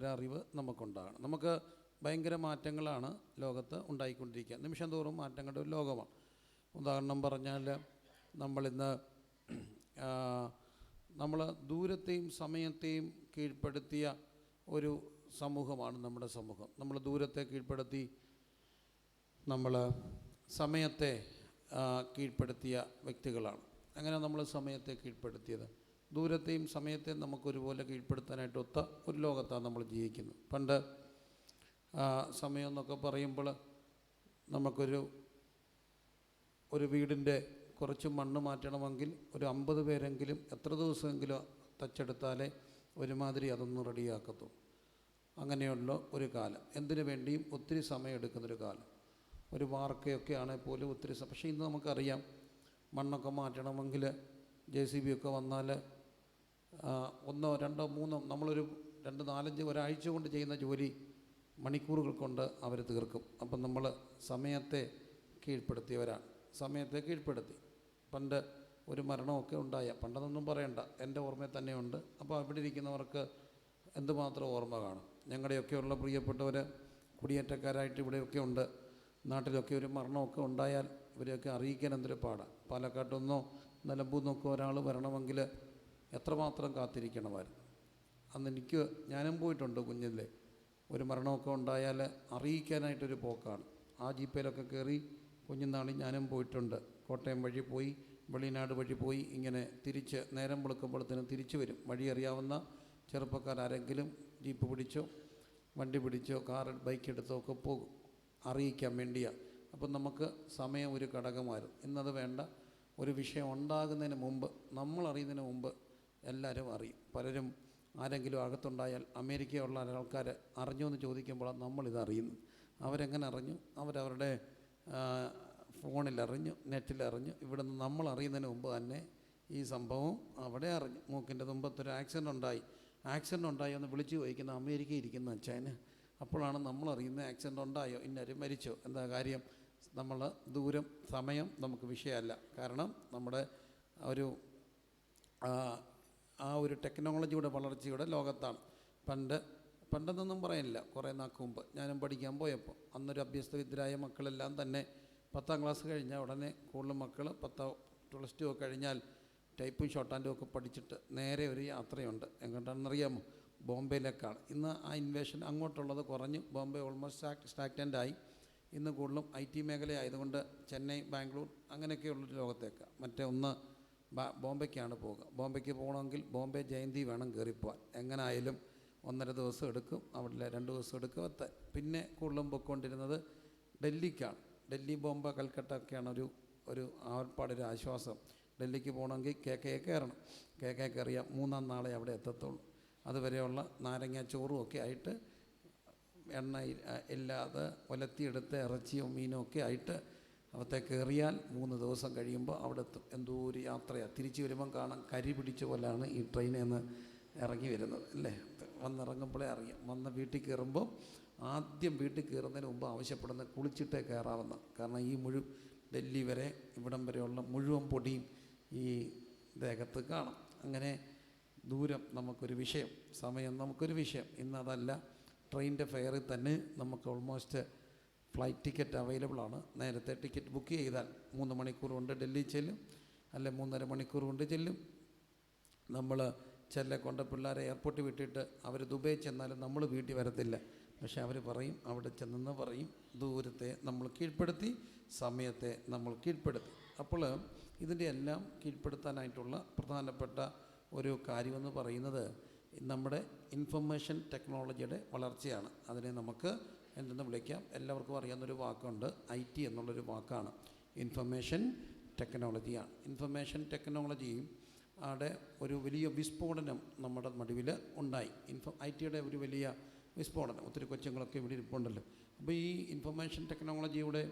ഒരു അറിവ് നമുക്കുണ്ടാകണം. നമുക്ക് ഭയങ്കര മാറ്റങ്ങളാണ് ലോകത്ത് ഉണ്ടായിക്കൊണ്ടിരിക്കുക. നിമിഷം തോറും മാറ്റങ്ങളുടെ ഒരു ലോകമാണ്. ഉദാഹരണം പറഞ്ഞാൽ നമ്മളിന്ന് നമ്മൾ ദൂരത്തെയും സമയത്തെയും കീഴ്പ്പെടുത്തിയ ഒരു സമൂഹമാണ് നമ്മുടെ സമൂഹം. നമ്മൾ ദൂരത്തെ കീഴ്പ്പെടുത്തി, നമ്മൾ സമയത്തെ കീഴ്പ്പെടുത്തിയ വ്യക്തികളാണ്. അങ്ങനെ നമ്മൾ സമയത്തെ കീഴ്പ്പെടുത്തിയത്. ദൂരത്തെയും സമയത്തെയും നമുക്കൊരുപോലെ കീഴ്പ്പെടുത്താനായിട്ട് ഒത്ത ഒരു ലോകത്താണ് നമ്മൾ ജീവിക്കുന്നത്. പണ്ട് സമയം എന്നൊക്കെ പറയുമ്പോൾ നമുക്കൊരു വീടിൻ്റെ കുറച്ച് മണ്ണ് മാറ്റണമെങ്കിൽ ഒരു 50 പേരെങ്കിലും എത്ര ദിവസമെങ്കിലും തച്ചെടുത്താലേ ഒരുമാതിരി അതൊന്ന് റെഡിയാക്കത്തുള്ളൂ. അങ്ങനെയുള്ള ഒരു കാലം. എന്തിനു വേണ്ടിയും ഒത്തിരി സമയം എടുക്കുന്നൊരു കാലം. ഒരു വാർക്കയൊക്കെ ആണെങ്കിൽ പോലും ഒത്തിരി പക്ഷേ ഇന്ന് നമുക്കറിയാം, മണ്ണൊക്കെ മാറ്റണമെങ്കിൽ JCB ഒക്കെ വന്നാൽ 1 2 3 നമ്മളൊരു 2 4 5 ഒരാഴ്ച കൊണ്ട് ചെയ്യുന്ന ജോലി മണിക്കൂറുകൾ കൊണ്ട് അവർ തീർക്കും. അപ്പം നമ്മൾ സമയത്തെ കീഴ്പ്പെടുത്തിയവരാണ്. സമയത്തെ കീഴ്പ്പെടുത്തി. പണ്ട് ഒരു മരണമൊക്കെ ഉണ്ടായ, പണ്ടെന്നൊന്നും പറയണ്ട, എൻ്റെ ഓർമ്മയിൽ തന്നെയുണ്ട്. അപ്പോൾ അവിടെ ഇരിക്കുന്നവർക്ക് എന്തുമാത്രം ഓർമ്മ കാണും. ഞങ്ങളുടെയൊക്കെയുള്ള പ്രിയപ്പെട്ടവർ കുടിയേറ്റക്കാരായിട്ട് ഇവിടെയൊക്കെ ഉണ്ട്. നാട്ടിലൊക്കെ ഒരു മരണമൊക്കെ ഉണ്ടായാൽ ഇവരെയൊക്കെ അറിയിക്കാൻ എന്തൊരു പാടാണ്. പാലക്കാട്ടുനിന്നോ നിലമ്പൂന്നൊക്കെ ഒരാൾ വരണമെങ്കിൽ എത്രമാത്രം കാത്തിരിക്കണമായിരുന്നു. അന്ന് ഞാനും പോയിട്ടുണ്ട് കുഞ്ഞിലെ. ഒരു മരണമൊക്കെ ഉണ്ടായാൽ അറിയിക്കാനായിട്ടൊരു പോക്കാണ്. ആ ജീപ്പയിലൊക്കെ കയറി കുഞ്ഞുനാളിൽ ഞാനും പോയിട്ടുണ്ട്. കോട്ടയം വഴി പോയി, വെളിനാട് വഴി പോയി, ഇങ്ങനെ തിരിച്ച് നേരം വെളുക്കുമ്പോഴത്തേനും തിരിച്ചു വരും. വഴി അറിയാവുന്ന ചെറുപ്പക്കാരെങ്കിലും ജീപ്പ് പിടിച്ചോ വണ്ടി പിടിച്ചോ ബൈക്ക് എടുത്തോ ഒക്കെ പോകും, അറിയിക്കാൻ വേണ്ടിയാണ്. അപ്പം നമുക്ക് സമയം ഒരു ഘടകമായിരുന്നു. ഇന്നത് വേണ്ട. ഒരു വിഷയം ഉണ്ടാകുന്നതിന് മുമ്പ്, നമ്മൾ അറിയുന്നതിന് മുമ്പ് എല്ലാവരും അറിയും. പലരും ആരെങ്കിലും അകത്തുണ്ടായാൽ അമേരിക്കയുള്ള ആൾക്കാർ അറിഞ്ഞോ എന്ന് ചോദിക്കുമ്പോഴാണ് നമ്മളിതറിയുന്നത്. അവരെങ്ങനെ അറിഞ്ഞു? അവരവരുടെ ഫോണിലറിഞ്ഞു, നെറ്റിലറിഞ്ഞു. ഇവിടുന്ന് നമ്മൾ അറിയുന്നതിന് മുമ്പ് തന്നെ ഈ സംഭവം അവിടെ അറിഞ്ഞു. മൂക്കിൻ്റെ തുമ്പത്തൊരു ആക്സിഡൻ്റ് ഉണ്ടായോ എന്ന് വിളിച്ചു ചോദിക്കുന്ന അമേരിക്കയിൽ ഇരിക്കുന്ന അച്ഛന്. അപ്പോഴാണ് നമ്മളറിയുന്നത് ആക്സിഡൻ്റ് ഉണ്ടായോ, ഇന്നരും മരിച്ചോ. എന്താ കാര്യം? നമ്മൾ ദൂരം സമയം നമുക്ക് വിഷയമല്ല. കാരണം നമ്മുടെ ഒരു ടെക്നോളജിയുടെ വളർച്ചയുടെ ലോകത്താണ്. പണ്ടെന്നൊന്നും പറയാനില്ല, കുറേ നാൾക്ക് മുമ്പ് ഞാനും പഠിക്കാൻ പോയപ്പോൾ അന്നൊരു അഭ്യസ്തവിദ്യരായ മക്കളെല്ലാം തന്നെ 10ാം ക്ലാസ് കഴിഞ്ഞാൽ ഉടനെ കൂടുതൽ മക്കൾ 10+2 ഒക്കെ കഴിഞ്ഞാൽ ടൈപ്പും ഷോർട്ട് ഹാൻഡും ഒക്കെ പഠിച്ചിട്ട് നേരെ ഒരു യാത്രയുണ്ട്. എങ്ങോട്ടാണെന്നറിയാമോ? ബോംബെയിലേക്കാണ്. ഇന്ന് ആ ഇൻവേഷൻ അങ്ങോട്ടുള്ളത് കുറഞ്ഞു. ബോംബെ ഓൾമോസ്റ്റ് സ്റ്റാഗ്നൻ്റായി. ഇന്ന് കൂടുതലും IT മേഖലയായതുകൊണ്ട് ചെന്നൈ, ബാംഗ്ലൂർ അങ്ങനെയൊക്കെയുള്ളൊരു ലോകത്തേക്കാണ്. മറ്റേ ബോംബെക്കാണ് പോവുക. ബോംബെക്ക് പോകണമെങ്കിൽ ബോംബെ ജയന്തി വേണം കയറിപ്പോവാൻ. എങ്ങനായാലും 1.5 ദിവസം എടുക്കും, അവിടെ 2 ദിവസം എടുക്കും എത്താൻ. പിന്നെ കൂടുതലും പൊയ്ക്കൊണ്ടിരുന്നത് ഡൽഹിക്കാണ്. ഡൽഹി, ബോംബെ, കൽക്കട്ട ഒക്കെയാണ് ഒരു ആർപ്പാടൊരു ആശ്വാസം. ഡൽഹിക്ക് പോകണമെങ്കിൽ KK കയറണം. KK കയറിയാൽ 3-ാം നാളെ അവിടെ എത്തത്തുള്ളൂ. അതുവരെയുള്ള നാരങ്ങ ചോറും ഒക്കെ ആയിട്ട്, എണ്ണ ഇല്ലാതെ ഒലത്തിയെടുത്ത് ഇറച്ചിയോ മീനോ ഒക്കെ ആയിട്ട് അവിടത്തെ കയറിയാൽ 3 ദിവസം കഴിയുമ്പോൾ അവിടെ എത്തും. എന്തോ ഒരു യാത്രയാണ്. തിരിച്ചു വരുമ്പം കാണാൻ കരി പിടിച്ച പോലെയാണ് ഈ ട്രെയിനിൽ നിന്ന് ഇറങ്ങി വരുന്നത്, അല്ലേ? വന്നിറങ്ങുമ്പോഴേ അറിയാം. വീട്ടിൽ കയറുമ്പോൾ ആദ്യം വീട്ടിൽ കയറുന്നതിന് മുമ്പ് ആവശ്യപ്പെടുന്നത് കുളിച്ചിട്ടേ കയറാവുന്ന. കാരണം ഈ ഡൽഹി വരെ ഇവിടം വരെയുള്ള മുഴുവൻ പൊടിയും ഈ ദേഹത്ത് കാണും. അങ്ങനെ ദൂരം നമുക്കൊരു വിഷയം, സമയം നമുക്കൊരു വിഷയം. ഇന്നതല്ല. ട്രെയിനിൻ്റെ ഫെയറിൽ തന്നെ നമുക്ക് ഓൾമോസ്റ്റ് ഫ്ലൈറ്റ് ടിക്കറ്റ് അവൈലബിളാണ്. നേരത്തെ ടിക്കറ്റ് ബുക്ക് ചെയ്താൽ 3 മണിക്കൂർ കൊണ്ട് ഡൽഹി ചെല്ലും, അല്ലെ 3.5 മണിക്കൂർ കൊണ്ട് ചെല്ലും. നമ്മൾ കൊണ്ട് പിള്ളേരെ എയർപോർട്ടിൽ വിട്ടിട്ട് അവർ ദുബൈ ചെന്നാലും നമ്മൾ വീട്ടിൽ വരത്തില്ല. പക്ഷെ അവർ പറയും, അവിടെ ചെന്നെന്ന് പറയും, ദൂരത്തെ നമ്മൾ കീഴ്പ്പെടുത്തി, സമയത്തെ നമ്മൾ കീഴ്പ്പെടുത്തി. അപ്പോൾ ഇതിൻ്റെ എല്ലാം കീഴ്പ്പെടുത്താനായിട്ടുള്ള പ്രധാനപ്പെട്ട ഒരു കാര്യമെന്ന് പറയുന്നത് നമ്മുടെ ഇൻഫർമേഷൻ ടെക്നോളജിയുടെ വളർച്ചയാണ്. അതിനെ നമുക്ക് എന്തെന്ന് വിളിക്കാം? എല്ലാവർക്കും അറിയാവുന്നൊരു വാക്കുണ്ട്, IT എന്നുള്ളൊരു വാക്കാണ്. ഇൻഫർമേഷൻ ടെക്നോളജിയാണ്. ഇൻഫർമേഷൻ ടെക്നോളജിയും അവിടെ ഒരു വലിയ വിസ്ഫോടനം നമ്മുടെ നടുവിൽ ഉണ്ടായി. IT-യുടെ ഒരു വലിയ വിസ്ഫോടനം. ഒത്തിരി കൊച്ചുങ്ങളൊക്കെ ഇവിടെ ഇരിപ്പുണ്ടല്ലോ. അപ്പോൾ ഈ ഇൻഫർമേഷൻ ടെക്നോളജിയുടെ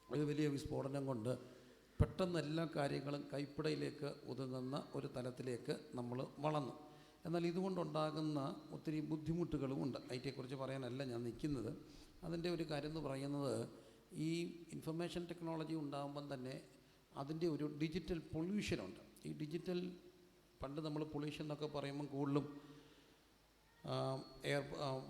ഒരു വലിയ വിസ്ഫോടനം കൊണ്ട് പെട്ടെന്ന് എല്ലാ കാര്യങ്ങളും കൈപ്പിടയിലേക്ക് ഒതുങ്ങുന്ന ഒരു തലത്തിലേക്ക് നമ്മൾ വളർന്നു. എന്നാൽ ഇതുകൊണ്ടുണ്ടാകുന്ന ഒത്തിരി ബുദ്ധിമുട്ടുകളും ഉണ്ട്. IT-യെക്കുറിച്ച് പറയാനല്ല ഞാൻ നിൽക്കുന്നത്. അതിൻ്റെ ഒരു കാര്യം എന്ന് പറയുന്നത്, ഈ ഇൻഫർമേഷൻ ടെക്നോളജി ഉണ്ടാകുമ്പം തന്നെ അതിൻ്റെ ഒരു ഡിജിറ്റൽ പൊല്യൂഷനുണ്ട്. ഈ പണ്ട് നമ്മൾ പൊല്യൂഷൻ എന്നൊക്കെ പറയുമ്പം കൂടുതലും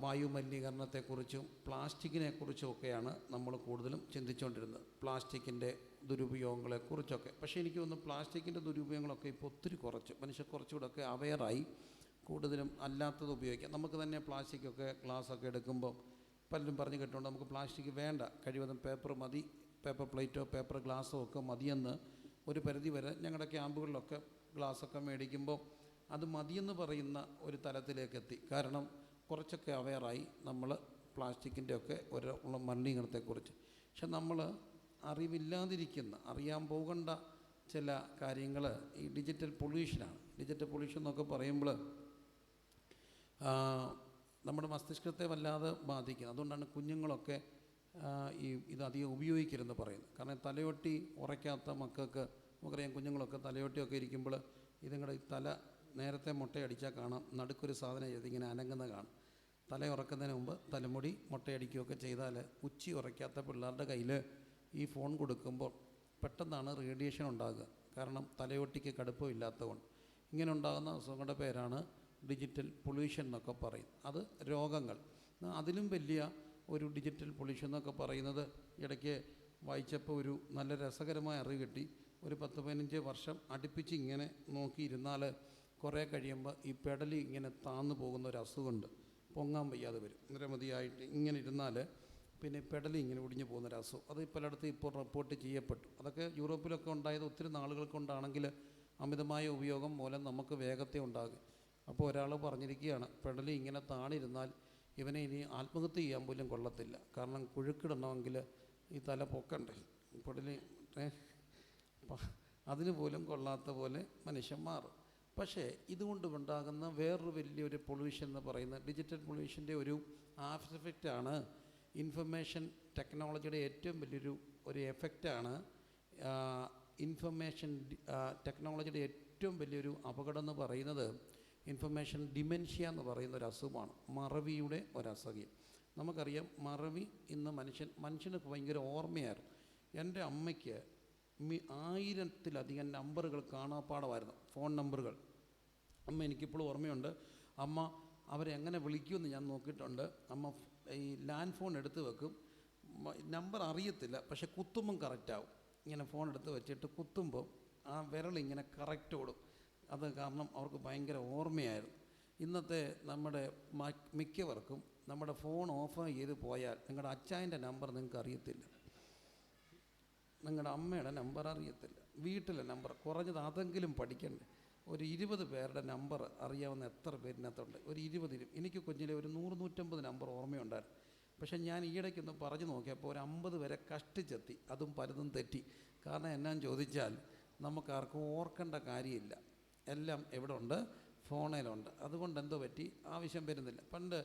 വായു മലിനീകരണത്തെക്കുറിച്ചും പ്ലാസ്റ്റിക്കിനെക്കുറിച്ചും ഒക്കെയാണ് നമ്മൾ കൂടുതലും ചിന്തിച്ചുകൊണ്ടിരുന്നത്, പ്ലാസ്റ്റിക്കിൻ്റെ ദുരുപയോഗങ്ങളെക്കുറിച്ചൊക്കെ. പക്ഷേ എനിക്ക് തോന്നുന്നു പ്ലാസ്റ്റിക്കിൻ്റെ ദുരുപയോഗങ്ങളൊക്കെ ഇപ്പോൾ ഒത്തിരി കുറച്ച് മനുഷ്യർ കുറച്ചുകൂടെയൊക്കെ അവെയറായി കൂടുതലും അല്ലാത്തത് ഉപയോഗിക്കാം. നമുക്ക് തന്നെ പ്ലാസ്റ്റിക്കൊക്കെ ഗ്ലാസ്സൊക്കെ എടുക്കുമ്പോൾ പലരും പറഞ്ഞു കേട്ടുകൊണ്ട് നമുക്ക് പ്ലാസ്റ്റിക് വേണ്ട, കഴിവതും പേപ്പർ മതി, പേപ്പർ പ്ലേറ്റോ പേപ്പർ ഗ്ലാസ്സോ ഒക്കെ മതിയെന്ന് ഒരു പരിധി വരെ ഞങ്ങളുടെ ക്യാമ്പുകളിലൊക്കെ ഗ്ലാസ്സൊക്കെ മേടിക്കുമ്പോൾ അത് മതിയെന്ന് പറയുന്ന ഒരു തലത്തിലേക്ക് എത്തി. കാരണം കുറച്ചൊക്കെ അവെയറായി നമ്മൾ പ്ലാസ്റ്റിക്കിൻ്റെ ഒക്കെ ഒരു മലിനീകരണത്തെക്കുറിച്ച്. പക്ഷെ നമ്മൾ അറിയാൻ പോകേണ്ട ചില കാര്യങ്ങൾ ഈ ഡിജിറ്റൽ പൊല്യൂഷനാണ്. ഡിജിറ്റൽ പൊല്യൂഷൻ എന്നൊക്കെ പറയുമ്പോൾ നമ്മുടെ മസ്തിഷ്കത്തെ വല്ലാതെ ബാധിക്കുന്നത്. അതുകൊണ്ടാണ് കുഞ്ഞുങ്ങളൊക്കെ ഇത് അധികം ഉപയോഗിക്കരുതെന്ന് പറയുന്നത്. കാരണം തലയൊട്ടി ഉറയ്ക്കാത്ത മക്കൾക്ക്, നമുക്കറിയാം കുഞ്ഞുങ്ങളൊക്കെ തലയൊട്ടിയൊക്കെ ഇരിക്കുമ്പോൾ ഇതുങ്ങളുടെ ഈ തല നേരത്തെ മുട്ടയടിച്ചാൽ കാണാം നടുക്കൊരു സാധനം ഇതിങ്ങനെ അനങ്ങുന്ന കാണും. തല ഉറക്കുന്നതിന് മുമ്പ് തലമുടി മുട്ടയടിക്കുകയൊക്കെ ചെയ്താൽ ഉച്ചി ഉറയ്ക്കാത്ത പിള്ളേരുടെ കയ്യിൽ ഈ ഫോൺ കൊടുക്കുമ്പോൾ പെട്ടെന്നാണ് റേഡിയേഷൻ ഉണ്ടാകുക. കാരണം തലയൊട്ടിക്ക് കടുപ്പമില്ലാത്തതുകൊണ്ട് ഇങ്ങനെ ഉണ്ടാകുന്ന അസുഖങ്ങളുടെ പേരാണ് ഡിജിറ്റൽ പൊല്യൂഷൻ എന്നൊക്കെ പറയും. അത് രോഗങ്ങൾ. അതിലും വലിയ ഒരു ഡിജിറ്റൽ പൊല്യൂഷൻ എന്നൊക്കെ പറയുന്നത് ഇടയ്ക്ക് വായിച്ചപ്പോൾ ഒരു നല്ല രസകരമായ അറിവ് കിട്ടി. ഒരു 10-15 വർഷം അടുപ്പിച്ച് ഇങ്ങനെ നോക്കിയിരുന്നാൽ കുറേ കഴിയുമ്പോൾ ഈ പെടലി ഇങ്ങനെ താന്നു പോകുന്ന ഒരു അസുഖമുണ്ട്. പൊങ്ങാൻ വയ്യാതെ വരും. നിരവധിയായിട്ട് ഇങ്ങനെ ഇരുന്നാൽ പിന്നെ പെടലി ഇങ്ങനെ ഒടിഞ്ഞു പോകുന്നൊരു അസുഖം. അത് പലയിടത്തും ഇപ്പോൾ റിപ്പോർട്ട് ചെയ്യപ്പെട്ടു. അതൊക്കെ യൂറോപ്പിലൊക്കെ ഉണ്ടായത് ഒത്തിരി നാളുകൾ കൊണ്ടാണെങ്കിൽ അമിതമായ ഉപയോഗം മൂലം നമുക്ക് വേഗത്തെ ഉണ്ടാകും. അപ്പോൾ ഒരാൾ പറഞ്ഞിരിക്കുകയാണ്, പെടലി ഇങ്ങനെ താണിരുന്നാൽ ഇവനെ ഇനി ആത്മഹത്യ ചെയ്യാൻ പോലും കൊള്ളത്തില്ല. കാരണം കുഴുക്കിടണമെങ്കിൽ ഈ തല പൊക്കണ്ടേ, പെടലി അതിന് പോലും കൊള്ളാത്ത പോലെ മനുഷ്യൻ മാറും. പക്ഷേ ഇതുകൊണ്ട് ഉണ്ടാകുന്ന വേറൊരു വലിയൊരു പൊല്യൂഷൻ എന്ന് പറയുന്നത് ഡിജിറ്റൽ പൊല്യൂഷൻ്റെ ഒരു ആഫ്റ്റർ എഫക്റ്റാണ്. ഇൻഫർമേഷൻ ടെക്നോളജിയുടെ ഏറ്റവും വലിയൊരു എഫക്റ്റാണ്. ഇൻഫർമേഷൻ ടെക്നോളജിയുടെ ഏറ്റവും വലിയൊരു അപകടം എന്ന് പറയുന്നത് ഇൻഫർമേഷൻ ഡിമെൻഷ്യ എന്ന് പറയുന്ന ഒരു അസുഖമാണ്. മറവിയുടെ ഒരസുഖം. നമുക്കറിയാം മറവി ഇന്ന് മനുഷ്യന് ഭയങ്കര ഓർമ്മയായിരുന്നു. എൻ്റെ അമ്മയ്ക്ക് 1000-ലധികം നമ്പറുകൾ കാണാപ്പാടമായിരുന്നു, ഫോൺ നമ്പറുകൾ. അമ്മ എനിക്കിപ്പോഴും ഓർമ്മയുണ്ട്. അമ്മ അവരെ എങ്ങനെ വിളിക്കുമെന്ന് ഞാൻ നോക്കിയിട്ടുണ്ട്. അമ്മ ഈ ലാൻഡ് ഫോൺ എടുത്ത് വെക്കും, നമ്പർ അറിയത്തില്ല, പക്ഷെ കുത്തുമ്പം കറക്റ്റാവും. ഇങ്ങനെ ഫോൺ എടുത്ത് വെച്ചിട്ട് കുത്തുമ്പോൾ ആ വിരലിങ്ങനെ കറക്റ്റ് ഓടും. അത് കാരണം അവർക്ക് ഭയങ്കര ഓർമ്മയായിരുന്നു. ഇന്നത്തെ നമ്മുടെ മിക്കവർക്കും നമ്മുടെ ഫോൺ ഓഫ് ചെയ്ത് പോയാൽ നിങ്ങളുടെ അച്ചായൻ്റെ നമ്പർ നിങ്ങൾക്ക് അറിയത്തില്ല, നിങ്ങളുടെ അമ്മയുടെ നമ്പർ അറിയത്തില്ല, വീട്ടിലെ നമ്പർ കുറഞ്ഞത് അതെങ്കിലും പഠിക്കണ്ടേ. ഒരു 20 പേരുടെ നമ്പർ അറിയാവുന്ന എത്ര പേരിനകത്തുണ്ട്? ഒരു 20. എനിക്ക് കുഞ്ഞിലെ ഒരു 100-150 നമ്പർ ഓർമ്മയുണ്ടായിരുന്നു. പക്ഷേ ഞാൻ ഈയിടയ്ക്കൊന്ന് പറഞ്ഞു നോക്കിയപ്പോൾ ഒരു 50 വരെ കഷ്ടിച്ചെത്തി. അതും പലതും തെറ്റി. കാരണം എന്നാന്ന് ചോദിച്ചാൽ നമുക്കാർക്കും ഓർക്കേണ്ട കാര്യമില്ല, എല്ലാം എവിടെ ഉണ്ട്? ഫോണിലുണ്ട്. അതുകൊണ്ട് എന്തോ പറ്റി, ആവശ്യം വരുന്നില്ല. പണ്ട്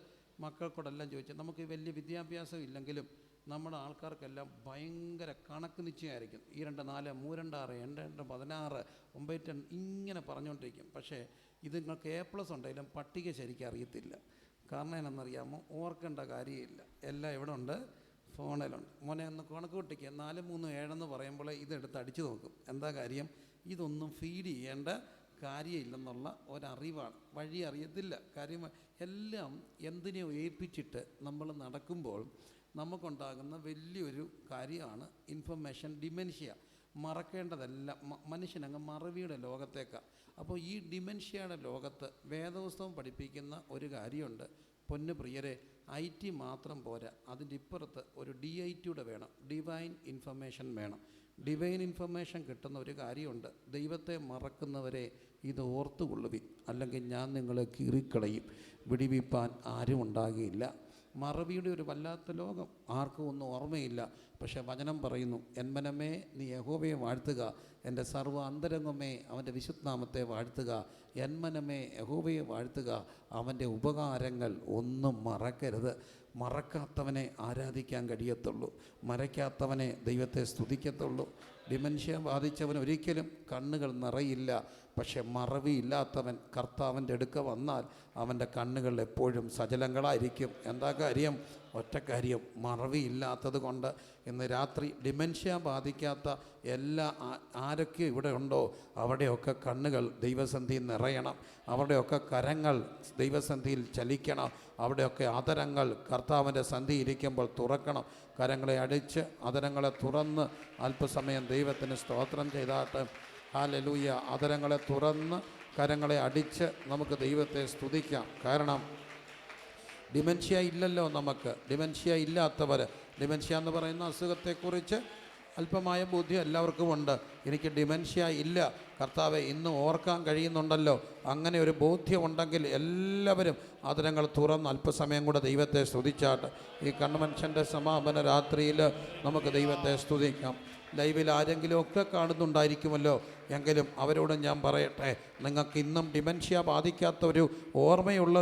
മക്കൾക്കോടെല്ലാം ചോദിച്ചാൽ നമുക്ക് വലിയ വിദ്യാഭ്യാസം ഇല്ലെങ്കിലും നമ്മുടെ ആൾക്കാർക്കെല്ലാം ഭയങ്കര കണക്ക് നിശ്ചയമായിരിക്കും. 2, 4, 3, 6, 8, 16, 9 ഇങ്ങനെ പറഞ്ഞുകൊണ്ടിരിക്കും. പക്ഷേ ഇത് നിങ്ങൾക്ക് A+ ഉണ്ടെങ്കിലും പട്ടിക ശരിക്കും അറിയത്തില്ല. കാരണം എന്നറിയാമോ? ഓർക്കേണ്ട കാര്യമില്ല, എല്ലാം എവിടെ ഉണ്ട്? ഫോണിലുണ്ട്. മോനെ ഒന്ന് കണക്ക് കൂട്ടിക്കുക, 4, 3, 7 എന്ന് പറയുമ്പോൾ ഇതെടുത്ത് അടിച്ചു നോക്കും. എന്താ കാര്യം? ഇതൊന്നും ഫീഡ് ചെയ്യേണ്ട കാര്യമില്ലെന്നുള്ള ഒരറിവാണ്. വഴി അറിയത്തില്ല. കാര്യം എല്ലാം എന്തിനെ ഏൽപ്പിച്ചിട്ട് നമ്മൾ നടക്കുമ്പോൾ നമുക്കുണ്ടാകുന്ന വലിയൊരു കാര്യമാണ് ഇൻഫർമേഷൻ ഡിമെൻഷ്യ. മറക്കേണ്ടതെല്ലാം മനുഷ്യനങ്ങ് മറവിയുടെ ലോകത്തേക്കാണ്. അപ്പോൾ ഈ ഡിമെൻഷ്യയുടെ ലോകത്ത് വേദപുസ്തകം പഠിപ്പിക്കുന്ന ഒരു കാര്യമുണ്ട്. പൊന്നു പ്രിയരെ, IT മാത്രം പോരാ, അതിൻ്റെ ഇപ്പുറത്ത് ഒരു DITയുടെ വേണം, ഡിവൈൻ ഇൻഫർമേഷൻ വേണം. ഡിവൈൻ ഇൻഫർമേഷൻ കിട്ടുന്ന ഒരു കാര്യമുണ്ട്. ദൈവത്തെ മറക്കുന്നവരെ ഇത് ഓർത്തുകൊള്ളുവിൻ, അല്ലെങ്കിൽ ഞാൻ നിങ്ങളെ കീറിക്കളയും, വിടിവിപ്പാൻ ആരും ഉണ്ടാകുകയില്ല. മറവിയുടെ ഒരു വല്ലാത്ത ലോകം, ആർക്കും ഒന്നും ഓർമ്മയില്ല. പക്ഷേ വചനം പറയുന്നു, എന്മനമേ നീ യഹോവയെ വാഴ്ത്തുക, എൻ്റെ സർവ്വ അന്തരംഗമേ അവൻ്റെ വിശുദ്ധനാമത്തെ വാഴ്ത്തുക. എന്മനമേ യഹോവയെ വാഴ്ത്തുക, അവൻ്റെ ഉപകാരങ്ങൾ ഒന്നും മറക്കരുത്. മറക്കാത്തവനെ ആരാധിക്കാൻ കഴിയത്തുള്ളൂ, മറയ്ക്കാത്തവനെ ദൈവത്തെ സ്തുതിക്കത്തുള്ളൂ. ഡിമെൻഷ്യ ബാധിച്ചവൻ ഒരിക്കലും കണ്ണുകൾ നിറയില്ല. പക്ഷെ മറവിയില്ലാത്തവൻ കർത്താവിൻ്റെ അടുക്ക വന്നാൽ അവൻ്റെ കണ്ണുകൾ എപ്പോഴും സജലങ്ങളായിരിക്കും. എന്താ കാര്യം? ഒറ്റ കാര്യം, മറവിയില്ലാത്തത് കൊണ്ട്. ഇന്ന് രാത്രി ഡിമെൻഷ്യ ബാധിക്കാത്ത എല്ലാ ആരൊക്കെ ഇവിടെ ഉണ്ടോ അവിടെയൊക്കെ കണ്ണുകൾ ദൈവസന്നിധിയിൽ നിറയണം, അവിടെയൊക്കെ കരങ്ങൾ ദൈവസന്നിധിയിൽ ചലിക്കണം, അവിടെയൊക്കെ അതരങ്ങൾ കർത്താവിൻ്റെ സന്ധി ഇരിക്കുമ്പോൾ തുറക്കണം. കരങ്ങളെ അടിച്ച് അതരങ്ങളെ തുറന്ന് അല്പസമയം ദൈവത്തിന് സ്തോത്രം ചെയ്താട്ട്. ഹല്ലേലൂയ. അതരങ്ങളെ തുറന്ന് കരങ്ങളെ അടിച്ച് നമുക്ക് ദൈവത്തെ സ്തുതിക്കാം. കാരണം ഡിമെൻഷ്യ ഇല്ലല്ലോ നമുക്ക്. ഡിമെൻഷ്യ ഇല്ലാത്തവർ, ഡിമെൻഷ്യ എന്ന് പറയുന്ന അസുഖത്തെക്കുറിച്ച് അല്പമായ ബോധ്യം എല്ലാവർക്കും ഉണ്ട്. എനിക്ക് ഡിമെൻഷ്യ ഇല്ല, കർത്താവെ ഇന്ന് ഓർക്കാൻ കഴിയുന്നുണ്ടല്ലോ. അങ്ങനെ ഒരു ബോധ്യമുണ്ടെങ്കിൽ എല്ലാവരും അതരങ്ങൾ തുറന്ന് അല്പസമയം കൂടെ ദൈവത്തെ സ്തുതിച്ചാട്ട് ഈ കൺവെൻഷൻ്റെ സമാപന രാത്രിയിൽ നമുക്ക് ദൈവത്തെ സ്തുതിക്കാം. ലൈവിൽ ആരെങ്കിലുമൊക്കെ കാണുന്നുണ്ടായിരിക്കുമല്ലോ, എങ്കിലും അവരോട് ഞാൻ പറയട്ടെ, നിങ്ങൾക്ക് ഇന്നും ഡിമെൻഷ്യ ബാധിക്കാത്ത ഒരു ഓർമ്മയുള്ള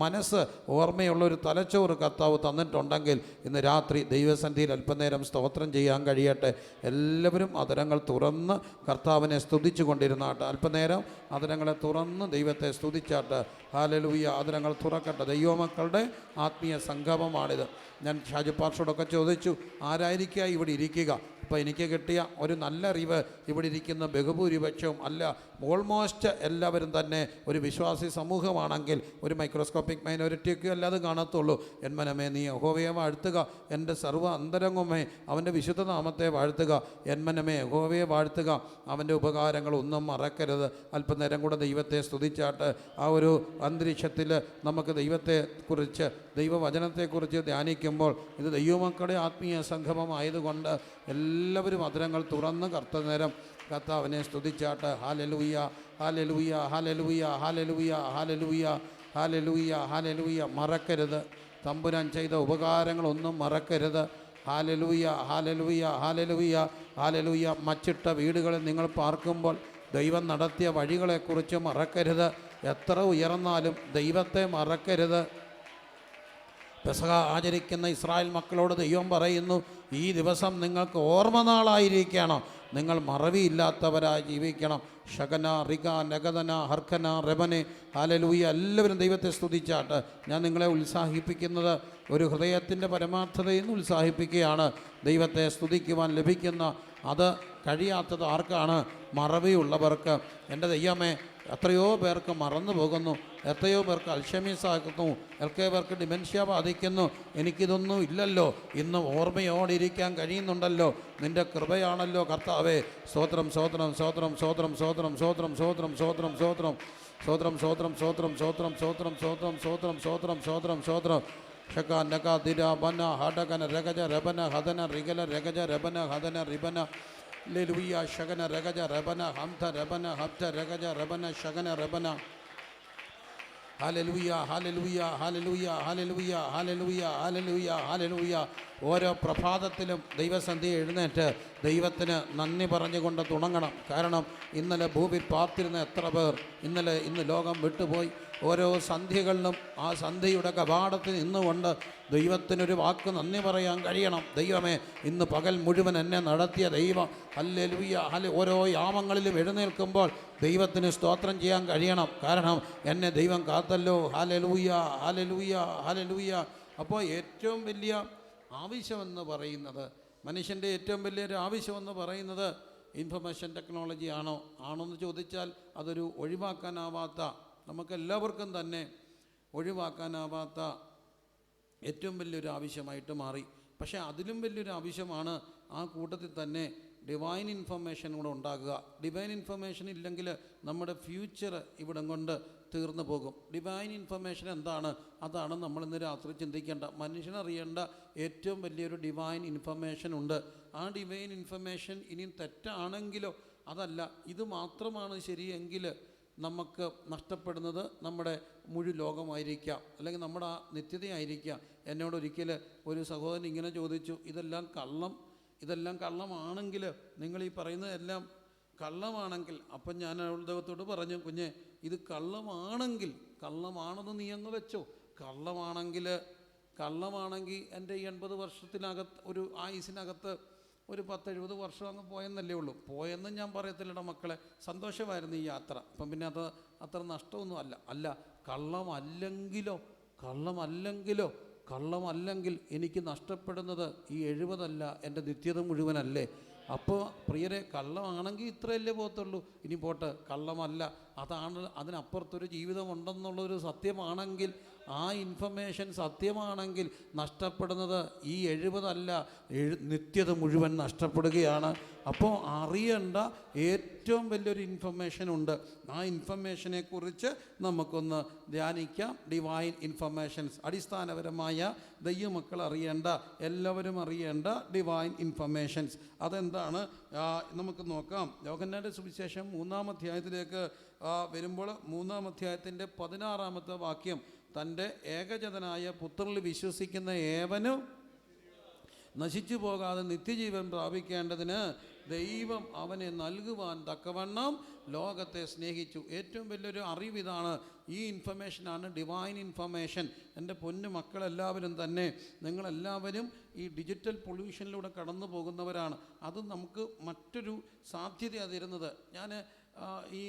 മനസ്സ്, ഓർമ്മയുള്ള ഒരു തലച്ചോറ് കർത്താവ് തന്നിട്ടുണ്ടെങ്കിൽ ഇന്ന് രാത്രി ദൈവസന്നിധിയിൽ അല്പനേരം സ്തോത്രം ചെയ്യാൻ കഴിയട്ടെ. എല്ലാവരും അതരങ്ങൾ തുറന്ന് കർത്താവിനെ സ്തുതിച്ചു കൊണ്ടിരുന്നാട്ട്. അല്പനേരം അതരങ്ങളെ തുറന്ന് ദൈവത്തെ സ്തുതിച്ചാട്ട്. ഹല്ലേലൂയ. അതരങ്ങൾ തുറക്കട്ടെ. ദൈവമക്കളുടെ ആത്മീയ സംഗമമാണിത്. ഞാൻ ഷാജു പാർഷോടൊക്കെ ചോദിച്ചു, ആരായിരിക്കുക ഇവിടെ ഇരിക്കുക? അപ്പോൾ എനിക്ക് കിട്ടിയ ഒരു നല്ല അറിവ്, ഇവിടെ ഇരിക്കുന്ന ബഹുഭൂരിപക്ഷവും അല്ല, ഓൾമോസ്റ്റ് എല്ലാവരും തന്നെ ഒരു വിശ്വാസി സമൂഹമാണെങ്കിൽ ഒരു മൈക്രോസ്കോപ്പിക് മൈനോറിറ്റിയൊക്കെ അല്ലാതെ കാണത്തുള്ളൂ. എൻ മനമേ നീ യഹോവയെ വാഴ്ത്തുക, എൻ്റെ സർവ്വ അന്തരംഗമേ അവൻ്റെ വിശുദ്ധ നാമത്തെ വാഴ്ത്തുക. എൻ മനമേ യഹോവയെ വാഴ്ത്തുക, അവൻ്റെ ഉപകാരങ്ങൾ ഒന്നും മറക്കരുത്. അല്പനേരം കൂടെ ദൈവത്തെ സ്തുതിച്ചാട്ട് ആ ഒരു അന്തരീക്ഷത്തിൽ നമുക്ക് ദൈവത്തെക്കുറിച്ച്, ദൈവവചനത്തെക്കുറിച്ച് ധ്യാനിക്കുമ്പോൾ ഇത് ദൈവമക്കളുടെ ആത്മീയ സംഗമമായതുകൊണ്ട് എല്ലാവരും അതരങ്ങൾ തുറന്ന് കർത്തനേരം കർത്താവിനെ സ്തുതിച്ചാട്ട്. ഹല്ലേലൂയ, ഹല്ലേലൂയ, ഹല്ലേലൂയ, ഹല്ലേലൂയ, ഹല്ലേലൂയ, ഹല്ലേലൂയ, ഹല്ലേലൂയ. മറക്കരുത്, തമ്പുരാൻ ചെയ്ത ഉപകാരങ്ങളൊന്നും മറക്കരുത്. ഹല്ലേലൂയ, ഹല്ലേലൂയ, ഹല്ലേലൂയ, ഹല്ലേലൂയ. മച്ചിട്ട വീടുകളിൽ നിങ്ങൾ പാർക്കുമ്പോൾ ദൈവം നടത്തിയ വഴികളെക്കുറിച്ച് മറക്കരുത്. എത്ര ഉയർന്നാലും ദൈവത്തെ മറക്കരുത്. പെസഹ ആചരിക്കുന്ന ഇസ്രായേൽ മക്കളോട് ദൈവം പറയുന്നു, ഈ ദിവസം നിങ്ങൾക്ക് ഓർമ്മനാളായിരിക്കണം, നിങ്ങൾ മറവിയില്ലാത്തവരായി ജീവിക്കണം. ഷകന, റിക, നഗദന, ഹർഖന, റബനെ. ഹല്ലേലൂയ. എല്ലാവരും ദൈവത്തെ സ്തുതിച്ചാട്ട്. ഞാൻ നിങ്ങളെ ഉത്സാഹിപ്പിക്കുന്നത് ഒരു ഹൃദയത്തിൻ്റെ പരമാർത്ഥതയിൽ നിന്ന് ഉത്സാഹിപ്പിക്കുകയാണ്. ദൈവത്തെ സ്തുതിക്കുവാൻ ലഭിക്കുന്ന അത് കഴിയാത്തത് ആർക്കാണ്? മറവിയുള്ളവർക്ക്. എൻ്റെ ദൈവമേ, എത്രയോ പേർക്ക് മറന്നു പോകുന്നു, എത്രയോ പേർക്ക് അൽഷമീസ് ആക്കുന്നു, എത്രയോ പേർക്ക് ഡിമെൻഷ്യ ബാധിക്കുന്നു. എനിക്കിതൊന്നും ഇല്ലല്ലോ, ഇന്ന് ഓർമ്മയോടിരിക്കാൻ കഴിയുന്നുണ്ടല്ലോ. നിൻ്റെ കൃപയാണല്ലോ കർത്താവേ. സ്തോത്രം, സ്തോത്രം, സ്തോത്രം, സ്തോത്രം, സ്തോത്രം, സ്തോത്രം, സ്തോത്രം, സ്തോത്രം, സ്തോത്രം, സ്തോത്രം, സ്തോത്രം, സ്തോത്രം, സ്തോത്രം, സ്തോത്രം, സ്തോത്രം, സ്തോത്രം, സ്തോത്രം, സ്തോത്രം, സ്തോത്രം. ഷക നക ദിര ബന ഹടകന രഗജ രബന ഹദന റിഗല രഗജ രബന ഹദന റിബന. ഹല്ലേലൂയ. ശകന രഗജ രബന ഹംധ രബന ഹബ്ധ രഗജ രബന ശകന രബന. ഹല്ലേലൂയ, ഹല്ലേലൂയ, ഹല്ലേലൂയ, ഹല്ലേലൂയ, ഹല്ലേലൂയ, ഹല്ലേലൂയ, ഹല്ലേലൂയ. ഓരോ പ്രഭാതത്തിലും ദൈവസന്ധ്യ എഴുന്നേറ്റ് ദൈവത്തിന് നന്ദി പറഞ്ഞുകൊണ്ട് തുടങ്ങണം. കാരണം ഇന്നലെ ഭൂമിയിൽ പാർത്തിരുന്ന എത്ര പേർ ഇന്ന് ലോകം വിട്ടുപോയി. ഓരോ സന്ധ്യകളിലും ആ സന്ധ്യയുടെ കവാടത്തിൽ നിന്നുകൊണ്ട് ദൈവത്തിനൊരു വാക്ക് നന്ദി പറയാൻ കഴിയണം. ദൈവമേ, ഇന്ന് പകൽ മുഴുവൻ എന്നെ നടത്തിയ ദൈവം, ഹല്ലേലൂയ. ഓരോ യാമങ്ങളിലും എഴുന്നേൽക്കുമ്പോൾ ദൈവത്തിന് സ്തോത്രം ചെയ്യാൻ കഴിയണം. കാരണം എന്നെ ദൈവം കാത്തല്ലോ. ഹല്ലേലൂയ, ഹല്ലേലൂയ, ഹല്ലേലൂയ. അപ്പോൾ ഏറ്റവും വലിയ ആവശ്യമെന്ന് പറയുന്നത്, മനുഷ്യൻ്റെ ഏറ്റവും വലിയൊരു ആവശ്യമെന്ന് പറയുന്നത് ഇൻഫർമേഷൻ ടെക്നോളജി ആണോ എന്ന് ചോദിച്ചാൽ അതൊരു ഒഴിവാക്കാനാവാത്ത, നമുക്കെല്ലാവർക്കും തന്നെ ഒഴിവാക്കാനാവാത്ത ഏറ്റവും വലിയൊരു ആവശ്യമായിട്ട് മാറി. പക്ഷേ അതിലും വലിയൊരു ആവശ്യമാണ് ആ കൂട്ടത്തിൽ തന്നെ ഡിവൈൻ ഇൻഫർമേഷൻ കൂടെ ഉണ്ടാകുക. ഡിവൈൻ ഇൻഫർമേഷൻ ഇല്ലെങ്കിൽ നമ്മുടെ ഫ്യൂച്ചർ ഇവിടം കൊണ്ട് തീർന്നു പോകും. ഡിവൈൻ ഇൻഫർമേഷൻ എന്താണ്? അതാണ് നമ്മളിന്ന് രാത്രി ചിന്തിക്കേണ്ട. മനുഷ്യനറിയേണ്ട ഏറ്റവും വലിയൊരു ഡിവൈൻ ഇൻഫർമേഷൻ ഉണ്ട്. ആ ഡിവൈൻ ഇൻഫർമേഷൻ ഇനിയും തെറ്റാണെങ്കിലോ അതല്ല, ഇത് മാത്രമാണ് ശരിയെങ്കിൽ നമുക്ക് നഷ്ടപ്പെടുന്നത് നമ്മുടെ മുഴു ലോകമായിരിക്കാം, അല്ലെങ്കിൽ നമ്മുടെ ആ നിത്യതയായിരിക്കാം. എന്നോടൊരിക്കൽ ഒരു സഹോദരൻ ഇങ്ങനെ ചോദിച്ചു, ഇതെല്ലാം കള്ളമാണെങ്കിൽ, നിങ്ങൾ ഈ പറയുന്നതെല്ലാം കള്ളമാണെങ്കിൽ, അപ്പം ഞാൻ ദൈവത്തോട് പറഞ്ഞു, കുഞ്ഞെ, ഇത് കള്ളമാണെന്ന് നീ അങ്ങ് വെച്ചോ. കള്ളമാണെങ്കിൽ എൻ്റെ ഈ 80 വർഷത്തിനകത്ത്, ഒരു ആയുസിനകത്ത് ഒരു 10-70 വർഷം അങ്ങ് പോയെന്നല്ലേ ഉള്ളൂ. പോയെന്നും ഞാൻ പറയത്തില്ലട മക്കളെ, സന്തോഷമായിരുന്നു ഈ യാത്ര. അപ്പം പിന്നെ അത് അത്ര നഷ്ടമൊന്നും അല്ല. കള്ളമല്ലെങ്കിൽ എനിക്ക് നഷ്ടപ്പെടുന്നത് ഈ 70 അല്ല, എൻ്റെ നിത്യത മുഴുവനല്ലേ. അപ്പോൾ പ്രിയരെ, കള്ളമാണെങ്കിൽ ഇത്രയല്ലേ പോകത്തുള്ളൂ. ഇനി പോട്ടെ, കള്ളമല്ല, അതിനപ്പുറത്തൊരു ജീവിതമുണ്ടെന്നുള്ളൊരു സത്യമാണെങ്കിൽ, ആ ഇൻഫർമേഷൻ സത്യമാണെങ്കിൽ നഷ്ടപ്പെടുന്നത് ഈ 70 അല്ല, നിത്യത മുഴുവൻ നഷ്ടപ്പെടുകയാണ്. അപ്പോൾ അറിയേണ്ട ഏറ്റവും വലിയൊരു ഇൻഫർമേഷനുണ്ട്. ആ ഇൻഫർമേഷനെക്കുറിച്ച് നമുക്കൊന്ന് ധ്യാനിക്കാം. ഡിവൈൻ ഇൻഫർമേഷൻസ്, അടിസ്ഥാനപരമായ ദൈവമക്കൾ അറിയേണ്ട, എല്ലാവരും അറിയേണ്ട ഡിവൈൻ ഇൻഫർമേഷൻസ്. അതെന്താണ് നമുക്ക് നോക്കാം. യോഹന്നാന്റെ സുവിശേഷം 3-ാം അധ്യായത്തിലേക്ക് വരുമ്പോൾ 3-ാം അധ്യായത്തിൻ്റെ 16-ാമത്തെ വാക്യം, തൻ്റെ ഏകജാതനായ പുത്രനിൽ വിശ്വസിക്കുന്ന ഏവനും നശിച്ചു പോകാതെ നിത്യജീവൻ പ്രാപിക്കേണ്ടതിന് ദൈവം അവനെ നൽകുവാൻ തക്കവണ്ണം ലോകത്തെ സ്നേഹിച്ചു. ഏറ്റവും വലിയൊരു അറിവിതാണ്, ഈ ഇൻഫർമേഷനാണ് ഡിവൈൻ ഇൻഫർമേഷൻ. എൻ്റെ പൊന്നു മക്കളെല്ലാവരും തന്നെ, നിങ്ങളെല്ലാവരും ഈ ഡിജിറ്റൽ പൊല്യൂഷനിലൂടെ കടന്നു പോകുന്നവരാണ്. അത് നമുക്ക് മറ്റൊരു സാധ്യത തരുന്നത്. ഞാൻ ഈ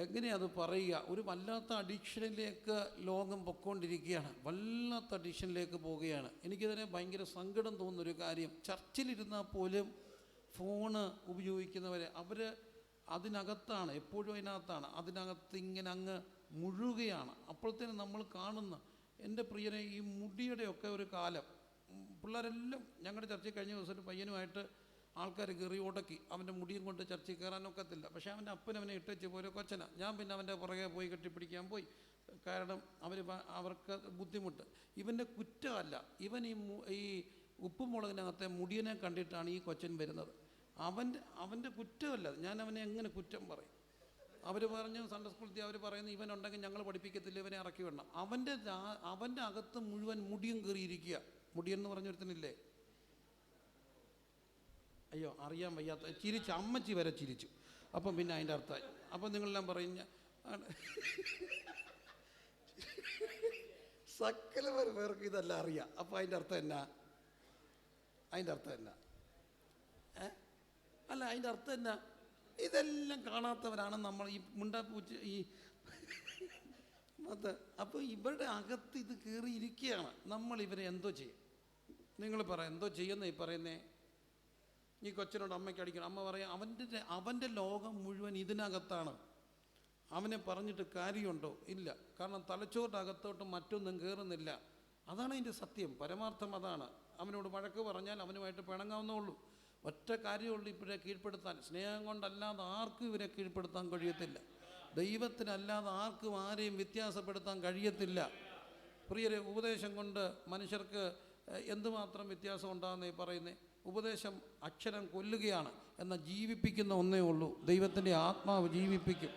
എങ്ങനെയത് പറയുക, ഒരു വല്ലാത്ത അഡിക്ഷനിലേക്ക് ലോകം പൊയ്ക്കൊണ്ടിരിക്കുകയാണ്. വല്ലാത്ത അഡിക്ഷനിലേക്ക് പോവുകയാണ്. എനിക്കിതിനെ ഭയങ്കര സങ്കടം തോന്നുന്നൊരു കാര്യം, ചർച്ചിലിരുന്നാൽ പോലും ഫോണ് ഉപയോഗിക്കുന്നവരെ, അവർ അതിനകത്താണ്, എപ്പോഴും അതിനകത്ത് ഇങ്ങനെ അങ്ങ് മുഴുകുകയാണ്. അപ്പോഴത്തേനും നമ്മൾ കാണുന്ന, എൻ്റെ പ്രിയനെ, ഈ മുടിയുടെയൊക്കെ ഒരു കാലം, പിള്ളേരെല്ലാം ഞങ്ങളുടെ ചർച്ചയിൽ കഴിഞ്ഞ ദിവസം ഒരു പയ്യനുമായിട്ട് ആൾക്കാർ കയറി ഉടക്കി. അവൻ്റെ മുടിയും കൊണ്ട് ചർച്ചയിൽ കയറാനൊക്കത്തില്ല. പക്ഷേ അവൻ്റെ അപ്പനവനെ ഇട്ടേച്ച് പോയ കൊച്ചന. ഞാൻ പിന്നെ അവൻ്റെ പുറകെ പോയി കെട്ടിപ്പിടിക്കാൻ പോയി. കാരണം അവർക്ക് ബുദ്ധിമുട്ട്. ഇവൻ്റെ കുറ്റമല്ല, ഇവൻ ഈ ഉപ്പുമുളകിനകത്തെ മുടിയനെ കണ്ടിട്ടാണ് ഈ കൊച്ചൻ വരുന്നത്. അവൻ്റെ കുറ്റമല്ല. ഞാൻ അവനെ എങ്ങനെ കുറ്റം പറയും? അവർ പറഞ്ഞു, സൺഡേ സ്കൂളിൽ അവർ പറയുന്നു, ഇവനുണ്ടെങ്കിൽ ഞങ്ങൾ പഠിപ്പിക്കത്തില്ല, ഇവനെ ഇറക്കി വിടണം. അവൻ്റെ അകത്ത് മുഴുവൻ മുടിയും കയറിയിരിക്കുക. മുടിയെന്ന് പറഞ്ഞൊരുത്തനില്ലേ, അയ്യോ അറിയാൻ വയ്യാത്ത, ചിരിച്ചു, അമ്മച്ചി വരെ ചിരിച്ചു. അപ്പം പിന്നെ അതിൻ്റെ അർത്ഥം, അപ്പം നിങ്ങളെല്ലാം പറയും സകല പേർക്ക് ഇതെല്ലാം അറിയാം. അപ്പം അതിൻ്റെ അർത്ഥം എന്നാ? അതിൻ്റെ അർത്ഥം എന്നാ? ഇതെല്ലാം കാണാത്തവരാണ് നമ്മൾ, ഈ മുണ്ടാപ്പൂച്ച, ഈ അത്. അപ്പോൾ ഇവരുടെ അകത്ത് ഇത് കയറിയിരിക്കുകയാണ്. നമ്മൾ ഇവരെ എന്തോ ചെയ്യും? നിങ്ങൾ പറയാം, എന്തോ ചെയ്യുന്നേ ഈ പറയുന്നേ? ഈ കൊച്ചിനോട് അമ്മയ്ക്ക് അടിക്കണം. അമ്മ പറയാം, അവൻ്റെ ലോകം മുഴുവൻ ഇതിനകത്താണ്. അവനെ പറഞ്ഞിട്ട് കാര്യമുണ്ടോ? ഇല്ല. കാരണം തലച്ചോറിൻ്റെ അകത്തോട്ട് മറ്റൊന്നും കയറുന്നില്ല. അതാണ് അതിൻ്റെ സത്യം, പരമാർത്ഥം അതാണ്. അവനോട് വഴക്ക് പറഞ്ഞാൽ അവനുമായിട്ട് പിണങ്ങാവുന്നുള്ളൂ. ഒറ്റ കാര്യമുള്ളൂ ഇവരെ കീഴ്പ്പെടുത്താൻ. സ്നേഹം കൊണ്ടല്ലാതെ ആർക്കും ഇവരെ കീഴ്പ്പെടുത്താൻ കഴിയത്തില്ല. ദൈവത്തിനല്ലാതെ ആർക്കും ആരെയും വ്യത്യാസപ്പെടുത്താൻ കഴിയത്തില്ല. പ്രിയരെ, ഉപദേശം കൊണ്ട് മനുഷ്യർക്ക് എന്തുമാത്രം വ്യത്യാസം ഉണ്ടാകുന്നേ പറയുന്നേ? ഉപദേശം അക്ഷരം കൊല്ലുകയാണ്, എന്നാൽ ജീവിപ്പിക്കുന്ന ഒന്നേ ഉള്ളൂ. ദൈവത്തിൻ്റെ ആത്മാവ് ജീവിപ്പിക്കും.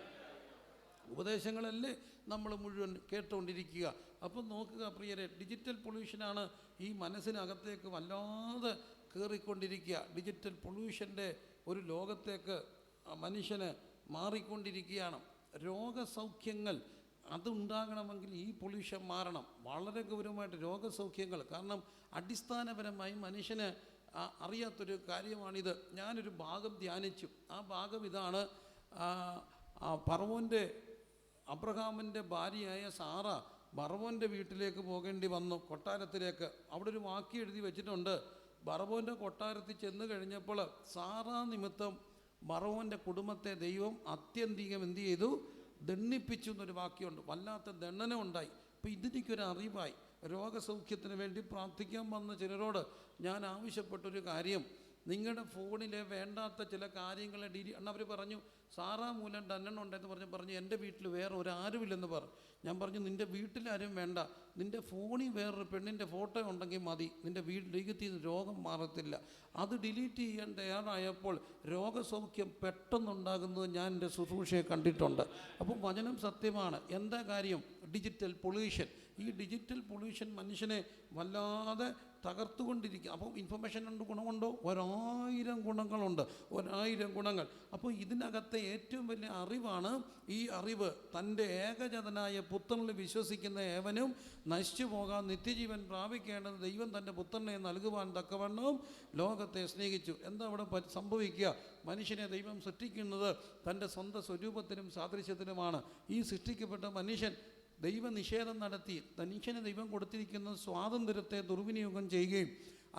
ഉപദേശങ്ങളല്ലേ നമ്മൾ മുഴുവൻ കേട്ടുകൊണ്ടിരിക്കുക. അപ്പം നോക്കുക പ്രിയരെ, ഡിജിറ്റൽ പൊല്യൂഷനാണ് ഈ മനസ്സിനകത്തേക്ക് വല്ലാതെ കയറിക്കൊണ്ടിരിക്കുക. ഡിജിറ്റൽ പൊല്യൂഷൻ്റെ ഒരു ലോകത്തേക്ക് മനുഷ്യന് മാറിക്കൊണ്ടിരിക്കുകയാണ്. രോഗസൗഖ്യങ്ങൾ അതുണ്ടാകണമെങ്കിൽ ഈ പൊല്യൂഷൻ മാറണം. വളരെ ഗൗരവമായിട്ട് രോഗസൗഖ്യങ്ങൾ. കാരണം അടിസ്ഥാനപരമായി മനുഷ്യന് അറിയാത്തൊരു കാര്യമാണിത്. ഞാനൊരു ഭാഗം ധ്യാനിച്ചു. ആ ഭാഗം ഇതാണ്. അബ്രഹാമിൻ്റെ ഭാര്യയായ സാറ ബർവോൻ്റെ വീട്ടിലേക്ക് പോകേണ്ടി വന്നു, കൊട്ടാരത്തിലേക്ക്. അവിടെ ഒരു വാക്യം എഴുതി വെച്ചിട്ടുണ്ട്. ബർവോൻ്റെ കൊട്ടാരത്തിൽ ചെന്ന് കഴിഞ്ഞപ്പോൾ സാറാ നിമിത്തം ബർവോൻ്റെ കുടുംബത്തെ ദൈവം അത്യന്തികം എന്ത് ചെയ്തു? ദണ്ണിപ്പിച്ചു എന്നൊരു വാക്യമുണ്ട്. വല്ലാത്ത ദണ്ഡനം ഉണ്ടായി. അപ്പോൾ ഇതെനിക്കൊരു അറിവായി. രോഗസൗഖ്യത്തിന് വേണ്ടി പ്രാർത്ഥിക്കാൻ വന്ന ചിലരോട് ഞാൻ ആവശ്യപ്പെട്ടൊരു കാര്യം, നിങ്ങളുടെ ഫോണിലെ വേണ്ടാത്ത ചില കാര്യങ്ങളെ അവർ പറഞ്ഞു, സാറാ മൂലം ഡണ്ണെണ്ണം ഉണ്ടെന്ന് പറഞ്ഞു എൻ്റെ വീട്ടിൽ വേറെ ഒരാരുമില്ലെന്ന് പറഞ്ഞു. ഞാൻ പറഞ്ഞു, നിൻ്റെ വീട്ടിലാരും വേണ്ട, നിൻ്റെ ഫോണിൽ വേറൊരു പെണ്ണിൻ്റെ ഫോട്ടോ ഉണ്ടെങ്കിൽ മതി, നിൻ്റെ വീട്ടിലേക്ക് രോഗം മാറത്തില്ല. അത് ഡിലീറ്റ് ചെയ്യാൻ തയ്യാറായപ്പോൾ രോഗസൗഖ്യം പെട്ടെന്നുണ്ടാകുന്നത് ഞാൻ എൻ്റെ ശുശ്രൂഷയെ കണ്ടിട്ടുണ്ട്. അപ്പം വചനം സത്യമാണ്. എന്താ കാര്യം? Digital pollution. ഈ ഡിജിറ്റൽ പൊല്യൂഷൻ മനുഷ്യനെ വല്ലാതെ തകർത്തുകൊണ്ടിരിക്കുക. അപ്പോൾ ഇൻഫർമേഷൻ കൊണ്ട് ഗുണമുണ്ടോ? 1000 ഗുണങ്ങളുണ്ട്, 1000 ഗുണങ്ങൾ. അപ്പോൾ ഇതിനകത്തെ ഏറ്റവും വലിയ അറിവാണ് ഈ അറിവ്. തൻ്റെ ഏകജാതനായ പുത്രനിൽ വിശ്വസിക്കുന്ന ഏവനും നശിച്ചു പോകാൻ നിത്യജീവൻ പ്രാപിക്കേണ്ടത് ദൈവം തൻ്റെ പുത്രനെ നൽകുവാൻ തക്കവണ്ണം ലോകത്തെ സ്നേഹിച്ചു. എന്താ അവിടെ സംഭവിക്കുക? മനുഷ്യനെ ദൈവം സൃഷ്ടിക്കുന്നത് തൻ്റെ സ്വന്തം സ്വരൂപത്തിനും സാദൃശ്യത്തിനുമാണ്. ഈ സൃഷ്ടിക്കപ്പെട്ട മനുഷ്യൻ ദൈവനിഷേധം നടത്തി മനുഷ്യന് ദൈവം കൊടുത്തിരിക്കുന്ന സ്വാതന്ത്ര്യത്തെ ദുർവിനിയോഗം ചെയ്യുകയും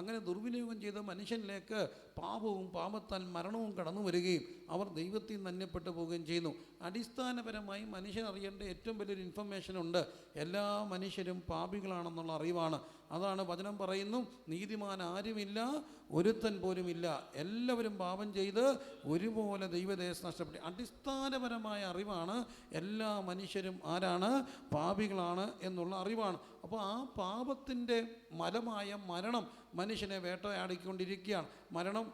അങ്ങനെ ദുർവിനിയോഗം ചെയ്ത മനുഷ്യനിലേക്ക് പാപവും പാപത്താൽ മരണവും കടന്നു വരികയും അവർ ദൈവത്തിൽ നിന്ന് അന്യപ്പെട്ടു പോവുകയും ചെയ്യുന്നു. അടിസ്ഥാനപരമായി മനുഷ്യൻ അറിയേണ്ട ഏറ്റവും വലിയൊരു ഇൻഫർമേഷൻ ഉണ്ട്. എല്ലാ മനുഷ്യരും പാപികളാണെന്നുള്ള അറിവാണ്. അതാണ് വചനം പറയുന്നു, നീതിമാൻ ആരുമില്ല, ഒരുത്തൻ പോലുമില്ല, എല്ലാവരും പാപം ചെയ്ത് ഒരുപോലെ ദൈവദേശം നഷ്ടപ്പെട്ടു. അടിസ്ഥാനപരമായ അറിവാണ് എല്ലാ മനുഷ്യരും ആരാണ്? പാപികളാണ് എന്നുള്ള അറിവാണ്. അപ്പോൾ ആ പാപത്തിൻ്റെ മലമായ മരണം മനുഷ്യനെ വേട്ടയാടിക്കൊണ്ടിരിക്കുകയാണ്. മരണം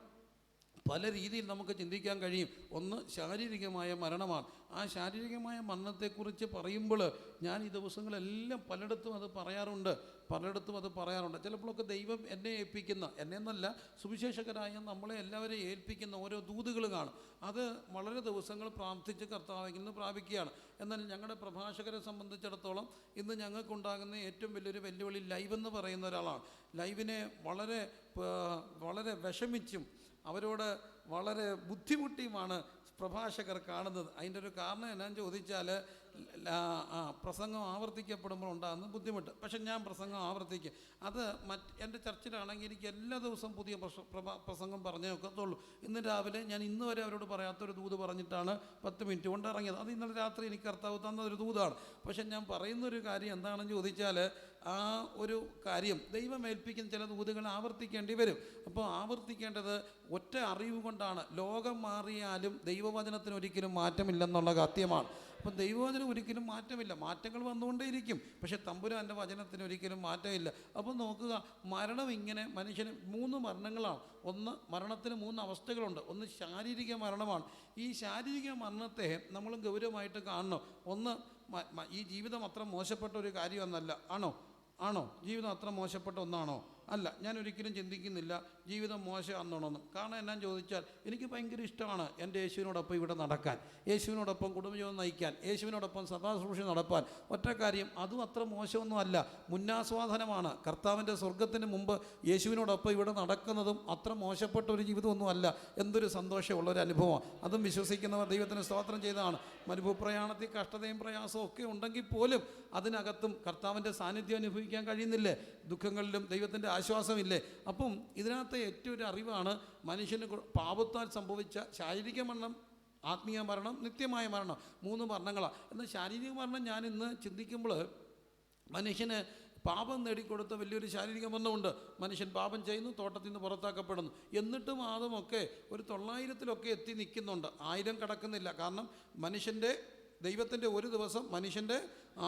പല രീതിയിൽ നമുക്ക് ചിന്തിക്കാൻ കഴിയും. ഒന്ന് ശാരീരികമായ മരണമാണ്. ആ ശാരീരികമായ മരണത്തെക്കുറിച്ച് പറയുമ്പോൾ ഞാൻ ഈ ദിവസങ്ങളെല്ലാം പലയിടത്തും അത് പറയാറുണ്ട്. ചിലപ്പോഴൊക്കെ ദൈവം എന്നെ ഏൽപ്പിക്കുന്ന, എന്നെന്നല്ല സുവിശേഷകരായ നമ്മളെ എല്ലാവരെയും ഏൽപ്പിക്കുന്ന ഓരോ ദൂതുകൾ കാണും. അത് വളരെ ദിവസങ്ങൾ പ്രാർത്ഥിച്ച് കർത്താവിൽ നിന്ന് പ്രാപിക്കുകയാണ്. എന്നാൽ ഞങ്ങളുടെ പ്രഭാഷകരെ സംബന്ധിച്ചിടത്തോളം ഇന്ന് ഞങ്ങൾക്കുണ്ടാകുന്ന ഏറ്റവും വലിയൊരു വെല്ലുവിളി ലൈവ് എന്ന് പറയുന്ന ഒരാളാണ്. ലൈവിനെ വളരെ വിഷമിച്ചും അവരോട് വളരെ ബുദ്ധിമുട്ടിയുമാണ് പ്രഭാഷകർ കാണുന്നത്. അതിൻ്റെ ഒരു കാരണം എന്നാന്ന് ചോദിച്ചാൽ പ്രസംഗം ആവർത്തിക്കപ്പെടുമ്പോൾ ഉണ്ടാകുന്ന ബുദ്ധിമുട്ട്. പക്ഷെ ഞാൻ പ്രസംഗം ആവർത്തിക്കും. അത് എൻ്റെ ചർച്ചിലാണെങ്കിൽ എനിക്ക് എല്ലാ ദിവസവും പുതിയ പ്രസംഗം പറഞ്ഞേ ഒക്കത്തുള്ളൂ. ഇന്ന് രാവിലെ ഞാൻ ഇന്ന് വരെ അവരോട് പറയാത്തൊരു ദൂത് പറഞ്ഞിട്ടാണ് 10 മിനിറ്റ് കൊണ്ട് ഇറങ്ങിയത്. അത് ഇന്നലെ രാത്രി എനിക്ക് കർത്താവ് തന്നൊരു ദൂതാണ്. പക്ഷെ ഞാൻ പറയുന്നൊരു കാര്യം എന്താണെന്ന് ചോദിച്ചാൽ ആ ഒരു കാര്യം ദൈവം ഏൽപ്പിക്കുന്ന ചില ദൂതുകൾ ആവർത്തിക്കേണ്ടി വരും. അപ്പോൾ ആവർത്തിക്കേണ്ടത് ഒറ്റ അറിവ് കൊണ്ടാണ്. ലോകം മാറിയാലും ദൈവവചനത്തിന് ഒരിക്കലും മാറ്റമില്ലെന്നുള്ള സത്യമാണ്. അപ്പം ദൈവവചനം ഒരിക്കലും മാറ്റമില്ല, മാറ്റങ്ങൾ വന്നുകൊണ്ടേയിരിക്കും. പക്ഷെ തമ്പുരാൻ്റെ വചനത്തിന് ഒരിക്കലും മാറ്റമില്ല. അപ്പം നോക്കുക, മരണം ഇങ്ങനെ മനുഷ്യന് 3 മരണങ്ങളാണ്. ഒന്ന്, മരണത്തിന് 3 അവസ്ഥകളുണ്ട്. ഒന്ന് ശാരീരിക മരണമാണ്. ഈ ശാരീരിക മരണത്തെ നമ്മൾ ഗൗരവമായിട്ട് കാണണം. ഒന്ന്, ഈ ജീവിതം അത്ര മോശപ്പെട്ട ഒരു കാര്യമൊന്നല്ല. ആണോ ജീവിതം അത്ര മോശപ്പെട്ട ഒന്നാണോ? അല്ല. ഞാൻ ഒരിക്കലും ചിന്തിക്കുന്നില്ല ജീവിതം മോശമാണെന്നൊന്നും. കാരണം എന്നാന്ന് ചോദിച്ചാൽ എനിക്ക് ഭയങ്കര ഇഷ്ടമാണ് എൻ്റെ യേശുവിനോടൊപ്പം ഇവിടെ നടക്കാൻ, യേശുവിനോടൊപ്പം കുടുംബജീവിതം നയിക്കാൻ, യേശുവിനോടൊപ്പം സദാശുശ്രൂഷ നടപ്പാൻ. ഒറ്റ കാര്യം, അതും അത്ര മോശമൊന്നും അല്ല, മുന്നാസ്വാദനമാണ്. കർത്താവിൻ്റെ സ്വർഗത്തിന് മുമ്പ് യേശുവിനോടൊപ്പം ഇവിടെ നടക്കുന്നതും അത്ര മോശപ്പെട്ട ഒരു ജീവിതമൊന്നും അല്ല. എന്തൊരു സന്തോഷമുള്ളൊരു അനുഭവമാണ്. അതും വിശ്വസിക്കുന്നവർ ദൈവത്തിന് സ്തോത്രം ചെയ്തതാണ്. മരുഭൂപ്രയാണത്തിൽ കഷ്ടതയും പ്രയാസവും ഒക്കെ ഉണ്ടെങ്കിൽ പോലും അതിനകത്തും കർത്താവിൻ്റെ സാന്നിധ്യം അനുഭവിക്കാൻ കഴിയുന്നില്ലേ? ദുഃഖങ്ങളിലും ദൈവത്തിൻ്റെ ആശ്വാസമില്ലേ? അപ്പം ഇതിനകത്തെ ഏറ്റവും ഒരു അറിവാണ് മനുഷ്യന് പാപത്താൽ സംഭവിച്ച ശാരീരിക മരണം, ആത്മീയ മരണം, നിത്യമായ മരണം. 3 മരണങ്ങളാണ്. എന്നാൽ ശാരീരിക മരണം ഞാൻ ഇന്ന് ചിന്തിക്കുമ്പോൾ മനുഷ്യന് പാപം നേടിക്കൊടുത്ത വലിയൊരു ശാരീരിക മരണമുണ്ട്. മനുഷ്യൻ പാപം ചെയ്യുന്നു, തോട്ടത്തിൽ നിന്ന് പുറത്താക്കപ്പെടുന്നു. എന്നിട്ടും ആദമൊക്കെ ഒരു 900-ലൊക്കെ എത്തി നിൽക്കുന്നുണ്ട്. 1000 കടക്കുന്നില്ല. കാരണം ദൈവത്തിൻ്റെ ഒരു ദിവസം മനുഷ്യൻ്റെ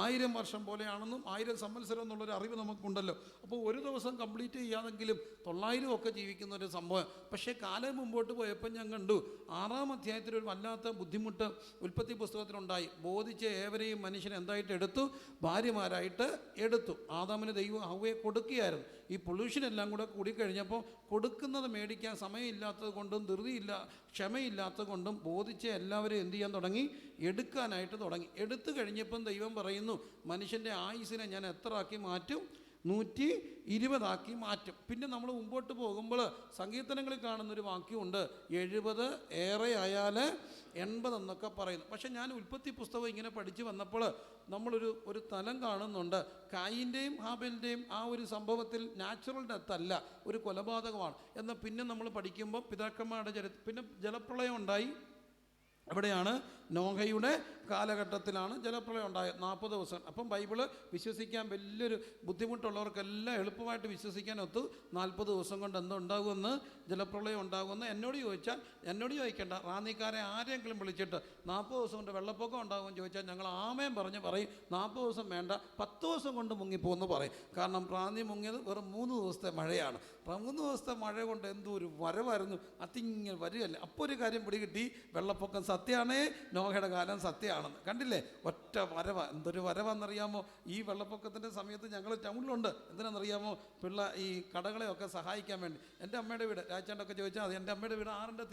1000 വർഷം പോലെയാണെന്നും 1000 സംവത്സരം എന്നുള്ളൊരു അറിവ് നമുക്കുണ്ടല്ലോ. അപ്പോൾ ഒരു ദിവസം കംപ്ലീറ്റ് ചെയ്യാതെങ്കിലും 900 ഒക്കെ ജീവിക്കുന്ന ഒരു സംഭവം. പക്ഷേ കാലം മുമ്പോട്ട് പോയപ്പോൾ ഞാൻ കണ്ടു 6-ാം അധ്യായത്തിൽ ഒരു വല്ലാത്ത ബുദ്ധിമുട്ട് ഉൽപ്പത്തി പുസ്തകത്തിലുണ്ടായി. ബോധിച്ച ഏവരെയും മനുഷ്യൻ എന്തായിട്ട് എടുത്തു? ഭാര്യമാരായിട്ട് എടുത്തു. ആദാമിന് ദൈവം ഹവ്വയെ കൊടുക്കുകയായിരുന്നു. ഈ പൊല്യൂഷൻ എല്ലാം കൂടെ കൂടിക്കഴിഞ്ഞപ്പോൾ കൊടുക്കുന്നത് മേടിക്കാൻ സമയമില്ലാത്തത് കൊണ്ടും ക്ഷമയില്ലാത്തത് കൊണ്ടും ബോധിച്ച എല്ലാവരും എന്ത് ചെയ്യാൻ തുടങ്ങി? എടുക്കാനായിട്ട് തുടങ്ങി. എടുത്തു കഴിഞ്ഞപ്പം ദൈവം പറയുന്നു, മനുഷ്യൻ്റെ ആയുസ്സിനെ ഞാൻ എത്ര ആക്കി മാറ്റും? 120 മാറ്റും. പിന്നെ നമ്മൾ മുമ്പോട്ട് പോകുമ്പോൾ സങ്കീർത്തനങ്ങളിൽ കാണുന്നൊരു വാക്യമുണ്ട്, 70 ഏറെ ആയാൽ 80 എന്നൊക്കെ പറയുന്നു. പക്ഷെ ഞാൻ ഉൽപ്പത്തി പുസ്തകം ഇങ്ങനെ പഠിച്ചു വന്നപ്പോൾ നമ്മളൊരു തലം കാണുന്നുണ്ട്. കായിൻ്റെയും ഹാബേലിൻ്റെയും ആ ഒരു സംഭവത്തിൽ നാച്ചുറൽ ഡെത്ത് അല്ല, ഒരു കൊലപാതകമാണ്. എന്നാൽ പിന്നെ നമ്മൾ പഠിക്കുമ്പോൾ പിതാക്കന്മാരുടെ പിന്നെ ജലപ്രളയം ഉണ്ടായി. അവിടെയാണ് നോഹയുടെ കാലഘട്ടത്തിലാണ് ജലപ്രളയം ഉണ്ടായത്, 40 ദിവസം. അപ്പം ബൈബിള് വിശ്വസിക്കാൻ വലിയൊരു ബുദ്ധിമുട്ടുള്ളവർക്കെല്ലാം എളുപ്പമായിട്ട് വിശ്വസിക്കാൻ 40 ദിവസം കൊണ്ട് എന്തുണ്ടാകുമെന്ന്, ജലപ്രളയം ഉണ്ടാകുമെന്ന് എന്നോട് ചോദിക്കേണ്ട. റാന്നിക്കാരെ ആരെങ്കിലും വിളിച്ചിട്ട് 40 ദിവസം കൊണ്ട് വെള്ളപ്പൊക്കം ഉണ്ടാകുമെന്ന് ചോദിച്ചാൽ ഞങ്ങൾ ആമേൻ പറയും 40 ദിവസം വേണ്ട, 10 ദിവസം കൊണ്ട് മുങ്ങിപ്പോന്ന് പറയും. കാരണം റാന്നി മുങ്ങിയത് വെറും 3 ദിവസത്തെ മഴയാണ്. 3 ദിവസത്തെ മഴ കൊണ്ട് എന്തോ ഒരു വരവായിരുന്നു, അതിങ്ങനെ വരികയല്ലേ. അപ്പോൾ ഒരു കാര്യം പിടികിട്ടി, വെള്ളപ്പൊക്കം സത്യമാണേ, നോഹയുടെ കാലം സത്യമാണെന്ന്. കണ്ടില്ലേ? ഒറ്റ വരവ. എന്തൊരു വരവാണെന്നറിയാമോ? ഈ വെള്ളപ്പൊക്കത്തിൻ്റെ സമയത്ത് ഞങ്ങൾ ടൗണിലുണ്ട്. എന്തിനാണെന്നറിയാമോ? ഈ കടകളെയൊക്കെ സഹായിക്കാൻ വേണ്ടി. എൻ്റെ അമ്മയുടെ വീട് രാജാണ്ടൊക്കെ ചോദിച്ചാൽ മതി. എൻ്റെ അമ്മയുടെ വീട് ആറിൻ്റെ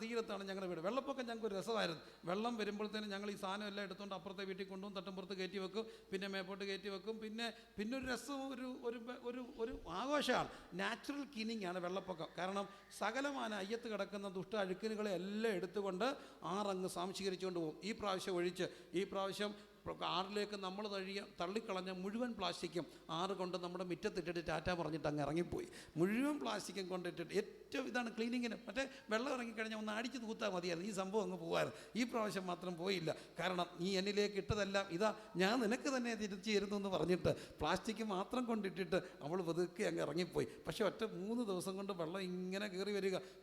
തീരത്താണ് ഞങ്ങളുടെ വീട്. വെള്ളപ്പൊക്കം ഞങ്ങൾക്ക് ഒരു രസമായിരുന്നു. വെള്ളം വരുമ്പോഴത്തേനും ഞങ്ങൾ ഈ സാധനം എല്ലാം എടുത്തുകൊണ്ട് അപ്പുറത്തെ വീട്ടിൽ കൊണ്ടുപോകും, തട്ടുംപുറത്ത് കയറ്റി വെക്കും, പിന്നെ മേപ്പോട്ട് കയറ്റി വെക്കും. പിന്നെ ഒരു രസവും ഒരു ആഘോഷമാണ്. നാച്ചുറൽ ക്ലീനിങ് ആണ് വെള്ളപ്പൊക്കം. കാരണം സകലമാന അയ്യത്ത് കിടക്കുന്ന ദുഷ്ട അഴുക്കിനുകളെ എല്ലാം എടുത്തുകൊണ്ട് ആറങ്ങ് സാംശീകരിച്ചുകൊണ്ട് പോകും. ഈ പ്രാവശ്യം ആറിലേക്ക് നമ്മൾ തള്ളിക്കളഞ്ഞ മുഴുവൻ പ്ലാസ്റ്റിക്കും ആറ് കൊണ്ട് നമ്മുടെ മുറ്റത്തിട്ടിട്ട് ടാറ്റ പറഞ്ഞിട്ട് അങ്ങ് ഇറങ്ങിപ്പോയി. മുഴുവൻ പ്ലാസ്റ്റിക്കും കൊണ്ടിട്ടിട്ട് ഏറ്റവും ഇതാണ് ക്ലീനിങ്ങിന്. മറ്റേ വെള്ളം ഇറങ്ങിക്കഴിഞ്ഞാൽ ഒന്ന് അടിച്ച് തൂത്താൽ മതിയായിരുന്നു, ഈ സംഭവം അങ്ങ് പോകുമായിരുന്നു. ഈ പ്രാവശ്യം മാത്രം പോയില്ല. കാരണം നീ എന്നിലേക്ക് ഇട്ടതെല്ലാം ഇതാ ഞാൻ നിനക്ക് തന്നെ തിരിച്ചു തരുന്നു എന്ന് പറഞ്ഞിട്ട് പ്ലാസ്റ്റിക് മാത്രം കൊണ്ടിട്ടിട്ട് അവൾ പതുക്കെ അങ്ങ് ഇറങ്ങിപ്പോയി. പക്ഷേ 3 ദിവസം കൊണ്ട് വെള്ളം ഇങ്ങനെ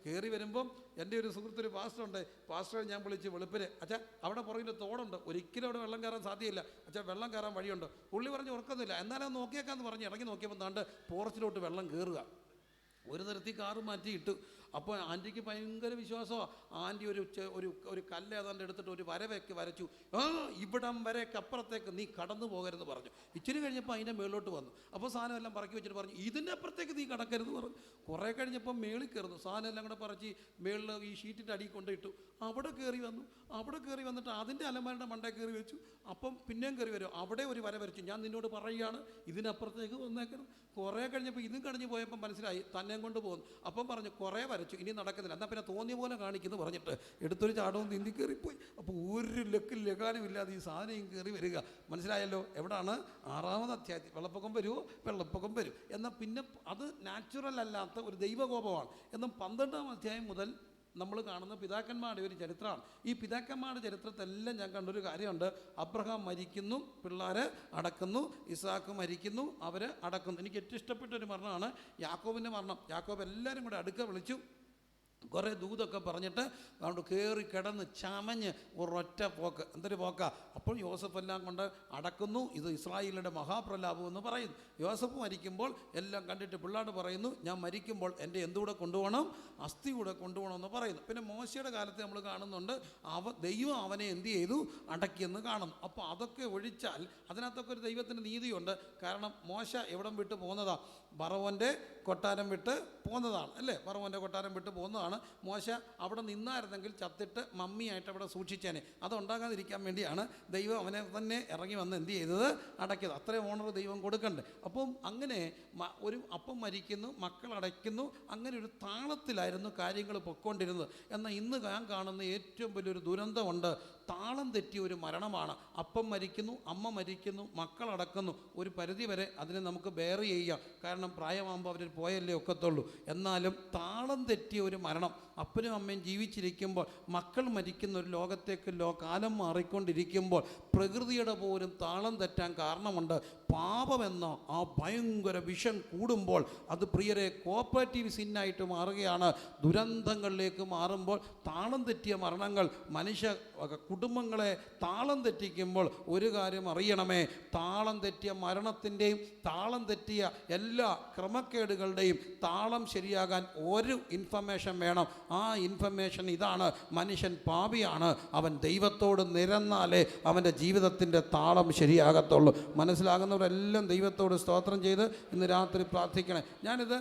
കയറി വരുമ്പം എൻ്റെ ഒരു സുഹൃത്തൊരു പാസ്റ്ററുണ്ട്. പാസ്റ്ററെ ഞാൻ വിളിച്ച് വെളുപ്പിന്, അച്ഛാ അവിടെ പുറകിൽ തോടുണ്ട്, ഒരിക്കലും അവിടെ വെള്ളം കയറാൻ സാധ്യമില്ല, അച്ഛാ വെള്ളം കയറാൻ വഴിയുണ്ട്. പുള്ളി പറഞ്ഞ് ഉറക്കുന്നില്ല, എന്നാലും നോക്കിയേക്കാന്ന് പറഞ്ഞ് ഇറങ്ങി നോക്കിയപ്പോൾ താണ്ട് പോർച്ചിലോട്ട് വെള്ളം കയറുക. ഒരു തരത്തിൽ കാറ് മാറ്റിയിട്ടു. അപ്പോൾ ആൻറ്റിക്ക് ഭയങ്കര വിശ്വാസമാണ്. ആൻറ്റി ഒരു കല്ല് ഏതാണ്ട് എടുത്തിട്ട് ഒരു വരച്ചു. ഇവിടം വരെയൊക്കെ അപ്പുറത്തേക്ക് നീ കടന്നു പോകരുത് പറഞ്ഞു. ഇച്ചിരി കഴിഞ്ഞപ്പോൾ അതിൻ്റെ മേളിലോട്ട് വന്നു. അപ്പോൾ സാധനം എല്ലാം പറക്കി വെച്ചിട്ട് പറഞ്ഞു ഇതിൻ്റെ അപ്പുറത്തേക്ക് നീ കടക്കരുത് പറഞ്ഞു. കുറേ കഴിഞ്ഞപ്പോൾ മേളിൽ കയറുന്നു. സാധനം എല്ലാം കൂടെ പറച്ച് മേളിൽ ഈ ഷീറ്റിൻ്റെ അടിയിൽ കൊണ്ടിട്ടു. അവിടെ കയറി വന്നിട്ട് അതിൻ്റെ അലമാരുടെ മണ്ടേ കയറി വെച്ചു. അപ്പം പിന്നെയും കയറി വരും. അവിടെ ഒരു വരച്ചു. ഞാൻ നിന്നോട് പറയുകയാണ് ഇതിനപ്പുറത്തേക്ക് വന്നേക്കണം. കുറേ കഴിഞ്ഞപ്പോൾ ഇതും കഴിഞ്ഞ് പോയപ്പോൾ മനസ്സിലായി തന്നെ കൊണ്ട് പോകുന്നു. അപ്പം പറഞ്ഞു കുറേ വരച്ചു, ഇനി നടക്കുന്നില്ല, എന്നാൽ പിന്നെ തോന്നിയ പോലെ കാണിക്കുന്നു പറഞ്ഞിട്ട് എടുത്തൊരു ചാടവും നീന്തി കയറിപ്പോയി. അപ്പോൾ ഒരു ലഗാനും ഇല്ലാതെ ഈ സാധനം കയറി വരിക. മനസ്സിലായല്ലോ? എവിടാണ്? 6-ാമത് അധ്യായത്തിൽ വെള്ളപ്പൊക്കം വരും. എന്നാൽ പിന്നെ അത് നാച്ചുറൽ അല്ലാത്ത ഒരു ദൈവകോപമാണ്. എന്നാൽ 12-ാം അധ്യായം മുതൽ നമ്മൾ കാണുന്ന പിതാക്കന്മാരുടെ ഒരു ചരിത്രമാണ്. ഈ പിതാക്കന്മാരുടെ ചരിത്രത്തെല്ലാം ഞാൻ കണ്ടൊരു കാര്യമുണ്ട്. അബ്രഹാം മരിക്കുന്നു, പിള്ളേർ അടക്കുന്നു, ഇസാക്ക് മരിക്കുന്നു, അവർ അടക്കുന്നു. എനിക്ക് ഏറ്റവും ഇഷ്ടപ്പെട്ടൊരു മരണമാണ് യാക്കോബിൻ്റെ മരണം. യാക്കോബ് എല്ലാവരും കൂടെ അടുക്ക വിളിച്ചു. കുറേ ദൂതൊക്കെ പറഞ്ഞിട്ട് അതുകൊണ്ട് കയറി കിടന്ന് ചമഞ്ഞ് ഒരൊറ്റ പോക്ക്. എന്തൊരു പോക്കാ! അപ്പോൾ യോസഫ് എല്ലാം കൊണ്ട് അടക്കുന്നു. ഇത് ഇസ്രായേലിൻ്റെ മഹാപ്രലാപം എന്ന് പറയുന്നു. യോസഫ് മരിക്കുമ്പോൾ എല്ലാം കണ്ടിട്ട് പിള്ളേർ പറയുന്നു, ഞാൻ മരിക്കുമ്പോൾ എൻ്റെ എന്തുകൂടെ കൊണ്ടുപോകണം? അസ്ഥി കൂടെ കൊണ്ടുപോകണമെന്ന് പറയുന്നു. പിന്നെ മോശയുടെ കാലത്ത് നമ്മൾ കാണുന്നുണ്ട്, ദൈവം അവനെ എന്ത് ചെയ്തു? അടക്കിയെന്ന് കാണുന്നു. അപ്പോൾ അതൊക്കെ ഒഴിച്ചാൽ അതിനകത്തൊക്കെ ഒരു ദൈവത്തിൻ്റെ നീതിയുണ്ട്. കാരണം മോശ എവിടം വിട്ട് പോകുന്നതാണ്? ഫറവോൻ്റെ കൊട്ടാരം വിട്ട് പോകുന്നതാണ് അല്ലേ? ഫറവോൻ്റെ കൊട്ടാരം വിട്ട് പോകുന്നതാണ്. മോശ അവിടെ നിന്നായിരുന്നെങ്കിൽ ചത്തിട്ട് മമ്മിയായിട്ട് അവിടെ സൂക്ഷിച്ചേനെ. അതുണ്ടാകാതിരിക്കാൻ വേണ്ടിയാണ് ദൈവം അവനെ തന്നെ ഇറങ്ങി വന്ന് എന്ത് ചെയ്തത്? അടയ്ക്കുന്നത്. അത്രയും ഓണർ ദൈവം കൊടുക്കണ്ടേ? അപ്പം അങ്ങനെ അപ്പം മരിക്കുന്നു, മക്കൾ അടയ്ക്കുന്നു. അങ്ങനെ ഒരു താളത്തിലായിരുന്നു കാര്യങ്ങൾ പൊയ്ക്കൊണ്ടിരുന്നത്. എന്നാൽ ഇന്ന് ഞാൻ കാണുന്ന ഏറ്റവും വലിയൊരു ദുരന്തമുണ്ട്. താളം തെറ്റിയ ഒരു മരണമാണ്. അപ്പം മരിക്കുന്നു, അമ്മ മരിക്കുന്നു, മക്കളടക്കുന്നു. ഒരു പരിധിവരെ അതിനെ നമുക്ക് ബെയർ ചെയ്യാം. കാരണം പ്രായമാകുമ്പോൾ അവർ പോയല്ലേ ഒക്കത്തുള്ളൂ. എന്നാലും താളം തെറ്റിയ ഒരു മരണം, അപ്പനും അമ്മയും ജീവിച്ചിരിക്കുമ്പോൾ മക്കൾ മരിക്കുന്ന ഒരു ലോകത്തേക്ക് കാലം മാറിക്കൊണ്ടിരിക്കുമ്പോൾ പ്രകൃതിയുടെ പോലും താളം തെറ്റാൻ കാരണമുണ്ട്. പാപമെന്ന ആ ഭയങ്കര വിഷം കൂടുമ്പോൾ അത് പ്രിയരെ കോപ്പറേറ്റീവ് സിന്നായിട്ട് മാറുകയാണ്. ദുരന്തങ്ങളിലേക്ക് മാറുമ്പോൾ താളം തെറ്റിയ മരണങ്ങൾ മനുഷ്യ കുടുംബങ്ങളെ താളം തെറ്റിക്കുമ്പോൾ ഒരു കാര്യം അറിയണമേ, താളം തെറ്റിയ മരണത്തിൻ്റെയും താളം തെറ്റിയ എല്ലാ ക്രമക്കേടുകളുടെയും താളം ശരിയാകാൻ ഒരു ഇൻഫർമേഷൻ വേണം. ആ ഇൻഫർമേഷൻ ഇതാണ്: മനുഷ്യൻ പാപിയാണ്, അവൻ ദൈവത്തോട് നിരന്നാലേ അവൻ്റെ ജീവിതത്തിൻ്റെ താളം ശരിയാകത്തുള്ളൂ. മനസ്സിലാകുന്നവരെല്ലാം ദൈവത്തോട് സ്തോത്രം ചെയ്ത് ഇന്ന് രാത്രി പ്രാർത്ഥിക്കണേ. ഞാനിത്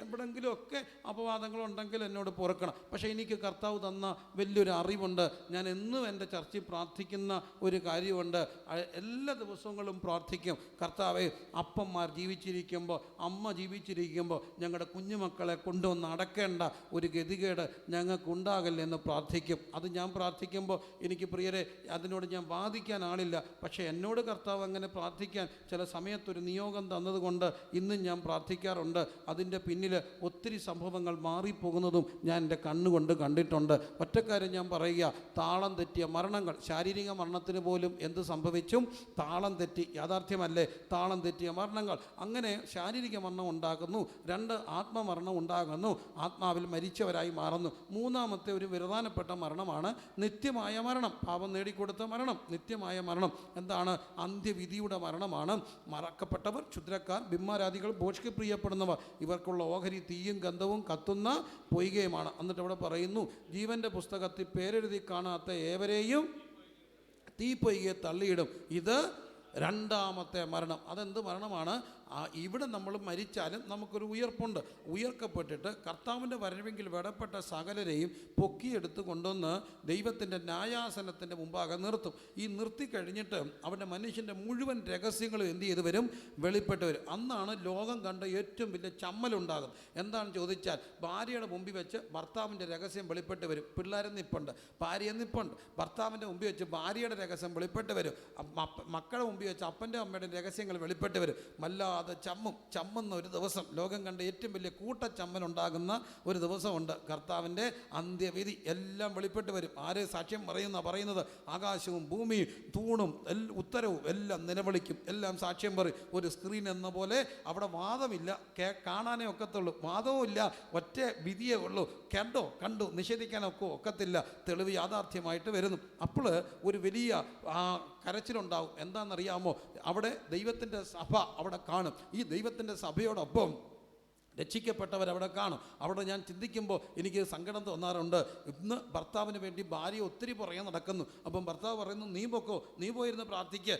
എവിടെങ്കിലുമൊക്കെ അപവാദങ്ങളുണ്ടെങ്കിൽ എന്നോട് പൊറുക്കണം. പക്ഷേ എനിക്ക് കർത്താവ് തന്ന വലിയൊരു അറിവുണ്ട്. ഞാൻ എന്നും എൻ്റെ ചർച്ചിൽ പ്രാർത്ഥിക്കുന്ന ഒരു കാര്യമുണ്ട്. എല്ലാ ദിവസങ്ങളും പ്രാർത്ഥിക്കും, കർത്താവേ, അപ്പന്മാർ ജീവിച്ചിരിക്കുമ്പോൾ, അമ്മ ജീവിച്ചിരിക്കുമ്പോൾ ഞങ്ങളുടെ കുഞ്ഞുമക്കളെ കൊണ്ടുവന്ന് അടക്കേണ്ട ഒരു ഗതികേട് ഞങ്ങൾക്കുണ്ടാകല്ലേ എന്ന് പ്രാർത്ഥിക്കും. അത് ഞാൻ പ്രാർത്ഥിക്കുമ്പോൾ എനിക്ക് പ്രിയരെ അതിനോട് ഞാൻ വാദിക്കാൻ ആളില്ല. പക്ഷേ എന്നോട് കർത്താവ് അങ്ങനെ പ്രാർത്ഥിക്കാൻ ചില സമയത്തൊരു നിയോഗം തന്നതുകൊണ്ട് ഇന്നും ഞാൻ പ്രാർത്ഥിക്കാറുണ്ട്. അതിൻ്റെ പിന്നിൽ ഒത്തിരി സംഭവങ്ങൾ മാറിപ്പോകുന്നതും ഞാൻ എൻ്റെ കണ്ണുകൊണ്ട് കണ്ടിട്ടുണ്ട്. ഒറ്റക്കാര്യം ഞാൻ പറയുക, താളം തെറ്റിയ മരണങ്ങൾ, ശാരീരിക മരണത്തിന് പോലും എന്ത് സംഭവിച്ചും താളം തെറ്റി, യാഥാർത്ഥ്യമല്ലേ? താളം തെറ്റിയ മരണങ്ങൾ, അങ്ങനെ ശാരീരിക മരണം ഉണ്ടാകുന്നു. 2 ആത്മമരണം ഉണ്ടാകുന്നു, ആത്മാവിൽ മരിച്ചവരായി മാറുന്നു. 3-ാമത്തെ ഒരു പ്രധാനപ്പെട്ട മരണമാണ് നിത്യമായ മരണം. പാപം നേടിക്കൊടുത്ത മരണം, നിത്യമായ മരണം. എന്താണ്? അന്ത്യവിധിയുടെ മരണമാണ്. മറക്കപ്പെട്ടവർ, ക്ഷുദ്രക്കാർ, ബിംബാരാധികൾ, ഭോഷ്കിപ്പുകാർ പ്രിയപ്പെടുന്നവ ഇവർക്കുള്ള ഓഹരി തീയും ഗന്ധവും കത്തുന്ന പൊയ്കയുമാണ്. എന്നിട്ട് ഇവിടെ പറയുന്നു, ജീവൻ്റെ പുസ്തകത്തിൽ പേരെഴുതി കാണാത്ത ഏവരെയും തീപ്പൊയ്കയെ തള്ളിയിടും. ഇത് രണ്ടാമത്തെ മരണം. അതെന്ത് മരണമാണ്? ഇവിടെ നമ്മൾ മരിച്ചാലും നമുക്കൊരു ഉയർപ്പുണ്ട്. ഉയർക്കപ്പെട്ടിട്ട് കർത്താവിൻ്റെ വരവെങ്കിൽ വിടപ്പെട്ട സകലരെയും പൊക്കിയെടുത്ത് കൊണ്ടുവന്ന് ദൈവത്തിൻ്റെ ന്യായാസനത്തിൻ്റെ മുമ്പാകെ നിർത്തും. ഈ നിർത്തി കഴിഞ്ഞിട്ട് അവൻ്റെ മനുഷ്യൻ്റെ മുഴുവൻ രഹസ്യങ്ങളും എന്ത് ചെയ്ത് വരും? വെളിപ്പെട്ട് വരും. അന്നാണ് ലോകം കണ്ട ഏറ്റവും വലിയ ചമ്മലുണ്ടാകും. എന്താണെന്ന് ചോദിച്ചാൽ, ഭാര്യയുടെ മുമ്പിൽ വെച്ച് ഭർത്താവിൻ്റെ രഹസ്യം വെളിപ്പെട്ട് വരും. പിള്ളേരെ നിപ്പുണ്ട്, ഭാര്യ നിപ്പുണ്ട്. ഭർത്താവിൻ്റെ മുമ്പിൽ വെച്ച് ഭാര്യയുടെ രഹസ്യം വെളിപ്പെട്ട് വരും. മക്കളുടെ മുമ്പിൽ വെച്ച് അപ്പൻ്റെ അമ്മയുടെ രഹസ്യങ്ങൾ വെളിപ്പെട്ട് വരും. അത് ചമ്മുന്ന ഒരു ദിവസം, ലോകം കണ്ട ഏറ്റവും വലിയ കൂട്ടച്ചമ്മലുണ്ടാകുന്ന ഒരു ദിവസമുണ്ട്. കർത്താവിൻ്റെ അന്ത്യവിധി എല്ലാം വെളിപ്പെട്ട് വരും. ആരെ സാക്ഷ്യം പറയുന്നത്? ആകാശവും ഭൂമിയും തൂണും ഉത്തരവും എല്ലാം നിലവിളിക്കും, എല്ലാം സാക്ഷ്യം പറയും. ഒരു സ്ക്രീൻ എന്ന പോലെ അവിടെ വാദമില്ല, കാണാനേ ഒക്കത്തുള്ളൂ. വാദവും ഇല്ല, ഒറ്റ വിധിയേ ഉള്ളൂ. കണ്ടു നിഷേധിക്കാനൊക്കെ ഒക്കത്തില്ല. തെളിവ് യാഥാർത്ഥ്യമായിട്ട് വരുന്നു. അപ്പോൾ ഒരു വലിയ കരച്ചിലുണ്ടാവും. എന്താണെന്നറിയാമോ? അവിടെ ദൈവത്തിൻ്റെ സഭ അവിടെ കാണും. ഈ ദൈവത്തിൻ്റെ സഭയോടൊപ്പം രക്ഷിക്കപ്പെട്ടവരവിടെ കാണും. അവിടെ ഞാൻ ചിന്തിക്കുമ്പോൾ എനിക്ക് സങ്കടം തോന്നാറുണ്ട്. ഇന്ന് ഭർത്താവിന് വേണ്ടി ഭാര്യ ഒത്തിരി പുറകെ നടക്കുന്നു. അപ്പം ഭർത്താവ് പറയുന്നു, നീ പൊക്കോ, നീ പോയിരുന്ന് പ്രാർത്ഥിക്കുക,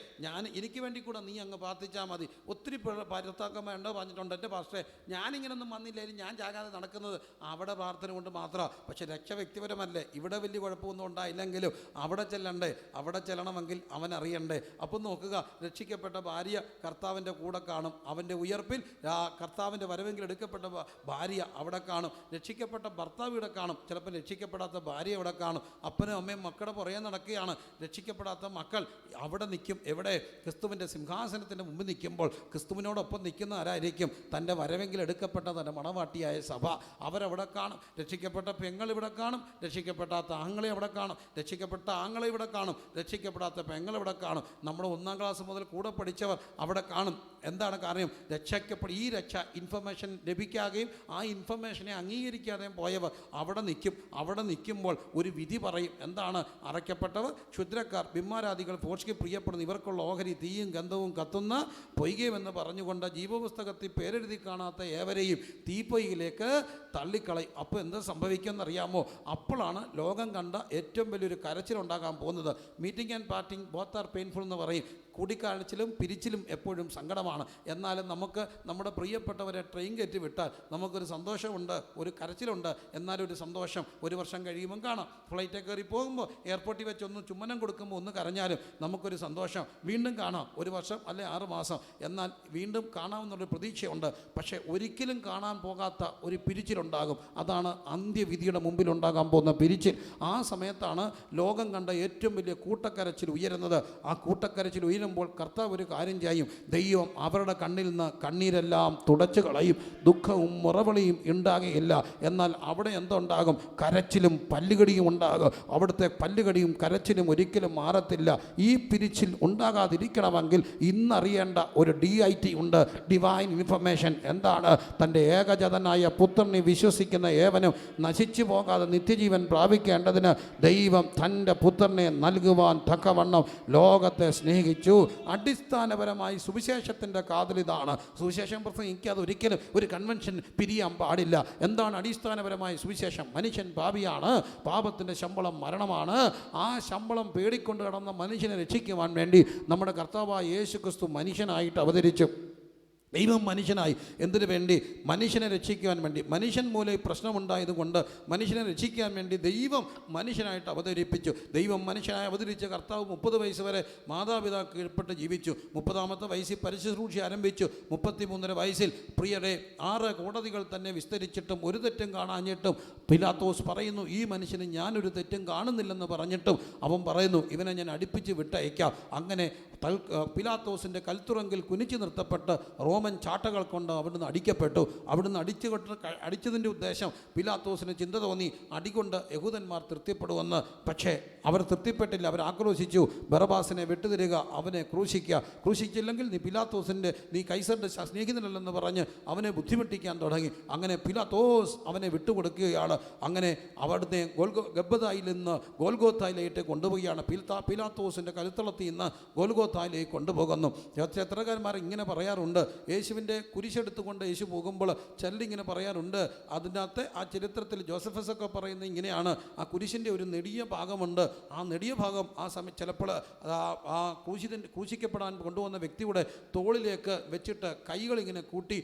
എനിക്ക് വേണ്ടി കൂടെ നീ അങ്ങ് പ്രാർത്ഥിച്ചാൽ മതി. ഒത്തിരി ഭർത്താക്കന്മാരുണ്ടോ പറഞ്ഞിട്ടുണ്ട്, എൻ്റെ പാസ്റ്ററെ ഞാനിങ്ങനൊന്നും വന്നില്ലായിരുന്നു, ഞാൻ ജാഗാതെ നടക്കുന്നത് അവിടെ പ്രാർത്ഥന കൊണ്ട് മാത്രമാണ്. പക്ഷെ രക്ഷ വ്യക്തിപരമല്ലേ, ഇവിടെ വലിയ കുഴപ്പമൊന്നും ഉണ്ടായില്ലെങ്കിലും അവിടെ ചെല്ലണ്ടേ? അവിടെ ചെല്ലണമെങ്കിൽ അവൻ അറിയണ്ടേ? അപ്പം നോക്കുക, രക്ഷിക്കപ്പെട്ട ഭാര്യ കർത്താവിൻ്റെ കൂടെ കാണും. അവൻ്റെ ഉയർപ്പിൽ കർത്താവിൻ്റെ വരവെങ്കിൽ എടുക്കപ്പെട്ട ഭാര്യ അവിടെ കാണും. രക്ഷിക്കപ്പെട്ട ഭർത്താവ് ഇവിടെ കാണും. ചിലപ്പോൾ രക്ഷിക്കപ്പെടാത്ത ഭാര്യ ഇവിടെ കാണും. അപ്പനും അമ്മയും മക്കളുടെ പുറകെ നടക്കുകയാണ്. രക്ഷിക്കപ്പെടാത്ത മക്കൾ അവിടെ നിൽക്കും. എവിടെ? ക്രിസ്തുവിൻ്റെ സിംഹാസനത്തിൻ്റെ മുമ്പ് നിൽക്കുമ്പോൾ ക്രിസ്തുവിനോടൊപ്പം നിൽക്കുന്ന ആരായിരിക്കും? തൻ്റെ വരവെങ്കിൽ എടുക്കപ്പെട്ട തൻ്റെ മണവാട്ടിയായ സഭ. അവരവിടെ കാണും. രക്ഷിക്കപ്പെട്ട പെങ്ങൾ ഇവിടെ കാണും. രക്ഷിക്കപ്പെടാത്ത ആങ്ങളെ അവിടെ കാണും. രക്ഷിക്കപ്പെട്ട ആങ്ങളെ ഇവിടെ കാണും. രക്ഷിക്കപ്പെടാത്ത പെങ്ങൾ ഇവിടെ കാണും. നമ്മുടെ 1ാം ക്ലാസ് മുതൽ കൂടെ പഠിച്ചവർ അവിടെ കാണും. എന്താണ് കാര്യം? ഈ രക്ഷ ഇൻഫർമേഷൻ ലഭിക്കാതെയും ആ ഇൻഫർമേഷനെ അംഗീകരിക്കാതെയും പോയവർ അവിടെ നിൽക്കും. അവിടെ നിൽക്കുമ്പോൾ ഒരു വിധി പറയും. എന്താണ്? അറയ്ക്കപ്പെട്ടവർ, ക്ഷുദ്രക്കാർ, ബിംബാരാധികൾ, ഫോഷ്ക്ക് പ്രിയപ്പെടുന്ന ഇവർക്കുള്ള ഓഹരി തീയും ഗന്ധവും കത്തുന്ന പൊയ്കയുമെന്ന് പറഞ്ഞുകൊണ്ട് ജീവപുസ്തകത്തിൽ പേരെഴുതി കാണാത്ത ഏവരെയും തീപ്പൊയ്കയിലേക്ക് തള്ളിക്കളയും. അപ്പോൾ എന്ത് സംഭവിക്കുമെന്നറിയാമോ? അപ്പോഴാണ് ലോകം കണ്ട ഏറ്റവും വലിയൊരു കരച്ചിലുണ്ടാകാൻ പോകുന്നത്. Meeting and parting both are painful എന്ന് പറയും. കൂടിക്കാഴ്ചയിലും പിരിച്ചിലും എപ്പോഴും സങ്കടമാണ്. എന്നാലും നമുക്ക് നമ്മുടെ പ്രിയപ്പെട്ടവരെ ട്രെയിൻ കയറ്റി വിട്ടാൽ നമുക്കൊരു സന്തോഷമുണ്ട്, ഒരു കരച്ചിലുണ്ട്. എന്നാലും ഒരു സന്തോഷം 1 വർഷം കഴിയുമ്പം കാണാം. ഫ്ലൈറ്റ് കയറി പോകുമ്പോൾ എയർപോർട്ടിൽ വെച്ചൊന്ന് ചുമ്മനം കൊടുക്കുമ്പോൾ ഒന്ന് കരഞ്ഞാലും നമുക്കൊരു സന്തോഷം. വീണ്ടും കാണാം, 1 വർഷം അല്ലെ 6 മാസം, എന്നാൽ വീണ്ടും കാണാമെന്നുള്ളൊരു പ്രതീക്ഷയുണ്ട്. പക്ഷേ ഒരിക്കലും കാണാൻ പോകാത്ത ഒരു പിരിച്ചിലുണ്ടാകും. അതാണ് അന്ത്യവിധിയുടെ മുമ്പിലുണ്ടാകാൻ പോകുന്ന പിരിച്ചിൽ. ആ സമയത്താണ് ലോകം കണ്ട ഏറ്റവും വലിയ കൂട്ടക്കരച്ചിൽ ഉയരുന്നത്. ആ കൂട്ടക്കരച്ചിൽ ഉയരുമ്പോൾ കർത്താവ് ഒരു കാര്യം ചെയ്യും. ദൈവം അവരുടെ കണ്ണിൽ നിന്ന് കണ്ണീരെല്ലാം തുടച്ചു കളയും. ദുഃഖവും മുറവിളിയും ഉണ്ടാകുകയില്ല. എന്നാൽ അവിടെ എന്തുണ്ടാകും? കരച്ചിലും പല്ലുകടിയും ഉണ്ടാകും. അവിടുത്തെ പല്ലുകടിയും കരച്ചിലും ഒരിക്കലും മാറത്തില്ല. ഈ പിരിച്ചിൽ ഉണ്ടാകാതിരിക്കണമെങ്കിൽ ഇന്നറിയേണ്ട ഒരു DIT ഉണ്ട്, ഡിവൈൻ ഇൻഫർമേഷൻ. എന്താണ്? തൻ്റെ ഏകജാതനായ പുത്രനെ വിശ്വസിക്കുന്ന ഏവനും നശിച്ചു പോകാതെ നിത്യജീവൻ പ്രാപിക്കേണ്ടതിന് ദൈവം തൻ്റെ പുത്രനെ നൽകുവാൻ തക്കവണ്ണം ലോകത്തെ സ്നേഹിച്ചു. അടിസ്ഥാനപരമായി സുവിശേഷത്തിൻ്റെ കാതലിതാണ്. സുവിശേഷം പ്രസംഗിക്കാതെ ഒരിക്കലും ഒരു കൺവെൻഷൻ പിരിയാൻ പാടില്ല. എന്താണ് അടിസ്ഥാനപരമായി സുവിശേഷം? മനുഷ്യൻ പാപിയാണ്, പാപത്തിൻ്റെ ശമ്പളം മരണമാണ്. ആ ശമ്പളം പേടിക്കൊണ്ട് കിടന്ന മനുഷ്യനെ രക്ഷിക്കുവാൻ വേണ്ടി നമ്മുടെ കർത്താവായ യേശു ക്രിസ്തു മനുഷ്യനായിട്ട് അവതരിച്ചു. ദൈവം മനുഷ്യനായി. എന്തിനു വേണ്ടി? മനുഷ്യനെ രക്ഷിക്കുവാൻ വേണ്ടി. മനുഷ്യൻ മൂലം ഈ പ്രശ്നമുണ്ടായതുകൊണ്ട് മനുഷ്യനെ രക്ഷിക്കാൻ വേണ്ടി ദൈവം മനുഷ്യനായിട്ട് അവതരിപ്പിച്ചു. ദൈവം മനുഷ്യനായി അവതരിച്ച കർത്താവ് 30 വയസ്സ് വരെ മാതാപിതാക്കൾ കീഴ്പ്പെട്ട് ജീവിച്ചു. 30ാമത്തെ വയസ്സിൽ പരിശുശ്രൂഷ ആരംഭിച്ചു. 33 വയസ്സിൽ പ്രിയരെ 6 കോടതികൾ തന്നെ വിസ്തരിച്ചിട്ടും ഒരു തെറ്റും കാണാഞ്ഞിട്ടും പിലാത്തോസ് പറയുന്നു, ഈ മനുഷ്യന് ഞാനൊരു തെറ്റും കാണുന്നില്ലെന്ന് പറഞ്ഞിട്ടും അവൻ പറയുന്നു, ഇവനെ ഞാൻ അടുപ്പിച്ച് വിട്ടയക്കാം. അങ്ങനെ പിലാത്തോസിൻ്റെ കൽത്തുറങ്കിൽ കുനിച്ചു നിർത്തപ്പെട്ട് റോമൻ ചാട്ടകൾ കൊണ്ട് അവിടുന്ന് അടിക്കപ്പെട്ടു. അവിടുന്ന് അടിച്ചതിൻ്റെ ഉദ്ദേശം പിലാത്തോസിന് ചിന്ത തോന്നി, അടികൊണ്ട് യഹൂദന്മാർ തൃപ്തിപ്പെടുമെന്ന്. പക്ഷേ അവർ തൃപ്തിപ്പെട്ടില്ല. അവർ ആക്രോശിച്ചു, ബറബാസിനെ വിട്ടുതരിക, അവനെ ക്രൂശിക്കുക, ക്രൂശിച്ചില്ലെങ്കിൽ നീ കൈസറിൻ്റെ സ്നേഹിതനല്ലെന്ന് പറഞ്ഞ് അവനെ ബുദ്ധിമുട്ടിക്കാൻ തുടങ്ങി. അങ്ങനെ പിലാത്തോസ് അവനെ വിട്ടുകൊടുക്കുകയാണ്. അങ്ങനെ അവിടുന്ന് ഗബ്ബതായിൽ നിന്ന് ഗോൽഗോത്തായിലേക്ക് കൊണ്ടുപോവുകയാണ്. പിലാത്തോസിൻ്റെ കരുത്തളത്തിൽ നിന്ന് ഗോൽഗോത്തായിലേക്ക് കൊണ്ടുപോകുന്നു. ചരിത്രകാരന്മാർ ഇങ്ങനെ പറയാറുണ്ട്, യേശുവിൻ്റെ കുരിശെടുത്തുകൊണ്ട് യേശു പോകുമ്പോൾ ചിലരിങ്ങനെ പറയാറുണ്ട്, അതിനകത്ത് ആ ചരിത്രത്തിൽ ജോസഫസൊക്കെ പറയുന്നത് ഇങ്ങനെയാണ്, ആ കുരിശിൻ്റെ ഒരു നെടിയ ഭാഗമുണ്ട്, ആ നെടിയ ഭാഗം ആ സമയം ചിലപ്പോൾ ആ ക്രൂശിക്കപ്പെടാൻ കൊണ്ടുവന്ന വ്യക്തിയുടെ തോളിലേക്ക് വെച്ചിട്ട് കൈകളിങ്ങനെ കൂട്ടി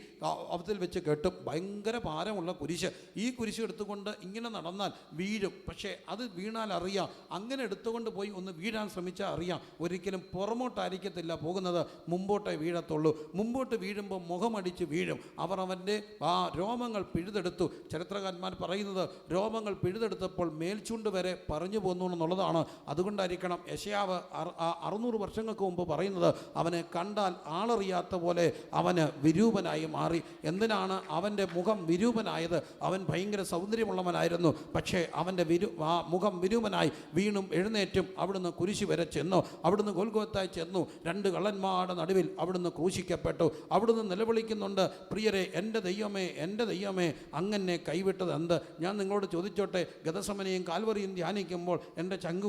അവത്തിൽ വെച്ച് കെട്ടും. ഭയങ്കര ഭാരമുള്ള കുരിശ്. ഈ കുരിശ് എടുത്തുകൊണ്ട് ഇങ്ങനെ നടന്നാൽ വീഴും. പക്ഷേ അത് വീണാൽ അറിയാം, അങ്ങനെ എടുത്തുകൊണ്ട് പോയി ഒന്ന് വീഴാൻ ശ്രമിച്ചാൽ അറിയാം, ഒരിക്കലും പുറമോട്ടായിരിക്കത്തില്ല പോകുന്നത്, മുമ്പോട്ടേ വീഴത്തുള്ളൂ. മുമ്പോട്ട് വീഴുമ്പോൾ മുഖമടിച്ച് വീഴും. അവർ അവൻ്റെ ആ രോമങ്ങൾ പിഴുതെടുത്തു. ചരിത്രകാരന്മാർ പറയുന്നത് രോമങ്ങൾ പിഴുതെടുത്തപ്പോൾ മേൽചുണ്ട് വരെ പറഞ്ഞു പോന്നു എന്നുള്ളതാണ്. അതുകൊണ്ടായിരിക്കണം യെശയ്യാവ് 600 വർഷങ്ങൾക്ക് മുമ്പ് പറയുന്നത്, അവനെ കണ്ടാൽ ആളറിയാത്ത പോലെ അവന് വിരൂപനായി മാറി. എന്തിനാണ് അവൻ്റെ മുഖം വിരൂപനായത്? അവൻ ഭയങ്കര സൗന്ദര്യമുള്ളവനായിരുന്നു. പക്ഷേ അവൻ്റെ മുഖം വിരൂപനായി വീണും എഴുന്നേറ്റും അവിടുന്ന് കുരിശ് വരെ ചെന്നു. അവിടുന്ന് ഗൊൽഗോത്തായി ചെന്നു. 2 കള്ളന്മാരുടെ നടുവിൽ അവിടുന്ന് ക്രൂശിക്കപ്പെട്ടു. അവിടുന്ന് നിലവിളിക്കുന്നുണ്ട്, പ്രിയരെ, എൻ്റെ ദൈവമേ, എൻ്റെ ദൈവമേ, അങ്ങനെ കൈവിട്ടത് എന്ത്? ഞാൻ നിങ്ങളോട് ചോദിച്ചോട്ടെ, ഗതസമനയും കാൽവറിയും ധ്യാനിക്കുമ്പോൾ എൻ്റെ ചങ്ക്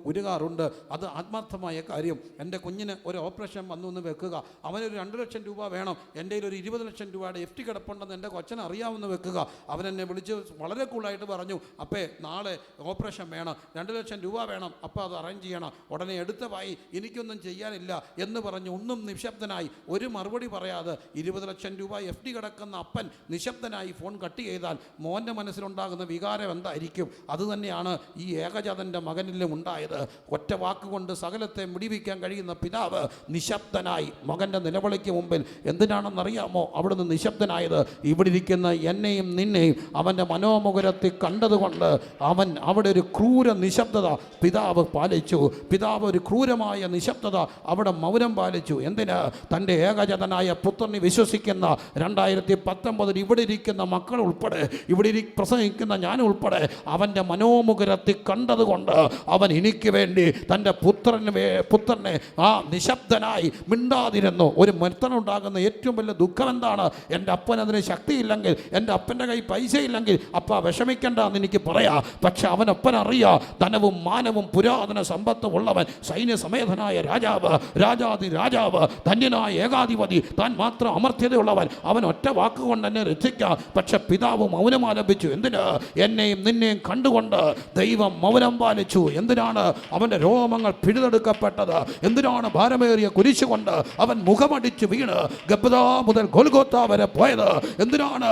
ഉരുകാറുണ്ട്. അത് ആത്മാർത്ഥമായ കാര്യം. എൻ്റെ കുഞ്ഞിന് ഒരു ഓപ്പറേഷൻ വന്നു എന്ന് വെക്കുക, അവനൊരു 2 ലക്ഷം രൂപ വേണം, എൻ്റെ ഒരു 20 ലക്ഷം രൂപയുടെ FT കിടപ്പുണ്ടെന്ന് എൻ്റെ കൊച്ചനെ അറിയാമെന്ന് വെക്കുക. അവനെന്നെ വിളിച്ച് വളരെ കൂളായിട്ട് പറഞ്ഞു, അപ്പേ നാളെ ഓപ്പറേഷൻ വേണം, 2 ലക്ഷം രൂപ വേണം, അപ്പോൾ അത് അറേഞ്ച് ചെയ്യണം. ഉടനെ എടുത്തവായി, എനിക്കൊന്നും ചെയ്യാനില്ല എന്ന് പറഞ്ഞ് ഒന്നും നിശബ്ദനായി, ഒരു മറുപടി പറയാതെ 20 ലക്ഷം രൂപ FT കിടക്കുന്ന അപ്പൻ നിശബ്ദനായി ഫോൺ കട്ട് ചെയ്താൽ മോൻ്റെ മനസ്സിലുണ്ടാകുന്ന വികാരം എന്തായിരിക്കും? അതുതന്നെയാണ് ഈ ഏകജാതൻ്റെ മകനിലും ഉണ്ടായത്. ഒറ്റ വാക്കുകൊണ്ട് സകലത്തെ മുടിവിക്കാൻ കഴിയുന്ന പിതാവ് നിശബ്ദനായി മകൻ്റെ നിലവിളിക്ക് മുമ്പിൽ. എന്തിനാണെന്നറിയാമോ അവിടുന്ന് നിശബ്ദനായത്? ഇവിടെ ഇരിക്കുന്ന എന്നെയും നിന്നെയും അവൻ്റെ മനോമുകുരത്തിൽ കണ്ടതുകൊണ്ട് അവൻ അവിടെ ഒരു ക്രൂര നിശബ്ദത പിതാവ് പാലിച്ചു. പിതാവ് ഒരു ക്രൂരമായ നിശബ്ദത അവിടെ മൗനം പാലിച്ചു. എന്തിന്? തൻ്റെ ഏകജാതനായ പുത്രനെ വിശ്വസിക്കുന്ന 2019 ഇവിടെ ഇരിക്കുന്ന മക്കൾ ഉൾപ്പെടെ, ഇവിടെ പ്രസംഗിക്കുന്ന ഞാൻ ഉൾപ്പെടെ അവൻ്റെ മനോമുകുരത്തിൽ കണ്ടതുകൊണ്ട് അവൻ എനിക്ക് വേണ്ടി തൻ്റെ പുത്രനെ ആ നിശബ്ദനായി മിണ്ടാതിരുന്നു. ഒരു മരുത്തനുണ്ടാകുന്ന ഏറ്റവും വലിയ ദുഃഖം എന്താണ്? എൻ്റെ അപ്പനതിന് ശക്തിയില്ലെങ്കിൽ, എൻ്റെ അപ്പൻ്റെ കൈ പൈസ ഇല്ലെങ്കിൽ, അപ്പ വിഷമിക്കേണ്ട എന്ന് എനിക്ക് പറയാം. പക്ഷെ അവനൊപ്പനറിയാം, ധനവും മാനവും പുരാതന സമ്പത്തും ഉള്ളവൻ, സൈന്യസമേതനായ രാജാവ്, രാജാതി രാജാവ്, ധന്യനായ ഏകാധിപതി, താൻ മാത്രം അമർത്യതയുള്ളവൻ, അവൻ ഒറ്റ വാക്കുകൊണ്ട് എന്നെ രക്ഷിക്കാം. പക്ഷെ പിതാവ് മൗനം ആലപിച്ചു. എന്തിന്? എന്നെയും നിന്നെയും കണ്ടുകൊണ്ട് ദൈവം മൗനം പാലിച്ചു. എന്തിനാണ്? അവൻ്റെ രോമങ്ങൾ പിഴുതെടുക്കപ്പെട്ടത്. എന്തിനാണ്? ഭാരമേറിയ കുരിശ് കൊണ്ട് അവൻ മുഖമടിച്ച് വീണ് ഗബ്ബതാ മുതൽ ഗൊൽഗോത്ത വരെ പോയത്. എന്തിനാണ്?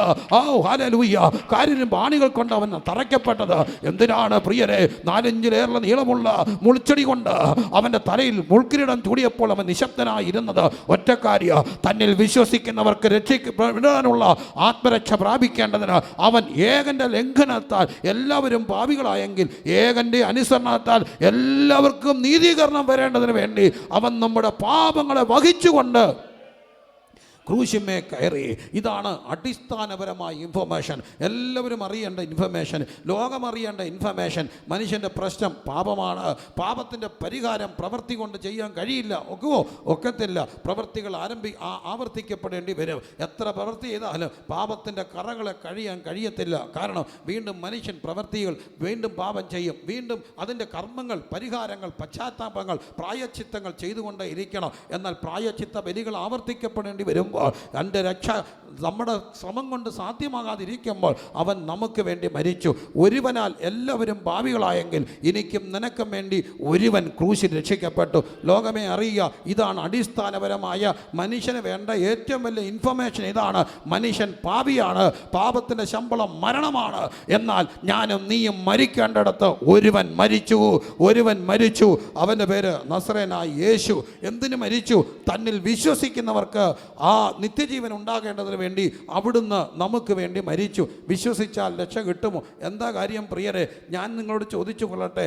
ഹല്ലേലൂയ, കാരിനും ബാണികൾ കൊണ്ട് അവൻ തറയ്ക്കപ്പെട്ടത്. എന്തിനാണ് പ്രിയരെ? 4-5 നീളമുള്ള മുൾച്ചെടി കൊണ്ട് അവൻ്റെ തലയിൽ മുൾക്കിരീടം ചൂടിയപ്പോൾ അവൻ നിശബ്ദനായിരുന്നത് ഒറ്റക്കാര്യ. തന്നിൽ വിശ്വസിക്കുന്നവർക്ക് രക്ഷിക്കപ്പെടാനുള്ള ആത്മരക്ഷ പ്രാപിക്കേണ്ടതിന് അവൻ ഏകൻ്റെ ലംഘനത്താൽ എല്ലാവരും പാപികളായെങ്കിൽ ഏകൻ്റെ അനുസരണത്താൽ എല്ലാവർക്കും നീതീകരണം വരേണ്ടതിന് വേണ്ടി അവൻ നമ്മുടെ പാപങ്ങളെ വഹിച്ചുകൊണ്ട് ക്രൂശിന്മേ കയറി. ഇതാണ് അടിസ്ഥാനപരമായ ഇൻഫർമേഷൻ. എല്ലാവരും അറിയേണ്ട ഇൻഫർമേഷൻ, ലോകമറിയേണ്ട ഇൻഫർമേഷൻ. മനുഷ്യൻ്റെ പ്രശ്നം പാപമാണ്. പാപത്തിൻ്റെ പരിഹാരം പ്രവൃത്തി കൊണ്ട് ചെയ്യാൻ കഴിയില്ല. ഒക്കത്തില്ല. പ്രവൃത്തികൾ ആവർത്തിക്കപ്പെടേണ്ടി വരും. എത്ര പ്രവൃത്തി ചെയ്താലും പാപത്തിൻ്റെ കറകളെ കഴിയത്തില്ല. കാരണം വീണ്ടും മനുഷ്യൻ പ്രവൃത്തികൾ വീണ്ടും പാപം ചെയ്യും. വീണ്ടും അതിൻ്റെ കർമ്മങ്ങൾ, പരിഹാരങ്ങൾ, പശ്ചാത്താപങ്ങൾ, പ്രായശ്ചിത്തങ്ങൾ ചെയ്തുകൊണ്ടേ ഇരിക്കണം. എന്നാൽ പ്രായശ്ചിത്ത ബലികൾ ആവർത്തിക്കപ്പെടേണ്ടി വരുമ്പോൾ എൻ്റെ രക്ഷ നമ്മുടെ ശ്രമം കൊണ്ട് സാധ്യമാകാതിരിക്കുമ്പോൾ അവൻ നമുക്ക് വേണ്ടി മരിച്ചു. ഒരുവനാൽ എല്ലാവരും പാപികളായെങ്കിൽ എനിക്കും നിനക്കും വേണ്ടി ഒരുവൻ ക്രൂശിൽ രക്ഷിക്കപ്പെട്ടു. ലോകമേ അറിയുക, ഇതാണ് അടിസ്ഥാനപരമായ മനുഷ്യന് വേണ്ട ഏറ്റവും വലിയ ഇൻഫർമേഷൻ. ഇതാണ്, മനുഷ്യൻ പാപിയാണ്, പാപത്തിൻ്റെ ശമ്പളം മരണമാണ്. എന്നാൽ ഞാനും നീയും മരിക്കേണ്ടിടത്ത് ഒരുവൻ മരിച്ചു. അവൻ്റെ പേര് നസറേനായ യേശു. എന്തിനു മരിച്ചു? തന്നിൽ വിശ്വസിക്കുന്നവർക്ക് ആ നിത്യജീവൻ ഉണ്ടാകേണ്ടതിന് വേണ്ടി അവിടുന്ന് നമുക്ക് വേണ്ടി മരിച്ചു. വിശ്വസിച്ചാൽ രക്ഷ കിട്ടുമോ? എന്താ കാര്യം പ്രിയരെ? ഞാൻ നിങ്ങളോട് ചോദിച്ചു കൊള്ളട്ടെ,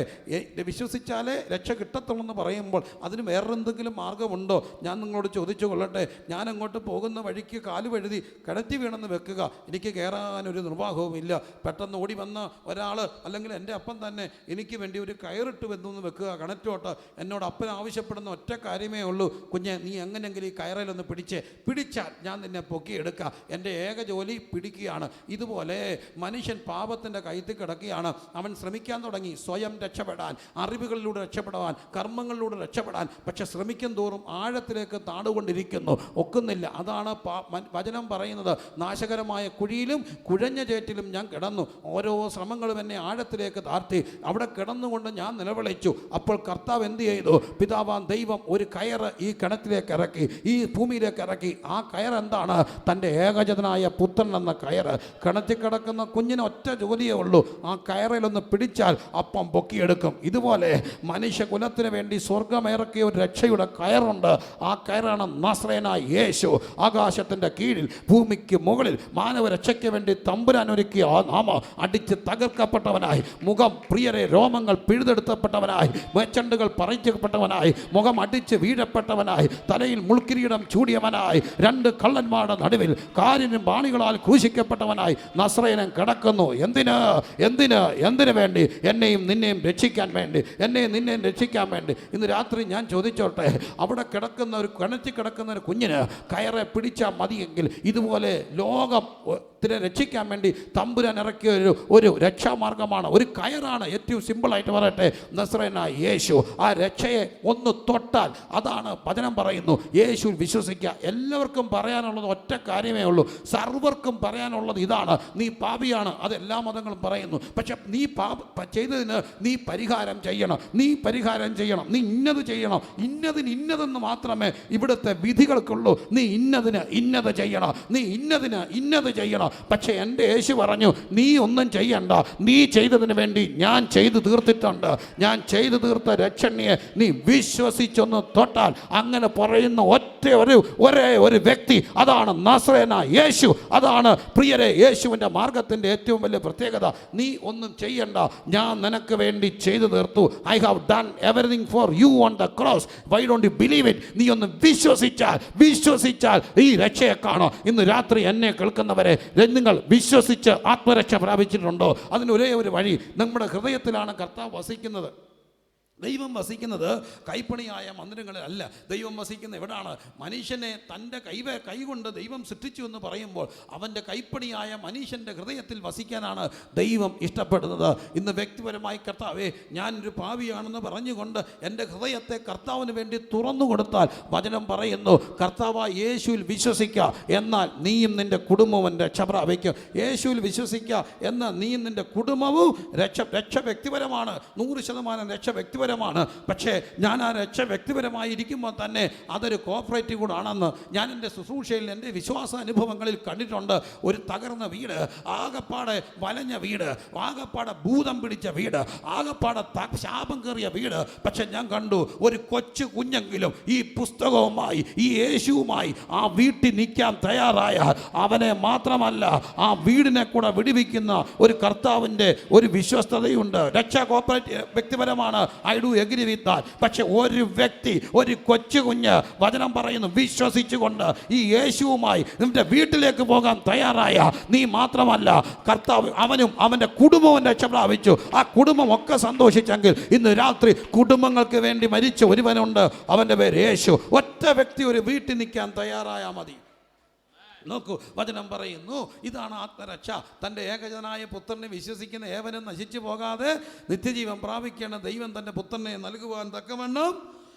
വിശ്വസിച്ചാലേ രക്ഷ കിട്ടത്തുള്ളൂ പറയുമ്പോൾ അതിന് വേറെന്തെങ്കിലും മാർഗമുണ്ടോ? ഞാൻ നിങ്ങളോട് ചോദിച്ചു കൊള്ളട്ടെ. ഞാൻ അങ്ങോട്ട് പോകുന്ന വഴിക്ക് കാല് വഴുതി കിടത്തി വീണെന്ന് വെക്കുക, എനിക്ക് കയറാനൊരു നിർവാഹവും ഇല്ല. പെട്ടെന്ന് ഓടി വന്ന ഒരാൾ, അല്ലെങ്കിൽ എൻ്റെ അപ്പൻ തന്നെ എനിക്ക് വേണ്ടി ഒരു കയറിട്ട് വെന്നു വെക്കുക, കിണറ്റോട്ട്. എന്നോട് അപ്പൻ ആവശ്യപ്പെടുന്ന ഒറ്റ കാര്യമേ ഉള്ളൂ, കുഞ്ഞെ നീ എങ്ങനെയെങ്കിലും ഈ കയറിലൊന്ന് പിടിച്ച് പിടിച്ചാൽ ഞാൻ നിന്നെ പൊക്കിയെടുക്കുക. എൻ്റെ ഏക ജോലി പിടിക്കുകയാണ്. ഇതുപോലെ മനുഷ്യൻ പാപത്തിൻ്റെ കയത്തിൽ കിടക്കുകയാണ്. അവൻ ശ്രമിക്കാൻ തുടങ്ങി സ്വയം രക്ഷപ്പെടാൻ, അറിവുകളിലൂടെ രക്ഷപ്പെടാൻ, കർമ്മങ്ങളിലൂടെ രക്ഷപ്പെടാൻ. പക്ഷെ ശ്രമിക്കും തോറും ആഴത്തിലേക്ക് താണുകൊണ്ടിരിക്കുന്നു, ഒക്കുന്നില്ല. അതാണ് വചനം പറയുന്നത്, നാശകരമായ കുഴിയിലും കുഴഞ്ഞ ചേറ്റിലും ഞാൻ കിടന്നു. ഓരോ ശ്രമങ്ങളും എന്നെ ആഴത്തിലേക്ക് താഴ്ത്തി. അവിടെ കിടന്നുകൊണ്ട് ഞാൻ നിലവിളിച്ചു. അപ്പോൾ കർത്താവ് എന്ത് ചെയ്തു? പിതാവാൻ ദൈവം ഒരു കയറ് ഈ കിണറ്റിലേക്ക് ഇറക്കി, ഈ ഭൂമിയിലേക്ക് ഇറക്കി. ആ കയർ എന്താണ്? തൻ്റെ ഏകജനായ പുത്രൻ എന്ന കയറ്. കിണറ്റിൽ കിടക്കുന്ന കുഞ്ഞിന് ഒറ്റ ജോലിയേ ഉള്ളൂ, ആ കയറിലൊന്ന് പിടിച്ചാൽ അപ്പം പൊക്കിയെടുക്കും. ഇതുപോലെ മനുഷ്യകുലത്തിന് വേണ്ടി സ്വർഗമിറക്കിയ ഒരു രക്ഷയുടെ കയറുണ്ട്. ആ കയറാണ് നസ്രയനായ യേശു. ആകാശത്തിൻ്റെ കീഴിൽ ഭൂമിക്ക് മുകളിൽ മാനവരക്ഷയ്ക്ക് വേണ്ടി തമ്പുരാൻ ഒരുക്കിയ ആ നാമം അടിച്ച് തകർക്കപ്പെട്ടവനായി, മുഖം പ്രിയരെ രോമങ്ങൾ പിഴുതെടുത്തപ്പെട്ടവനായി, മേച്ചണ്ടുകൾ പറിച്ചപ്പെട്ടവനായി, മുഖം അടിച്ച് വീഴപ്പെട്ടവനായി, തലയിൽ മുൾക്കിരീടം ചൂടിയവനായി, രണ്ട് കള്ളന്മാരുടെ നടുവിൽ കാരിനും ബാണികളാൽ ക്രൂശിക്കപ്പെട്ടവനായി നസ്രയനൻ കിടക്കുന്നു. എന്തിന് വേണ്ടി? എന്നെയും നിന്നെയും രക്ഷിക്കാൻ വേണ്ടി, എന്നെയും നിന്നെയും രക്ഷിക്കാൻ വേണ്ടി. ഇന്ന് രാത്രി ഞാൻ ചോദിച്ചോട്ടെ, അവിടെ കിടക്കുന്ന ഒരു കിണറ്റിൽ കിടക്കുന്ന ഒരു കുഞ്ഞിന് കയറെ പിടിച്ചാൽ മതിയെങ്കിൽ ഇതുപോലെ ലോകത്തിനെ രക്ഷിക്കാൻ വേണ്ടി തമ്പുരാൻ ഇറക്കിയ ഒരു രക്ഷാമാർഗമാണ്, ഒരു കയറാണ്. ഏറ്റവും സിമ്പിളായിട്ട് പറയട്ടെ, നസ്രയനായ യേശു. ആ രക്ഷയെ ഒന്ന് തൊട്ടാൽ, അതാണ് വചനം പറയുന്നു, യേശുവിൽ വിശ്വസിക്കുക. എല്ലാവർക്കും പറയാനുള്ളത് ഒറ്റ കാര്യമേ ഉള്ളൂ, സർവർക്കും പറയാനുള്ളത് ഇതാണ്: നീ പാപിയാണ്. അത് എല്ലാ മതങ്ങളും പറയുന്നു. പക്ഷെ നീ ചെയ്തതിന് നീ പരിഹാരം ചെയ്യണം, നീ ഇന്നത് ചെയ്യണം. ഇന്നതെന്ന് മാത്രമേ ഇവിടുത്തെ വിധികൾക്കുള്ളൂ. നീ ഇന്നതിന് ഇന്നത് ചെയ്യണം, നീ ഇന്നതിന് ഇന്നത് ചെയ്യണം. പക്ഷെ എൻ്റെ യേശു പറഞ്ഞു, നീ ഒന്നും ചെയ്യണ്ട, നീ ചെയ്തതിന് വേണ്ടി ഞാൻ ചെയ്തു തീർത്തിട്ടുണ്ട്. ഞാൻ ചെയ്തു തീർത്ത രക്ഷണയെ നീ വിശ്വസിച്ചൊന്ന് തൊട്ടാൽ, അങ്ങനെ പറയുന്ന ഒരേ ഒരു വ്യക്തി, അതാണ് നസ്രയനായ യേശു. അതാണ് പ്രിയരെ യേശുവിൻ്റെ മാർഗത്തിൻ്റെ ഏറ്റവും വലിയ പ്രത്യേകത. നീ ഒന്നും ചെയ്യണ്ട, ഞാൻ നിനക്ക് വേണ്ടി ചെയ്തു തീർത്തു. I have done everything for you on the cross. Why don't you believe it? നീ ഒന്ന് വിശ്വസിച്ചാൽ ഈ രക്ഷയെ കാണോ. ഇന്ന് രാത്രി എന്നെ കേൾക്കുന്നവരെ, നിങ്ങൾ വിശ്വസിച്ച് ആത്മരക്ഷ പ്രാപിച്ചിട്ടുണ്ടോ? അതിന് ഒരേ ഒരു വഴി, നമ്മുടെ ഹൃദയത്തിലാണ് കർത്താവ് വസിക്കുന്നത്. ദൈവം വസിക്കുന്നത് കൈപ്പണിയായ മന്ദിരങ്ങളിലല്ല. ദൈവം വസിക്കുന്ന എവിടാണ്? മനുഷ്യനെ തൻ്റെ കൈകൊണ്ട് ദൈവം സൃഷ്ടിച്ചു എന്ന് പറയുമ്പോൾ അവൻ്റെ കൈപ്പണിയായ മനുഷ്യൻ്റെ ഹൃദയത്തിൽ വസിക്കാനാണ് ദൈവം ഇഷ്ടപ്പെടുന്നത്. ഇന്ന് വ്യക്തിപരമായി കർത്താവേ, ഞാനൊരു പാപിയാണെന്ന് പറഞ്ഞുകൊണ്ട് എൻ്റെ ഹൃദയത്തെ കർത്താവിന് വേണ്ടി തുറന്നു കൊടുത്താൽ, വചനം പറയുന്നു, കർത്താവായ യേശുവിൽ വിശ്വസിക്കുക, എന്നാൽ നീയും നിൻ്റെ കുടുംബവും രക്ഷ പ്രാപിക്കും. യേശുവിൽ വിശ്വസിക്കുക എന്നാൽ നീയും നിൻ്റെ കുടുംബവും രക്ഷ വ്യക്തിപരമാണ്. 100% രക്ഷ വ്യക്തിപരമാണ്. പക്ഷേ ഞാൻ ആ രക്ഷ വ്യക്തിപരമായിരിക്കുമ്പോൾ തന്നെ അതൊരു കോപ്പറേറ്റീവ് കൂടെ ആണെന്ന് ഞാൻ എൻ്റെ ശുശ്രൂഷയിൽ, എൻ്റെ വിശ്വാസ അനുഭവങ്ങളിൽ കണ്ടിട്ടുണ്ട്. ഒരു തകർന്ന വീട്, ആകപ്പാടെ വലഞ്ഞ വീട്, ആകപ്പാടെ ഭൂതം പിടിച്ച വീട്, ആകപ്പാടെ ശാപം കയറിയ വീട്. പക്ഷെ ഞാൻ കണ്ടു, ഒരു കൊച്ചു കുഞ്ഞെങ്കിലും ഈ പുസ്തകവുമായി, ഈ യേശുവുമായി ആ വീട്ടിൽ നിൽക്കാൻ തയ്യാറായ, അവനെ മാത്രമല്ല ആ വീടിനെ കൂടെ വിടുവിക്കുന്ന ഒരു കർത്താവിൻ്റെ ഒരു വിശ്വസ്തതയുണ്ട്. രക്ഷ കോപ്പറേറ്റീവ് വ്യക്തിപരമാണ്. I do agree with that. പക്ഷെ ഒരു വ്യക്തി, ഒരു കൊച്ചു കുഞ്ഞ്, വചനം പറയുന്നു, വിശ്വസിച്ചുകൊണ്ട് ഈ യേശുവുമായി നിന്റെ വീട്ടിലേക്ക് പോകാൻ തയ്യാറായ നീ മാത്രമല്ല, കർത്താവ് അവനും അവൻ്റെ കുടുംബവും രക്ഷ പ്രാപിച്ചു. ആ കുടുംബം ഒക്കെ സന്തോഷിച്ചെങ്കിൽ ഇന്ന് രാത്രി കുടുംബങ്ങൾക്ക് വേണ്ടി മരിച്ച ഒരുവനുണ്ട്, അവൻ്റെ പേര് യേശു. ഒറ്റ വ്യക്തി ഒരു വീട്ടിൽ നിൽക്കാൻ തയ്യാറായാൽ മതി. നോക്കൂ, വചനം പറയുന്നു, ഇതാണ് ആത്മരക്ഷ. തൻ്റെ ഏകജനായ പുത്രനെ വിശ്വസിക്കുന്ന ഏവനും നശിച്ചു പോകാതെ നിത്യജീവൻ പ്രാപിക്കേണ്ട ദൈവം തൻ്റെ പുത്രനെ നൽകുവാൻ തക്കവണ്ണം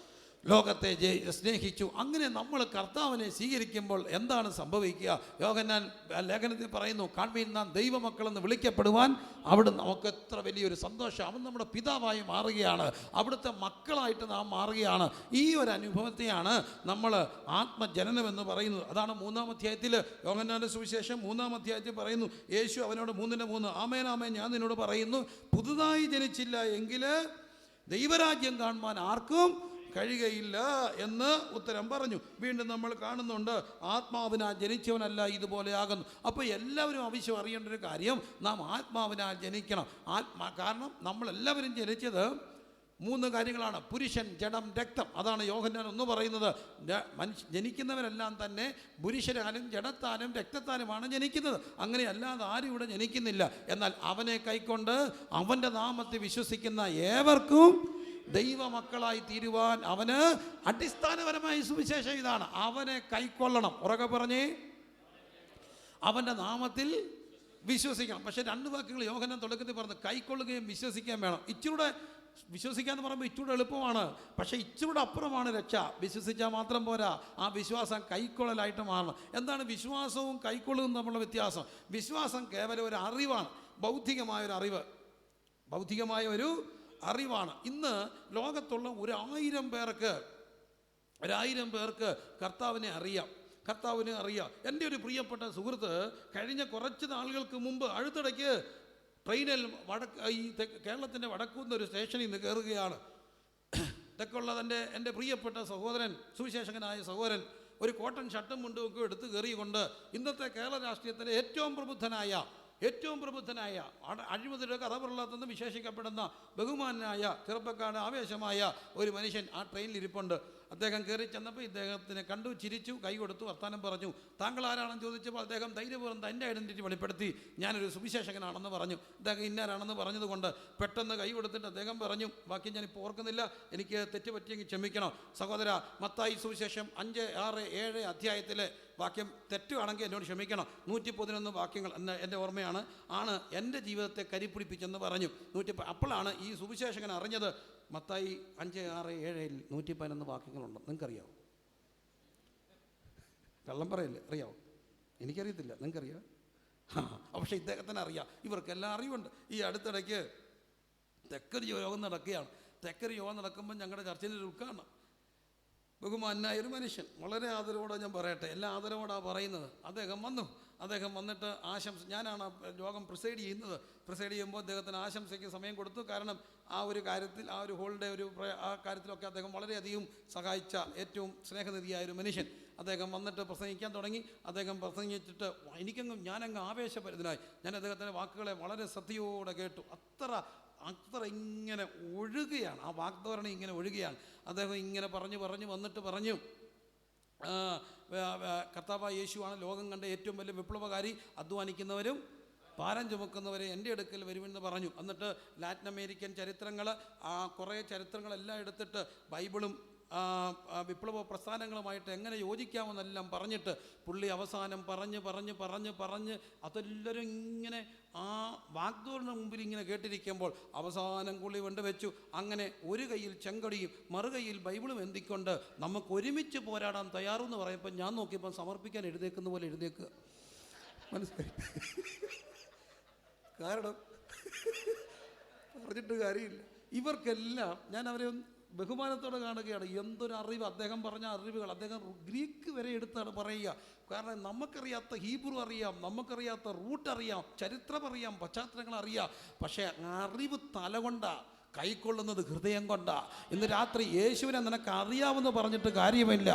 ലോകത്തെ സ്നേഹിച്ചു. അങ്ങനെ നമ്മൾ കർത്താവിനെ സ്വീകരിക്കുമ്പോൾ എന്താണ് സംഭവിക്കുക? യോഹന്നാൻ ലേഖനത്തിൽ പറയുന്നു, കാൺമീൻ നാം ദൈവമക്കളെന്ന് വിളിക്കപ്പെടുവാൻ അവിടെ നമുക്ക് എത്ര വലിയൊരു സന്തോഷം. അവൻ നമ്മുടെ പിതാവായി മാറുകയാണ്, അവിടുത്തെ മക്കളായിട്ട് നാം മാറുകയാണ്. ഈ ഒരു അനുഭവത്തെയാണ് നമ്മൾ ആത്മജനനം എന്ന് പറയുന്നത്. അതാണ് 3-ാം അധ്യായത്തിൽ, യോഹന്നാൻ്റെ സുവിശേഷം 3-ാം അധ്യായത്തിൽ പറയുന്നു, യേശു അവനോട് 3:3, ആമേൻ ആമേൻ ഞാൻ നിന്നോട് പറയുന്നു, പുതുതായി ജനിച്ചില്ല എങ്കിൽ ദൈവരാജ്യം കാണുവാൻ ആർക്കും കഴിയുകയില്ല എന്ന് ഉത്തരം പറഞ്ഞു. വീണ്ടും നമ്മൾ കാണുന്നുണ്ട്, ആത്മാവിനാൽ ജനിച്ചവനല്ല ഇതുപോലെ ആകുന്നു. അപ്പോൾ എല്ലാവരും ആവശ്യം അറിയേണ്ട ഒരു കാര്യം, നാം ആത്മാവിനാൽ ജനിക്കണം. കാരണം നമ്മളെല്ലാവരും ജനിച്ചത് 3 കാര്യങ്ങളാണ്: പുരുഷൻ, ജഡം, രക്തം. അതാണ് യോഹന്നാൻ 1 പറയുന്നത്. ജനിക്കുന്നവരെല്ലാം തന്നെ പുരുഷനാലും ജഡത്താലും രക്തത്താലുമാണ് ജനിക്കുന്നത്. അങ്ങനെ അല്ലാതെ ആരും ഇവിടെ ജനിക്കുന്നില്ല. എന്നാൽ അവനെ കൈക്കൊണ്ട് അവൻ്റെ നാമത്തിൽ വിശ്വസിക്കുന്ന ഏവർക്കും ദൈവമക്കളായി തീരുവാൻ അവന് അടിസ്ഥാനപരമായ സുവിശേഷം ഇതാണ്. അവനെ കൈക്കൊള്ളണം. ഉറക്കെ പറഞ്ഞേ, അവൻ്റെ നാമത്തിൽ വിശ്വസിക്കണം. പക്ഷെ 2 വാക്കുകൾ യോഹന്നാൻ തുടക്കത്തിൽ പറഞ്ഞു, കൈക്കൊള്ളുകയും വിശ്വസിക്കുകയും വേണം. ഇച്ചിരൂടെ വിശ്വസിക്കാന്ന് പറയുമ്പോൾ ഇച്ചിരൂടെ എളുപ്പമാണ്, പക്ഷേ ഇച്ചിരൂടെ അപ്പുറമാണ് രക്ഷ. വിശ്വസിച്ചാൽ മാത്രം പോരാ, ആ വിശ്വാസം കൈക്കൊള്ളലായിട്ട് മാറണം. എന്താണ് വിശ്വാസവും കൈക്കൊള്ളുന്നതും തമ്മിലുള്ള വ്യത്യാസം? വിശ്വാസം കേവലം ഒരു അറിവാണ്, ഭൗതികമായൊരു അറിവ്, ഭൗതികമായ ഒരു അറിവാണ്. ഇന്ന് ലോകത്തുള്ള 1000 പേർക്ക് കർത്താവിനെ അറിയാം. എൻ്റെ ഒരു പ്രിയപ്പെട്ട സുഹൃത്ത് കഴിഞ്ഞ കുറച്ച് നാളുകൾക്ക് മുമ്പ് അടുത്തിടയ്ക്ക് ട്രെയിനിൽ ഈ കേരളത്തിൻ്റെ വടക്കുന്ന ഒരു സ്റ്റേഷനിൽ നിന്ന് കയറുകയാണ്. ഇതൊക്കെയുള്ള എൻ്റെ പ്രിയപ്പെട്ട സഹോദരൻ, സുവിശേഷകനായ സഹോദരൻ, ഒരു കോട്ടൺ ഷർട്ടും മുണ്ടും ഒക്കെ എടുത്ത് കയറിക്കൊണ്ട് ഇന്നത്തെ കേരള രാഷ്ട്രീയത്തിലെ ഏറ്റവും പ്രബുദ്ധനായ അഴിമതിയുടെ കഥ പറളാത്തെന്ന് വിശേഷിക്കപ്പെടുന്ന ബഹുമാനായ ചെറുപ്പക്കാരൻ, ആവേശമായ ഒരു മനുഷ്യൻ ആ ട്രെയിനിൽ ഇരിപ്പുണ്ട്. അദ്ദേഹം കയറി ചെന്നപ്പോൾ ഇദ്ദേഹത്തിനെ കണ്ടു, ചിരിച്ചു, കൈ കൊടുത്തു, വർത്താനം പറഞ്ഞു. താങ്കൾ ആരാണെന്ന് ചോദിച്ചപ്പോൾ അദ്ദേഹം ധൈര്യപൂർവ്വം തൻ്റെ ഐഡൻറ്റിറ്റി വെളിപ്പെടുത്തി. ഞാനൊരു സുവിശേഷകനാണെന്ന് പറഞ്ഞു. അദ്ദേഹം ഇന്നാരാണെന്ന് പറഞ്ഞതുകൊണ്ട് പെട്ടെന്ന് കൈ കൊടുത്തിട്ട് അദ്ദേഹം പറഞ്ഞു, ബാക്കി ഞാനിപ്പോൾ ഓർക്കുന്നില്ല, എനിക്ക് തെറ്റ് പറ്റിയെങ്കിൽ ക്ഷമിക്കണം സഹോദര. മത്തായി സുവിശേഷം 5, 6, 7 അധ്യായത്തിലെ വാക്യം തെറ്റുവാണെങ്കിൽ എന്നോട് ക്ഷമിക്കണം. 111 വാക്യങ്ങൾ എൻ്റെ ഓർമ്മയാണ്, എൻ്റെ ജീവിതത്തെ കരിപ്പിടിപ്പിച്ചെന്ന് പറഞ്ഞു. അപ്പോഴാണ് ഈ സുവിശേഷകൻ അറിഞ്ഞത് മത്തായി 5, 6, 7 111 വാക്യങ്ങളുണ്ട്. നിങ്ങൾക്കറിയാവോ? കള്ളം പറയല്ലേ? അറിയാവോ? എനിക്കറിയത്തില്ല, നിങ്ങൾക്കറിയാം? പക്ഷേ ഇദ്ദേഹത്തിന് അറിയാം. ഇവർക്കെല്ലാം അറിവുണ്ട്. ഈ അടുത്തിടയ്ക്ക് തെക്കരി യോഗം നടക്കുകയാണ്. തെക്കരി യോഗം നടക്കുമ്പോൾ ഞങ്ങളുടെ ചർച്ചയിൽ ഒരു ഉദ്ഘാടനം. ബഹുമാനായ ഒരു മനുഷ്യൻ, വളരെ ആദരവോടെ ഞാൻ പറയട്ടെ, എല്ലാ ആദരവോടാണ് പറയുന്നത്. അദ്ദേഹം വന്നിട്ട് ഞാനാണ് യോഗം പ്രിസൈഡ് ചെയ്യുമ്പോൾ അദ്ദേഹത്തിന് ആശംസയ്ക്ക് സമയം കൊടുത്തു. കാരണം ആ ഒരു കാര്യത്തിൽ, ആ ഒരു ഹോളിഡേ ആ കാര്യത്തിലൊക്കെ അദ്ദേഹം വളരെയധികം സഹായിച്ച ഏറ്റവും സ്നേഹനിധിയായൊരു മനുഷ്യൻ. അദ്ദേഹം വന്നിട്ട് പ്രസംഗിക്കാൻ തുടങ്ങി. അദ്ദേഹം പ്രസംഗിച്ചിട്ട് ഞാനങ്ങ് ആവേശഭരിതനായി. ഞാൻ അദ്ദേഹത്തിൻ്റെ വാക്കുകളെ വളരെ ശ്രദ്ധയോടെ കേട്ടു. അത്ര ഇങ്ങനെ ഒഴുകുകയാണ്, ആ വാഗ്ധോരണി ഇങ്ങനെ ഒഴുകുകയാണ്. അദ്ദേഹം ഇങ്ങനെ വന്നിട്ട് പറഞ്ഞു, കർത്താവായ യേശുവാണ് ലോകം കണ്ട ഏറ്റവും വലിയ വിപ്ലവകാരി, അധ്വാനിക്കുന്നവരും ഭാരം ചുമക്കുന്നവരെ എൻ്റെ അടുക്കൽ വരുമെന്ന് പറഞ്ഞു. എന്നിട്ട് ലാറ്റിൻ അമേരിക്കൻ ചരിത്രങ്ങൾ, കുറേ ചരിത്രങ്ങളെല്ലാം എടുത്തിട്ട് ബൈബിളും വിപ്ലവ പ്രസ്ഥാനങ്ങളുമായിട്ട് എങ്ങനെ യോജിക്കാമെന്നെല്ലാം പറഞ്ഞിട്ട് പുള്ളി അവസാനം പറഞ്ഞ് അതെല്ലാവരും ഇങ്ങനെ ആ വാഗ്ദൂറിന് മുമ്പിൽ ഇങ്ങനെ കേട്ടിരിക്കുമ്പോൾ അവസാനം പുള്ളി വെച്ചു. അങ്ങനെ ഒരു കയ്യിൽ ചെങ്കടിയും മറുകൈയിൽ ബൈബിളും എന്തിക്കൊണ്ട് നമുക്ക് ഒരുമിച്ച് പോരാടാൻ തയ്യാറെന്ന് പറയുമ്പോൾ ഞാൻ നോക്കിയപ്പോൾ സമർപ്പിക്കാൻ എഴുതേക്കുന്ന പോലെ എഴുതേക്കുക. മനസ്സിലായി? കാരണം പറഞ്ഞിട്ട് കാര്യമില്ല. ഇവർക്കെല്ലാം ഞാൻ അവരെ ബഹുമാനത്തോടെ കാണുകയാണ്. എന്തൊരു അറിവ്! അദ്ദേഹം പറഞ്ഞ അറിവുകൾ അദ്ദേഹം ഗ്രീക്ക് വരെ എടുത്താണ് പറയുക. കാരണം നമുക്കറിയാത്ത ഹീബ്രു അറിയാം, നമുക്കറിയാത്ത റൂട്ട് അറിയാം, ചരിത്രം അറിയാം, പശ്ചാത്തലങ്ങൾ അറിയാം. പക്ഷേ അറിവ് തലകൊണ്ടാ, കൈക്കൊള്ളുന്നത് ഹൃദയം കൊണ്ടാ. ഇന്ന് രാത്രി യേശുവിനെ നിനക്ക് അറിയാമെന്ന് പറഞ്ഞിട്ട് കാര്യമില്ല.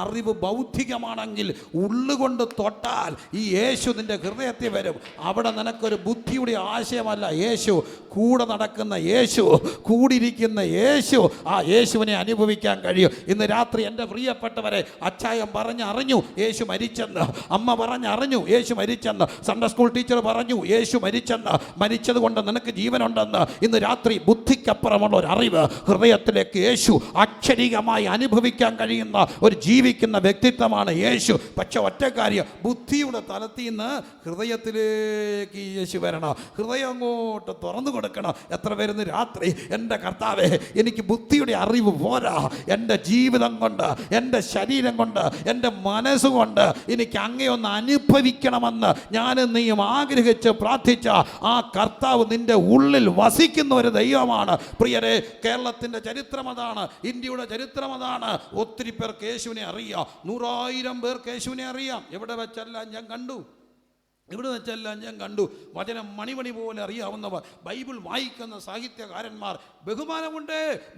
അറിവ് ഭൗതികമാണെങ്കിൽ ഉള്ളുകൊണ്ട് തൊട്ടാൽ ഈ യേശു നിന്റെ ഹൃദയത്തിൽ വരും. അവിടെ നിനക്കൊരു ബുദ്ധിയുടെ ആശയമല്ല, യേശു കൂടെ നടക്കുന്ന യേശു, കൂടിയിരിക്കുന്ന യേശു, ആ യേശുവിനെ അനുഭവിക്കാൻ കഴിയും. ഇന്ന് രാത്രി എൻ്റെ പ്രിയപ്പെട്ടവരെ, അച്ചായൻ പറഞ്ഞറിഞ്ഞു യേശു മരിച്ചെന്ന്, അമ്മ പറഞ്ഞറിഞ്ഞു യേശു മരിച്ചെന്ന്, സൺഡേ സ്കൂൾ ടീച്ചർ പറഞ്ഞു യേശു മരിച്ചത് കൊണ്ട് നിനക്ക് ജീവനുണ്ടെന്ന്. ഇന്ന് രാത്രി ബുദ്ധിക്കപ്പുറമുള്ള ഒരു അറിവ് ഹൃദയത്തിലേക്ക് യേശു അക്ഷരികമായി അനുഭവിക്കാൻ കഴിയുന്ന ഒരു ജീവിക്കുന്ന വ്യക്തിത്വമാണ് യേശു. പക്ഷെ ഒറ്റ കാര്യം, ബുദ്ധിയുടെ തലത്തിൽ നിന്ന് ഹൃദയത്തിലേക്ക് യേശു വരണം, ഹൃദയം അങ്ങോട്ട് തുറന്നു കൊടുക്കണം. എത്ര പേരുന്ന് രാത്രി എൻ്റെ കർത്താവേ എനിക്ക് ബുദ്ധിയുടെ അറിവ് പോരാ, എൻ്റെ ജീവിതം കൊണ്ട്, എൻ്റെ ശരീരം കൊണ്ട്, എൻ്റെ മനസ്സുകൊണ്ട് എനിക്ക് അങ്ങയൊന്ന് അനുഭവിക്കണമെന്ന് ഞാനും നീയും ആഗ്രഹിച്ച് പ്രാർത്ഥിച്ച ആ കർത്താവ് നിൻ്റെ ഉള്ളിൽ വസിക്കുന്ന ഒരു ദൈവമാണ്. പ്രിയരെ, കേരളത്തിൻ്റെ ചരിത്രം അതാണ്, ഇന്ത്യയുടെ ചരിത്രം അതാണ്. ഒത്തിരി പേർക്ക് യേശുവിനെ അറിയാം, 100,000 പേർക്ക് യേശുവിനെ അറിയാം. എവിടെ വെച്ചെല്ലാം ഞാൻ കണ്ടു. വചനം മണിമണി പോലെ അറിയാവുന്നവർ, ബൈബിൾ വായിക്കുന്ന സാഹിത്യകാരന്മാർ,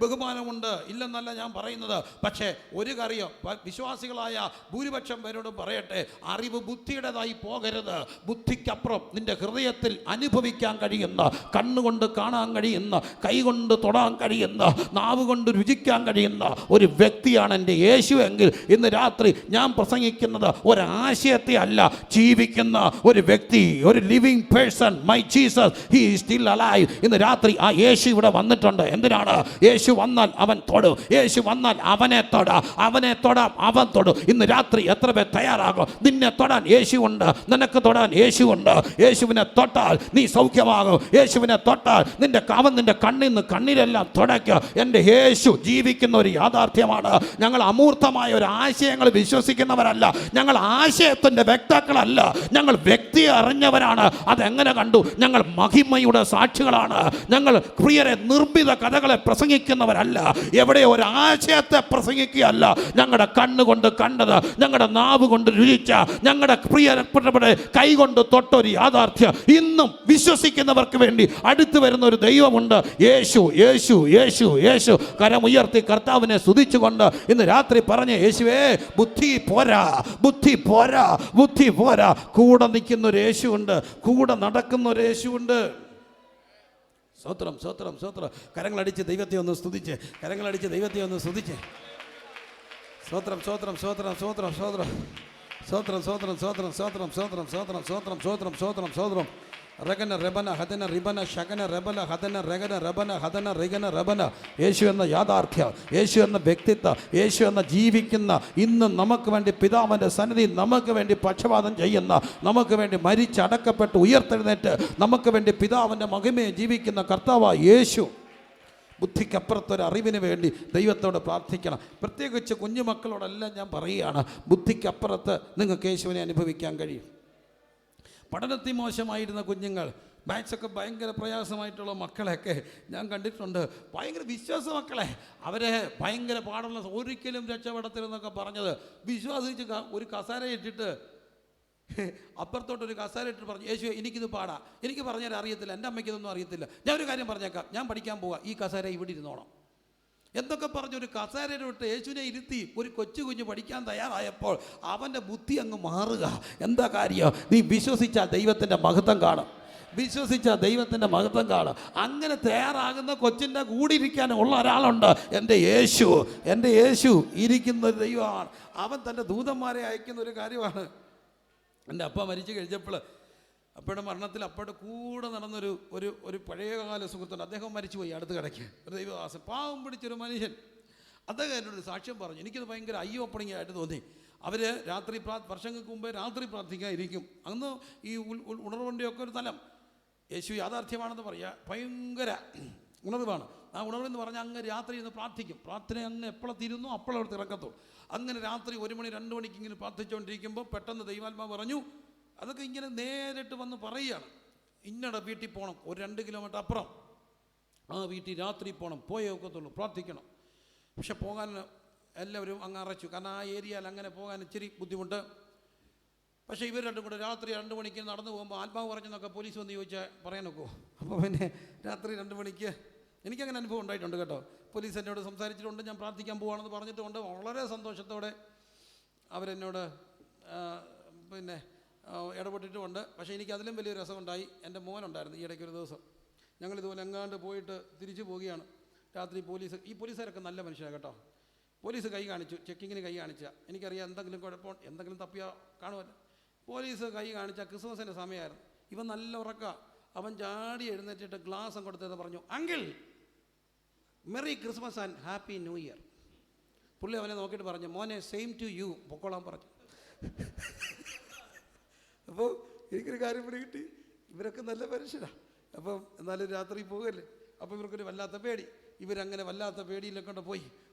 ബഹുമാനമുണ്ട്, ഇല്ലെന്നല്ല ഞാൻ പറയുന്നത്. പക്ഷേ ഒരു കാര്യം വിശ്വാസികളായ ഭൂരിപക്ഷം പേരോടും പറയട്ടെ, അറിവ് ബുദ്ധിയുടേതായി പോകരുത്. ബുദ്ധിക്കപ്പുറം നിന്റെ ഹൃദയത്തിൽ അനുഭവിക്കാൻ കഴിയുന്ന, കണ്ണുകൊണ്ട് കാണാൻ കഴിയുന്ന, കൈകൊണ്ട് തൊടാൻ കഴിയുന്ന, നാവ് കൊണ്ട് രുചിക്കാൻ കഴിയുന്ന ഒരു വ്യക്തിയാണ് എൻ്റെ യേശു എങ്കിൽ ഇന്ന് രാത്രി ഞാൻ പ്രസംഗിക്കുന്നത് ഒരാശയത്തെ അല്ല, ജീവിക്കുന്ന ഒരു ഒരു വ്യക്തി, ഒരു living person, my Jesus he is still alive. ഇന്ന് രാത്രി ആ യേശു ഇവിടെ വന്നിട്ടുണ്ട്. എന്തിനാണ്? യേശു വന്നാൽ അവൻ തൊടും, യേശു വന്നാൽ അവനെ തൊടാം, അവനെ തൊടാം, അവൻ തൊടും. ഇന്ന് രാത്രി എത്ര പേർ തയ്യാറാകും? നിന്നെ തൊടാൻ യേശുവുണ്ട്, നിനക്ക് തൊടാൻ യേശുവുണ്ട്. യേശുവിനെ തൊട്ടാൽ നീ സൗഖ്യമാകും. യേശുവിനെ തൊട്ടാൽ അവൻ നിന്റെ കണ്ണിന്ന് കണ്ണീരെല്ലാം തുടയ്ക്കുക. എൻ്റെ യേശു ജീവിക്കുന്ന ഒരു യാഥാർത്ഥ്യമാണ്. ഞങ്ങൾ അമൂർത്തമായ ഒരു ആശയങ്ങൾ വിശ്വസിക്കുന്നവരല്ല, ഞങ്ങൾ ആശയത്തിൻ്റെ വ്യക്താക്കളല്ല, ഞങ്ങൾ വ്യക്തിയെ അറിഞ്ഞവരാണ്. അതെങ്ങനെ കണ്ടു? ഞങ്ങൾ മഹിമയുടെ സാക്ഷികളാണ്. ഞങ്ങൾ പ്രിയരെ നിർമ്മിത കഥകളെ പ്രസംഗിക്കുന്നവരല്ല, എവിടെ ഒരു ആശയത്തെ പ്രസംഗിക്കുകയല്ല. ഞങ്ങളുടെ കണ്ണുകൊണ്ട് കണ്ടത്, ഞങ്ങളുടെ നാവ് കൊണ്ട് രുചിച്ച, ഞങ്ങളുടെ പ്രിയപ്പെട്ടവരുടെ കൈകൊണ്ട് തൊട്ടൊരു യാഥാർത്ഥ്യം ഇന്നും വിശ്വസിക്കുന്നവർക്ക് വേണ്ടി അടുത്തു വരുന്ന ഒരു ദൈവമുണ്ട്. യേശു യേശു യേശു യേശു. കരമുയർത്തി കർത്താവിനെ സ്തുതിച്ചുകൊണ്ട് ഇന്ന് രാത്രി പറഞ്ഞ യേശുവേ, ബുദ്ധി പോരാ, ബുദ്ധി പോരാ, ബുദ്ധി പോരാ. കൂടെ നിൽക്കുന്ന ഒരു യേശുവുണ്ട്, കൂടെ നടക്കുന്ന ഒരു യേശുവുണ്ട്. സ്തോത്രം സ്തോത്രം സ്തോത്രം. കരങ്ങളടിച്ച് ദൈവത്തെ ഒന്ന് സ്തുതിച്ച്, കരങ്ങളടിച്ച് ദൈവത്തെ ഒന്ന് സ്തുതിച്ച്. സ്തോത്രം സ്തോത്രം സ്തോത്രം സ്തോത്രം സ്തോത്രം സ്തോത്രം സ്തോത്രം സ്തോത്രം സ്തോത്രം സ്തോത്രം സ്തോത്രം സ്തോത്രം സ്തോത്രം സ്തോത്രം സ്തോത്രം. റഗന റബന ഹദന റിബന ശകന റബല ഹദന റഗന റബന ഹദന റിഗന റബന. യേശു എന്ന യാഥാർത്ഥ്യം, യേശു എന്ന വ്യക്തിത്വം, യേശു എന്ന ജീവിക്കുന്ന, ഇന്ന് നമുക്ക് വേണ്ടി പിതാവിൻ്റെ സന്നിധി നമുക്ക് വേണ്ടി പക്ഷപാതം ചെയ്യുന്ന, നമുക്ക് വേണ്ടി മരിച്ചടക്കപ്പെട്ട് ഉയർത്തെഴുന്നേറ്റ് നമുക്ക് വേണ്ടി പിതാവിൻ്റെ മഹിമയെ ജീവിക്കുന്ന കർത്താവായ യേശു. ബുദ്ധിക്കപ്പുറത്തൊരു അറിവിന് വേണ്ടി ദൈവത്തോട് പ്രാർത്ഥിക്കണം. പ്രത്യേകിച്ച് കുഞ്ഞുമക്കളോടെല്ലാം ഞാൻ പറയുകയാണ്, ബുദ്ധിക്കപ്പുറത്ത് നിങ്ങൾക്ക് യേശുവിനെ അനുഭവിക്കാൻ കഴിയും. പഠനത്തിൽ മോശമായിരുന്ന കുഞ്ഞുങ്ങൾ, മാത്സൊക്കെ ഭയങ്കര പ്രയാസമായിട്ടുള്ള മക്കളെയൊക്കെ ഞാൻ കണ്ടിട്ടുണ്ട്. ഭയങ്കര വിശ്വാസ മക്കളെ, അവരെ ഭയങ്കര പാടുള്ള, ഒരിക്കലും രക്ഷപ്പെടത്തില്ലെന്നൊക്കെ പറഞ്ഞത് വിശ്വാസിച്ച് ഒരു കസേര ഇട്ടിട്ട് അപ്പുറത്തോട്ടൊരു കസേര ഇട്ടിട്ട് പറഞ്ഞു, യേശു എനിക്കിത് പാടാം, എനിക്ക് പറഞ്ഞാൽ അറിയത്തില്ല, എൻ്റെ അമ്മയ്ക്ക് ഇതൊന്നും അറിയത്തില്ല, ഞാൻ ഒരു കാര്യം പറഞ്ഞേക്കാം, ഞാൻ പഠിക്കാൻ പോവാം, ഈ കസേര ഇവിടെ ഇരുന്നോണം എന്തൊക്കെ പറഞ്ഞൊരു കസേരയിൽ വിട്ട് യേശുവിനെ ഇരുത്തി ഒരു കൊച്ചു കുഞ്ഞ് പഠിക്കാൻ തയ്യാറായപ്പോൾ അവൻ്റെ ബുദ്ധി അങ്ങ് മാറുക. എന്താ കാര്യം? നീ വിശ്വസിച്ചാൽ ദൈവത്തിൻ്റെ മഹത്വം കാണും, വിശ്വസിച്ചാൽ ദൈവത്തിൻ്റെ മഹത്വം കാണും. അങ്ങനെ തയ്യാറാകുന്ന കൊച്ചിൻ്റെ കൂടെ ഇരിക്കാനുള്ള ഒരാളുണ്ട്. എൻ്റെ യേശു, എൻ്റെ യേശു ഇരിക്കുന്ന ഒരു ദൈവമാണ്. അവൻ തൻ്റെ ദൂതന്മാരെ അയക്കുന്ന ഒരു കാര്യമാണ്. എൻ്റെ അപ്പ മരിച്ചു കഴിഞ്ഞപ്പോൾ, അപ്പയുടെ മരണത്തിൽ അപ്പയുടെ കൂടെ നടന്നൊരു ഒരു ഒരു പഴയകാല സുഹൃത്തുണ്ട്. അദ്ദേഹം മരിച്ചുപോയി അടുത്ത് കിടയ്ക്ക്. ഒരു ദൈവദാസൻ, പാവം പിടിച്ചൊരു മനുഷ്യൻ. അദ്ദേഹം എന്നോട് സാക്ഷ്യം പറഞ്ഞു. എനിക്കത് ഭയങ്കര ഐ ഓപ്പണിംഗ് ആയിട്ട് തോന്നി. അവർ രാത്രി വർഷങ്ങൾക്ക് മുമ്പേ രാത്രി പ്രാർത്ഥിക്കാതിരിക്കും. അന്ന് ഈ ഉണർവിൻ്റെയൊക്കെ ഒരു തലം യേശു യാഥാർത്ഥ്യമാണെന്ന് പറയുക, ഭയങ്കര ഉണർവാണ്. ആ ഉണർവെന്ന് പറഞ്ഞാൽ അങ്ങ് രാത്രി ഇന്ന് പ്രാർത്ഥിക്കും. പ്രാർത്ഥന അങ്ങ് എപ്പോഴും തീരുന്നു അപ്പോഴവിടെ ഇറക്കത്തുള്ളൂ. അങ്ങനെ രാത്രി 1 മണി 2 മണിക്ക് ഇങ്ങനെ പ്രാർത്ഥിച്ചുകൊണ്ടിരിക്കുമ്പോൾ പെട്ടെന്ന് ദൈവാത്മാവ് പറഞ്ഞു, അതൊക്കെ ഇങ്ങനെ നേരിട്ട് വന്ന് പറയുകയാണ്, ഇന്നടെ വീട്ടിൽ പോകണം, ഒരു 2 കിലോമീറ്റർ അപ്പുറം ആ വീട്ടിൽ രാത്രി പോകണം, പോയേ ഒക്കത്തുള്ളൂ, പ്രാർത്ഥിക്കണം. പക്ഷെ പോകാൻ എല്ലാവരും അങ്ങ് അറച്ചു, കാരണം ആ ഏരിയയിൽ അങ്ങനെ പോകാൻ ഇച്ചിരി ബുദ്ധിമുട്ട്. പക്ഷേ ഇവർ രണ്ടും കൂടെ രാത്രി 2 മണിക്ക് നടന്നു പോകുമ്പോൾ ആത്മാവ് പറഞ്ഞെന്നൊക്കെ പോലീസ് വന്ന് ചോദിച്ചാൽ പറയാൻ നോക്കുമോ? അപ്പോൾ പിന്നെ രാത്രി 2 മണിക്ക് എനിക്കങ്ങനെ അനുഭവം ഉണ്ടായിട്ടുണ്ട് കേട്ടോ. പോലീസ് എന്നോട് സംസാരിച്ചിട്ടുണ്ട്, ഞാൻ പ്രാർത്ഥിക്കാൻ പോവുകയാണെന്ന് പറഞ്ഞിട്ടുണ്ട്. വളരെ സന്തോഷത്തോടെ അവരെന്നോട് പിന്നെ ഇടപെട്ടിട്ടുമുണ്ട്. പക്ഷേ എനിക്ക് അതിലും വലിയൊരു രസമുണ്ടായി. എൻ്റെ മോനുണ്ടായിരുന്നു ഈ ഇടയ്ക്കൊരു ദിവസം, ഞങ്ങളിതുപോലെ എങ്ങാണ്ട് പോയിട്ട് തിരിച്ചു പോവുകയാണ്. രാത്രി ഈ പോലീസുകാരൊക്കെ നല്ല മനുഷ്യരാണ് കേട്ടോ. പോലീസ് കൈ കാണിച്ചു, ചെക്കിങ്ങിന് കൈ കാണിച്ചാൽ എനിക്കറിയാം എന്തെങ്കിലും കുഴപ്പം, എന്തെങ്കിലും തപ്പിയാൽ കാണുമല്ലോ. പോലീസ് കൈ കാണിച്ചാൽ ക്രിസ്മസിൻ്റെ സമയമായിരുന്നു. ഇവൻ നല്ല ഉറക്ക. അവൻ ചാടി എഴുന്നേറ്റിട്ട് ഗ്ലാസ് കൊടുത്തത് പറഞ്ഞു, uncle merry Christmas and happy new year. പുള്ളി അവനെ നോക്കിയിട്ട് പറഞ്ഞു, മോനെ സെയിം ടു യു, പൊക്കോളാൻ പറഞ്ഞു. അപ്പോൾ എനിക്കൊരു കാര്യം പിടി കിട്ടി, ഇവരൊക്കെ നല്ല മനുഷ്യരാണ്. അപ്പം എന്നാലും രാത്രി പോകുമല്ലേ, അപ്പോൾ ഇവർക്കൊരു വല്ലാത്ത പേടി. ഇവരങ്ങനെ വല്ലാത്ത പേടിയിലൊക്കെ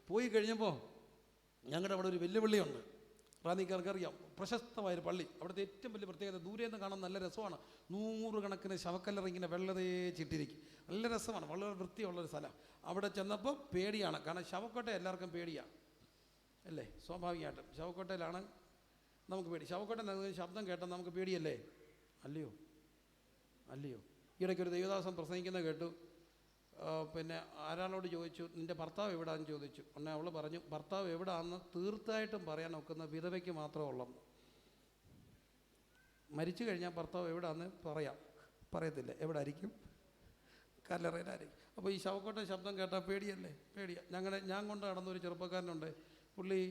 പോയി കഴിഞ്ഞപ്പോൾ ഞങ്ങളുടെ അവിടെ ഒരു വെല്ലുവിളിയുണ്ട്. റാന്നിക്കാർക്കറിയാം, പ്രശസ്തമായൊരു പള്ളി. അവിടുത്തെ ഏറ്റവും വലിയ പ്രത്യേകത, ദൂരെ നിന്ന് കാണാൻ നല്ല രസമാണ്. 100 കണക്കിന് ശവക്കല്ലറിങ്ങനെ വെള്ളതേ ചിട്ടിരിക്കും, നല്ല രസമാണ്, വളരെ വൃത്തിയുള്ളൊരു സ്ഥലം. അവിടെ ചെന്നപ്പോൾ പേടിയാണ്, കാരണം ശവക്കോട്ട എല്ലാവർക്കും പേടിയാണ് അല്ലേ, സ്വാഭാവികമായിട്ടും. ശവക്കോട്ടയിലാണ് നമുക്ക് പേടി. ശവക്കോട്ട ശബ്ദം കേട്ടാൽ നമുക്ക് പേടിയല്ലേ? അല്ലയോ? ഈയിടയ്ക്കൊരു ദൈവദാസൻ പ്രസംഗിക്കുന്നത് കേട്ടു. പിന്നെ ആരാളോട് ചോദിച്ചു, നിൻ്റെ ഭർത്താവ് എവിടാന്ന് ചോദിച്ചു. ഉടനെ അവൾ പറഞ്ഞു, ഭർത്താവ് എവിടാന്ന് തീർച്ചയായിട്ടും പറയാൻ ഒക്കുന്ന വിധവയ്ക്ക് മാത്രമേ ഉള്ളൂ. മരിച്ചു കഴിഞ്ഞാൽ ഭർത്താവ് എവിടാന്ന് പറയത്തില്ല, എവിടെ ആയിരിക്കും? കല്ലറയിലായിരിക്കും. അപ്പോൾ ഈ ശവക്കോട്ട ശബ്ദം കേട്ടാൽ പേടിയല്ലേ? ഞാൻ കൊണ്ട് നടന്നൊരു ചെറുപ്പക്കാരനുണ്ട്. പുള്ളി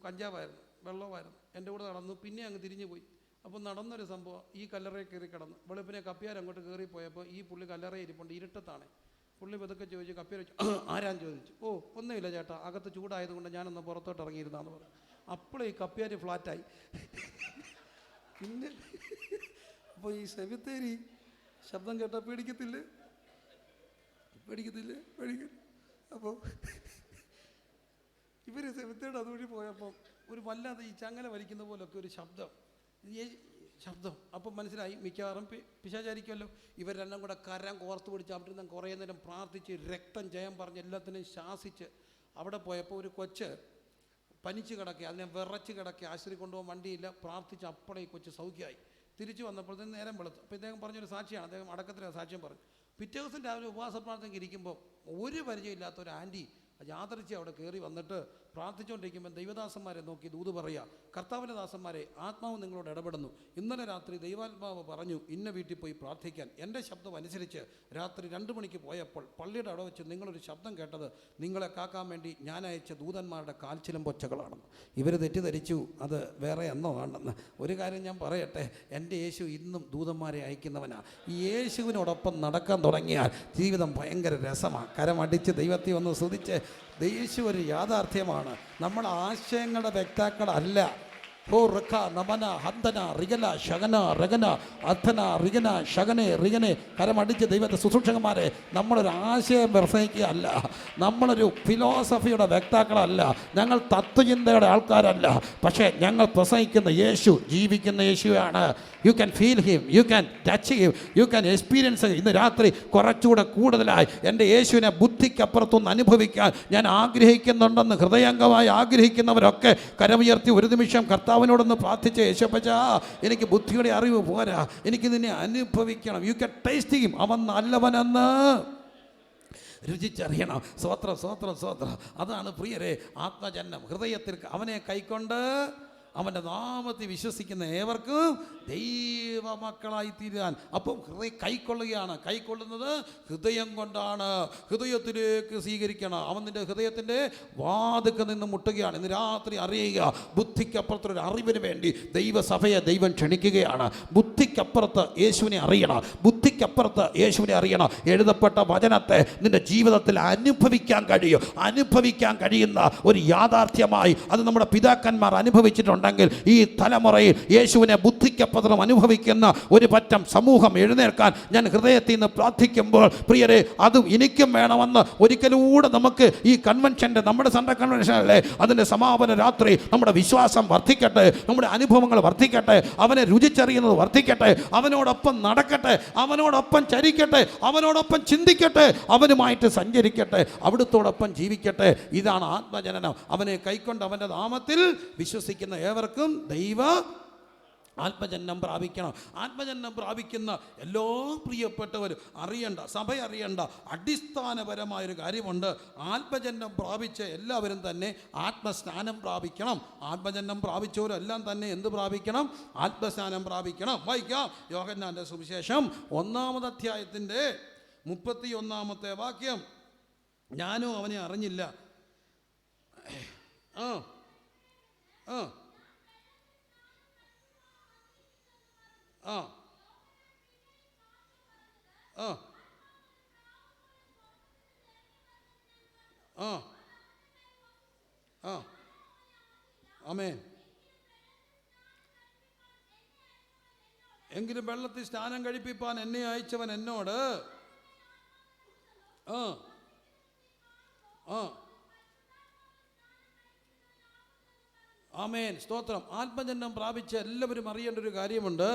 കഞ്ചാവായിരുന്നു, വെള്ളമായിരുന്നു, എൻ്റെ കൂടെ നടന്നു, പിന്നെ അങ്ങ് തിരിഞ്ഞു പോയി. അപ്പോൾ നടന്നൊരു സംഭവം, ഈ കല്ലറയിൽ കയറി കിടന്നു. വെളുപ്പിനെ കപ്പ്യാർ അങ്ങോട്ട് കയറി പോയപ്പോൾ ഈ പുള്ളി കല്ലറയിൽ ഇരിപ്പുണ്ട്, ഇരുട്ടത്താണ്. പുള്ളി പതുക്കെ ചോദിച്ചു, കപ്പ്യാർ ആരാന്ന് ചോദിച്ചു. ഓ ഒന്നുമില്ല ചേട്ടാ, അകത്ത് ചൂടായതുകൊണ്ട് ഞാനൊന്ന് പുറത്തോട്ട് ഇറങ്ങിയിരുന്നാന്ന് പറഞ്ഞു. അപ്പോഴേ ഈ കപ്പ്യാർ ഫ്ലാറ്റായി. പിന്നെ അപ്പോൾ ഈ സെമിത്തേരി ശബ്ദം കേട്ടാൽ പേടിക്കത്തില്ലേ? അപ്പോൾ ഇവർ സെമിത്തേരിയുടെ അതുവഴി പോയപ്പോൾ ഒരു വല്ലാതെ ഈ ചങ്ങല വലിക്കുന്ന പോലൊക്കെ ഒരു ശബ്ദം. അപ്പം മനസ്സിലായി മിക്കവാറും പിശാചാരിക്കുമല്ലോ. ഇവരെല്ലാം കൂടെ കരം കോർത്ത് പിടിച്ച് അവിടെ നിന്ന് കുറേ നേരം പ്രാർത്ഥിച്ച് രക്തം ജയം പറഞ്ഞ് എല്ലാത്തിനും ശാസിച്ച് അവിടെ പോയപ്പോൾ ഒരു കൊച്ച് പനിച്ച് കിടക്കുക, അതിനെ വിറച്ച് കിടക്കുക, ആശുപത്രി കൊണ്ടുപോകാൻ വണ്ടിയില്ല. പ്രാർത്ഥിച്ച് അപ്പോഴേ ഈ കൊച്ച് സൗഖ്യമായി. തിരിച്ചു വന്നപ്പോഴത്തേന് നേരം വെളുത്തു. അപ്പോൾ ഇദ്ദേഹം പറഞ്ഞൊരു സാക്ഷിയാണ്, അദ്ദേഹം അടക്കത്തിലെ സാക്ഷ്യം പറഞ്ഞു. പിറ്റേ ദിവസം രാവിലെ ഉപവാസ പ്രാർത്ഥനയ്ക്ക് ഇരിക്കുമ്പോൾ ഒരു പരിചയമില്ലാത്ത ഒരു ആൻറ്റി യാദൃച്ഛികം അവിടെ കയറി വന്നിട്ട് പ്രാർത്ഥിച്ചുകൊണ്ടിരിക്കുമ്പോൾ ദൈവദാസന്മാരെ നോക്കി ദൂത് പറയുക, കർത്താവിൻ്റെ ദാസന്മാരെ, ആത്മാവ് നിങ്ങളോട് ഇടപെടുന്നു. ഇന്നലെ രാത്രി ദൈവാത്മാവ് പറഞ്ഞു ഇന്ന വീട്ടിൽ പോയി പ്രാർത്ഥിക്കാൻ. എൻ്റെ ശബ്ദം അനുസരിച്ച് രാത്രി 2 മണിക്ക് പോയപ്പോൾ പള്ളിയുടെ അവിടെ വെച്ച് നിങ്ങളൊരു ശബ്ദം കേട്ടത് നിങ്ങളെ കാക്കാൻ വേണ്ടി ഞാൻ അയച്ച ദൂതന്മാരുടെ കാൽച്ചിലമ്പൊച്ചകളാണെന്ന്. ഇവർ തെറ്റിദ്ധരിച്ചു അത് വേറെ എന്നോ ആണെന്ന്. ഒരു കാര്യം ഞാൻ പറയട്ടെ, എൻ്റെ യേശു ഇന്നും ദൂതന്മാരെ അയക്കുന്നവനാണ്. ഈ യേശുവിനോടൊപ്പം നടക്കാൻ തുടങ്ങിയാൽ ജീവിതം ഭയങ്കര രസമാണ്. കരമടിച്ച് ദൈവത്തെ ഒന്ന് സ്തുതിച്ച്. യേശു ഒരു യാഥാർത്ഥ്യമാണ്. നമ്മൾ ആശയങ്ങളുടെ വ്യക്താക്കളല്ല. ഹോ റഖ നമന ഹന്തന റിഗന ശകന റഗന അർത്ഥന റിഗന ശകനെ റിഗനെ. കരമടിച്ച് ദൈവത്തെ ശുശ്രൂഷകന്മാരെ, നമ്മളൊരു ആശയം പ്രസംഗിക്കുകയല്ല, നമ്മളൊരു ഫിലോസഫിയുടെ വ്യക്താക്കളല്ല, ഞങ്ങൾ തത്വചിന്തയുടെ ആൾക്കാരല്ല. പക്ഷേ ഞങ്ങൾ പ്രസംഗിക്കുന്ന യേശു ജീവിക്കുന്ന യേശുവാണ്. You can feel him, you can touch him, you can experience. ഇന്ന് രാത്രി കുറച്ചുകൂടെ കൂടുതലായി എൻ്റെ യേശുവിനെ ബുദ്ധിക്കപ്പുറത്തൊന്ന് അനുഭവിക്കാൻ ഞാൻ ആഗ്രഹിക്കുന്നുണ്ടെന്ന് ഹൃദയംഗമായി ആഗ്രഹിക്കുന്നവരൊക്കെ കരമുയർത്തി ഒരു നിമിഷം കർത്താവിനോടൊന്ന് പ്രാർത്ഥിച്ച്, യേശുപ്പച്ചാ എനിക്ക് ബുദ്ധിയുടെ അറിവ് പോരാ, എനിക്ക് നിന്നെ അനുഭവിക്കണം. You can taste him. അവൻ നല്ലവനെന്ന് രുചിച്ചറിയണം. സ്വോത്രം സ്വോത്രം സ്വോത്രം. അതാണ് പ്രിയരെ ആത്മജന്യം. ഹൃദയത്തിൽ അവനെ കൈക്കൊണ്ട് അവൻ്റെ നാമത്തിൽ വിശ്വസിക്കുന്ന ഏവർക്കും ദൈവമക്കളായി തീരാൻ. അപ്പം കൈക്കൊള്ളുകയാണ്. കൈക്കൊള്ളുന്നത് ഹൃദയം കൊണ്ടാണ്. ഹൃദയത്തിലേക്ക് സ്വീകരിക്കണം. അവൻ നിൻ്റെ ഹൃദയത്തിൻ്റെ വാതിൽക്കൽ നിന്ന് മുട്ടുകയാണ്. ഇന്ന് രാത്രി അറിയുക, ബുദ്ധിക്കപ്പുറത്തൊരു അറിവിന് വേണ്ടി ദൈവസഭയെ ദൈവം ക്ഷണിക്കുകയാണ്. ബുദ്ധിക്കപ്പുറത്ത് യേശുവിനെ അറിയണം. ബുദ്ധിക്കപ്പുറത്ത് യേശുവിനെ അറിയണം. എഴുതപ്പെട്ട വചനത്തെ നിൻ്റെ ജീവിതത്തിൽ അനുഭവിക്കാൻ കഴിയുന്ന ഒരു യാഥാർത്ഥ്യമായി അത് നമ്മുടെ പിതാക്കന്മാർ അനുഭവിച്ചിട്ടുണ്ട്. ഈ തലമുറയിൽ യേശുവിനെ ബുദ്ധിക്കപ്പുറം അനുഭവിക്കുന്ന ഒരു പറ്റം സമൂഹം എഴുന്നേൽക്കാൻ ഞാൻ ഹൃദയത്തിൽ നിന്ന് പ്രാർത്ഥിക്കുമ്പോൾ പ്രിയരെ, അതും എനിക്കും വേണമെന്ന് ഒരിക്കലൂടെ നമുക്ക് ഈ കൺവെൻഷൻ്റെ, നമ്മുടെ സൺഡേ കൺവെൻഷനല്ലേ, അതിൻ്റെ സമാപന രാത്രി നമ്മുടെ വിശ്വാസം വർദ്ധിക്കട്ടെ, നമ്മുടെ അനുഭവങ്ങൾ വർദ്ധിക്കട്ടെ, അവനെ രുചിച്ചറിയുന്നത് വർദ്ധിക്കട്ടെ, അവനോടൊപ്പം നടക്കട്ടെ, അവനോടൊപ്പം ചരിക്കട്ടെ, അവനോടൊപ്പം ചിന്തിക്കട്ടെ, അവനുമായിട്ട് സഞ്ചരിക്കട്ടെ, അവിടുത്തോടൊപ്പം ജീവിക്കട്ടെ. ഇതാണ് ആത്മജനനം. അവനെ കൈക്കൊണ്ട് അവൻ്റെ നാമത്തിൽ വിശ്വസിക്കുന്ന ഏവർക്കും ദൈവ ആത്മജന്യം പ്രാപിക്കണം. ആത്മജന്യം പ്രാപിക്കുന്ന എല്ലാ പ്രിയപ്പെട്ടവരും അറിയേണ്ട, സഭ അറിയേണ്ട അടിസ്ഥാനപരമായൊരു കാര്യമുണ്ട്. ആത്മജന്യം പ്രാപിച്ച എല്ലാവരും തന്നെ ആത്മസ്നാനം പ്രാപിക്കണം. ആത്മജന്യം പ്രാപിച്ചവരെല്ലാം തന്നെ എന്ത് പ്രാപിക്കണം? ആത്മസ്നാനം പ്രാപിക്കണം. വായിക്കാം യോഹന്നാൻ്റെ സുവിശേഷം 1-ാമത് അധ്യായത്തിൻ്റെ 31-ാമത്തെ വാക്യം. ഞാനും അവനെ അറിഞ്ഞില്ല. ആ ആ ആ ആ ആ ആ ആമേൻ. എങ്കിലും വെള്ളത്തിൽ സ്നാനം കഴിപ്പിപ്പാൻ എന്നെ അയച്ചവൻ എന്നോട് ആ ആ ആമേൻ, സ്തോത്രം. ആത്മജന്യം പ്രാപിച്ച എല്ലാവരും അറിയേണ്ട ഒരു കാര്യമുണ്ട്,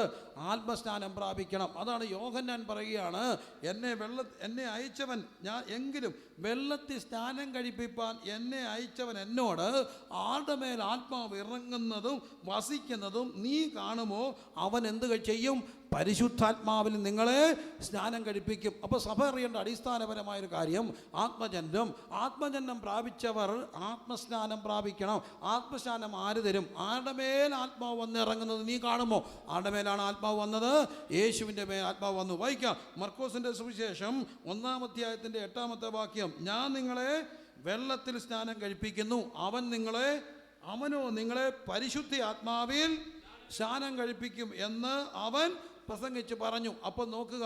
ആത്മസ്നാനം പ്രാപിക്കണം. അതാണ് യോഹന്നാൻ പറയുകയാണ്, എന്നെ അയച്ചവൻ എങ്കിലും വെള്ളത്തിൽ സ്നാനം കഴിപ്പിപ്പാൻ എന്നെ അയച്ചവൻ എന്നോട് ആരുടെ മേൽ ആത്മാവ് ഇറങ്ങുന്നതും വസിക്കുന്നതും നീ കാണുമോ? അവൻ എന്ത് ചെയ്യും? പരിശുദ്ധാത്മാവിൽ നിങ്ങളെ സ്നാനം കഴിപ്പിക്കും. അപ്പോൾ സഭ അറിയേണ്ട അടിസ്ഥാനപരമായൊരു കാര്യം ആത്മജന്യം പ്രാപിച്ചവർ ആത്മസ്നാനം പ്രാപിക്കണം. ആത്മസ്നാനം ആര് തരും? ആരുടെ മേൽ ആത്മാവ് വന്നിറങ്ങുന്നത് നീ കാണുമോ? ആരുടെ മേലാണ് ആത്മാവ് വന്നത്? യേശുവിൻ്റെ മേൽ ആത്മാവ് വന്നു. വായിക്കാം മർക്കോസിൻ്റെ സുവിശേഷം 1-ാം അധ്യായത്തിൻ്റെ 8-ാമത്തെ വാക്യം. ഞാൻ നിങ്ങളെ വെള്ളത്തിൽ സ്നാനം കഴിപ്പിക്കുന്നു, അവനോ നിങ്ങളെ പരിശുദ്ധ ആത്മാവിൽ സ്നാനം കഴിപ്പിക്കും എന്ന് അവൻ പ്രസംഗിച്ച് പറഞ്ഞു. അപ്പോൾ നോക്കുക,